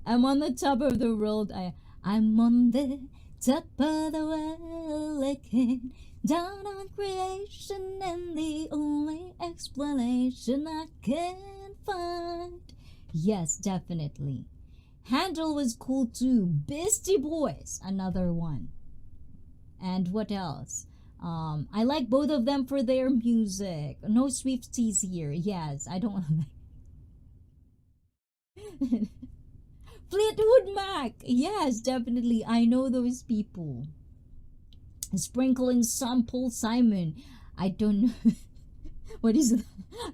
Speaker 1: I'm on the top of the world. I'm on the top of the world, looking down on creation, and the only explanation I can find. Yes, definitely. Handle was cool too. Beastie Boys, another one. And what else? I like both of them for their music. No Swifties here. Yes, I don't like. Fleetwood Mac. Yes, definitely. I know those people. Sprinkle in some Paul Simon. I don't know. What is that?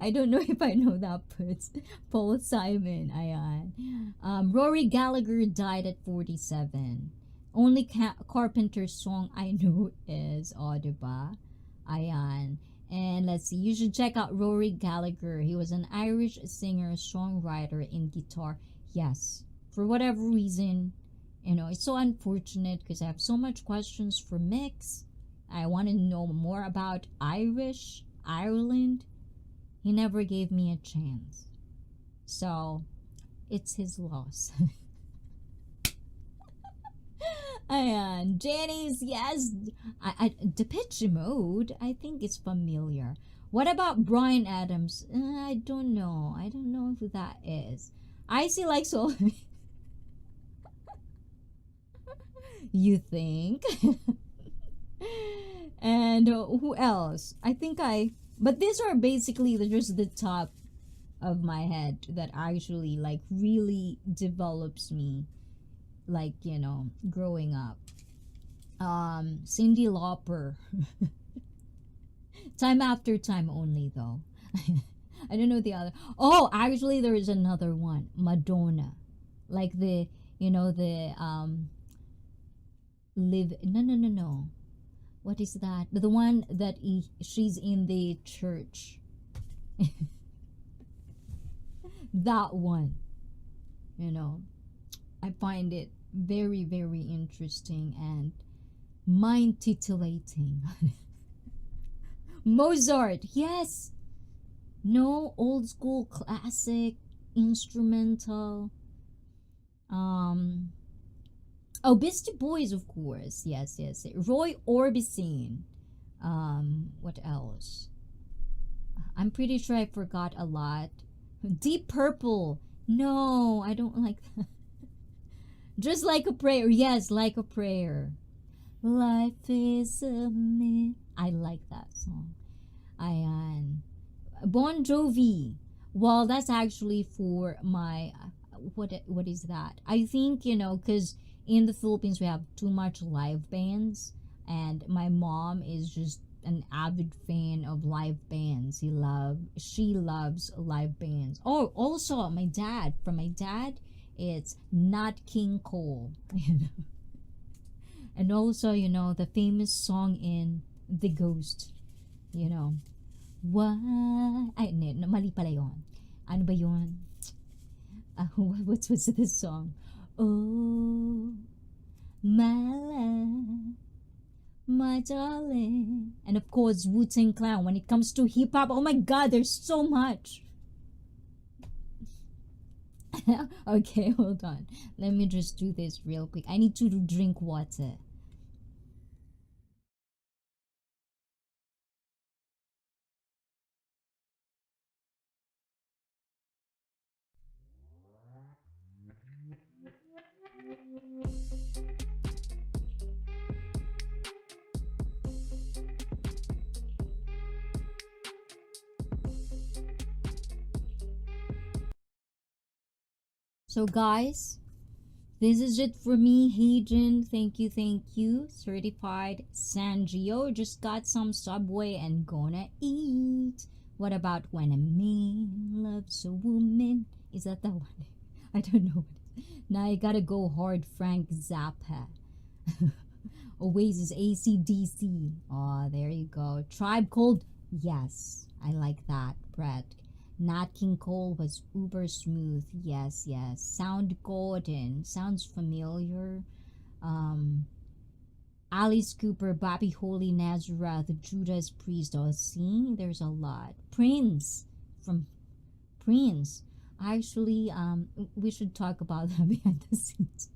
Speaker 1: I don't know if I know that, but Paul Simon. Ayan. Rory Gallagher died at 47. Only Carpenter song I know is Diba? Ayan. And let's see, you should check out Rory Gallagher. He was an Irish singer, songwriter, and guitar. Yes, for whatever reason, You know, it's so unfortunate because I have so much questions for Mix. I want to know more about Ireland. He never gave me a chance. So, it's his loss. And Janice, yes, Depeche Mode, I think it's familiar. What about Brian Adams? I don't know. I don't know who that is. ICEE likes all. You think? And who else? I think but these are basically just the top of my head that actually like really develops me, like, you know, growing up. Cyndi Lauper. Time After Time only though. I don't know the other. Oh, actually there is another one. Madonna. Like the, you know, the live no. What is that? The one that she's in the church. That one. You know, I find it very, very interesting and mind titillating. Mozart, yes. No, old school classic instrumental. Oh, Beastie Boys, of course. Yes. Roy Orbison. What else? I'm pretty sure I forgot a lot. Deep Purple. No, I don't like that. Just Like a Prayer. Yes, Like a Prayer. Life is a myth. I like that song. Bon Jovi. Well, that's actually for my what is that? I think, you know, because in the Philippines we have too much live bands, and my mom is just an avid fan of live bands. She loves live bands. Oh, also my dad. From my dad, it's Nat King Cole. You know, and also, you know, the famous song in The Ghost. You know, Ay, mali pala yun. Ano ba yun? What's this song? Oh, my love, my darling. And of course, Wu-Tang Clan. When it comes to hip-hop, oh my god, there's so much. Okay, hold on. Let me just do this real quick. I need to drink water. So guys, this is it for me. Heijin, thank you. Certified Sanjio, just got some Subway and gonna eat. What about When a Man Loves a Woman? Is that the one? I don't know. Now I gotta go hard, Frank Zappa. Oasis, AC/DC. Oh, there you go. Tribe Called. Yes, I like that, Brett. Nat King Cole was uber smooth. Yes. Soundgarden sounds familiar. Alice Cooper, Bobby Holy, Nazareth, Judas Priest. Oh, see, there's a lot. Prince, from Prince. Actually, we should talk about that behind the scenes.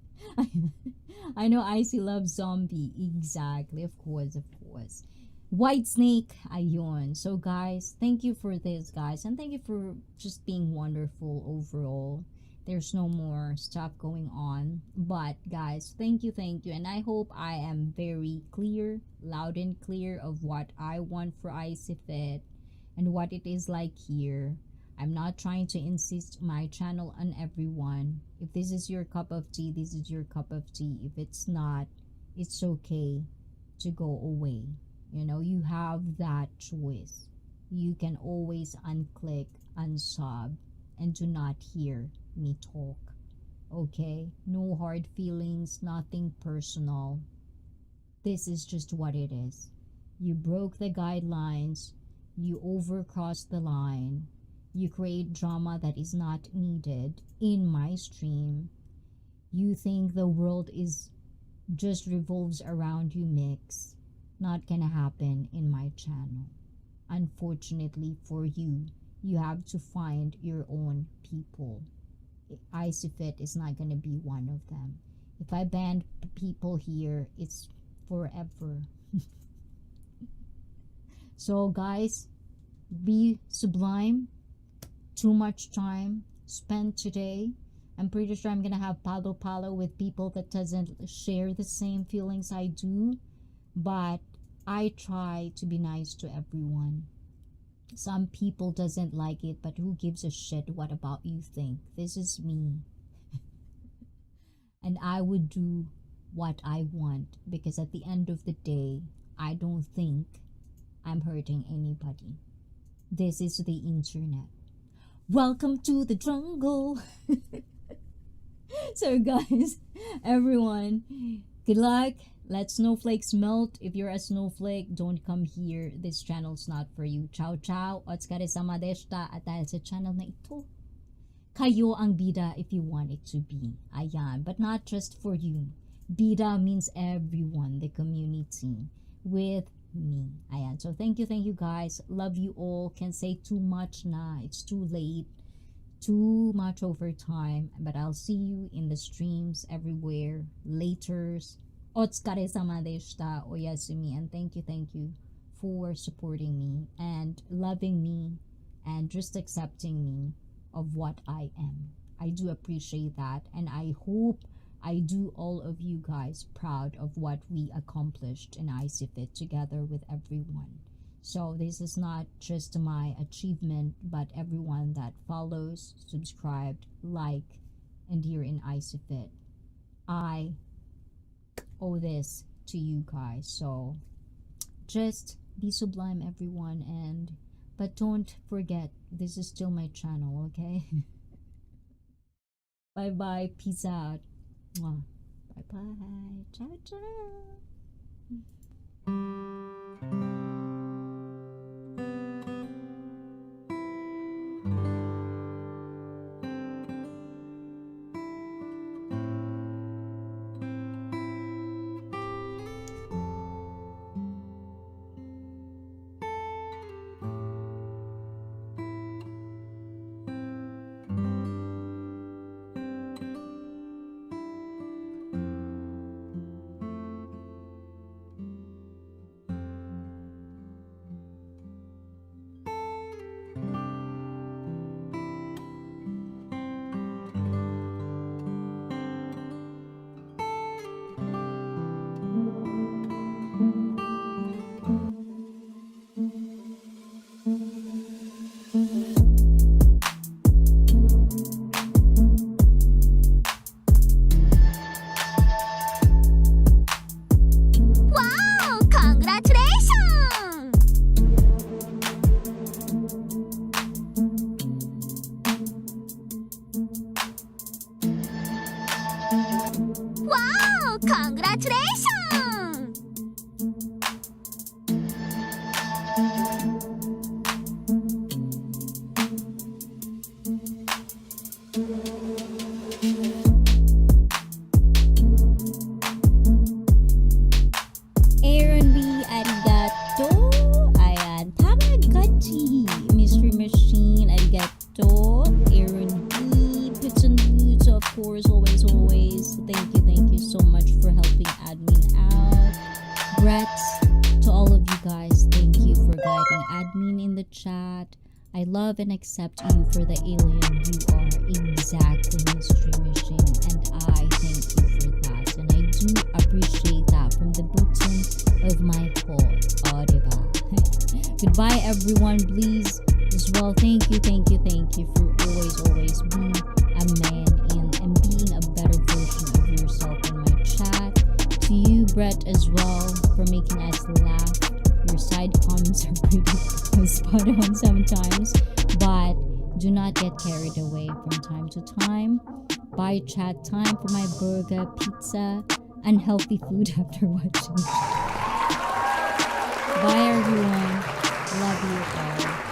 Speaker 1: I know ICEE loves Zombie. Exactly, of course. White Snake, ayun. So guys, thank you for this, guys, and thank you for just being wonderful overall. There's no more stuff going on, but guys, thank you, and I hope I am very clear, loud and clear of what I want for ICEE Fit and what it is like here. I'm not trying to insist my channel on everyone. If this is your cup of tea, this is your cup of tea. If it's not, it's okay to go away. You know, you have that choice. You can always unclick, unsub, and do not hear me talk. Okay? No hard feelings, nothing personal. This is just what it is. You broke the guidelines, you overcrossed the line, you create drama that is not needed in my stream. You think the world is just revolves around you, mix. Not gonna happen in my channel. Unfortunately for you, you have to find your own people. ICEE is not gonna be one of them. If I ban people here, it's forever. So guys, be sublime. Too much time spent today. I'm pretty sure I'm gonna have palo with people that doesn't share the same feelings I do, but I try to be nice to everyone. Some people doesn't like it, but who gives a shit what about you think? This is me. And I would do what I want, because at the end of the day, I don't think I'm hurting anybody. This is the internet. Welcome to the jungle. So guys, everyone, good luck. Let snowflakes melt. If you're a snowflake, don't come here. This channel's not for you. Ciao ciao. Otsukare-sama deshita. At dahil sa channel na ito, kayo ang bida if you want it to be. Ayan. But not just for you. Bida means everyone, the community, with me. Ayan. So thank you guys. Love you all. Can't say too much na. It's too late. Too much overtime. But I'll see you in the streams everywhere. Laters. Otsukare-sama deshita. Oyasumi. And thank you for supporting me and loving me and just accepting me of what I am. I do appreciate that, and I hope I do all of you guys proud of what we accomplished in ICEE together with everyone. So this is not just my achievement, but everyone that follows, subscribed, like, and here in ICEE. I owe this to you guys. So just be sublime, everyone, but don't forget, this is still my channel, okay? Bye bye, peace out. Mwah. Bye bye, ciao ciao. I love and accept you for the alien you are, exactly, Mystery Machine, and I thank you for that, and I do appreciate that from the bottom of my heart. Diba? Goodbye everyone, please as well. Thank you for always being a man and being a better version of yourself in my chat. To you, Brett, as well, for making us laugh. Your side comments are pretty spot on sometimes, but do not get carried away from time to time. Bye chat time for my burger, pizza, unhealthy food after watching. Bye everyone. Love you all.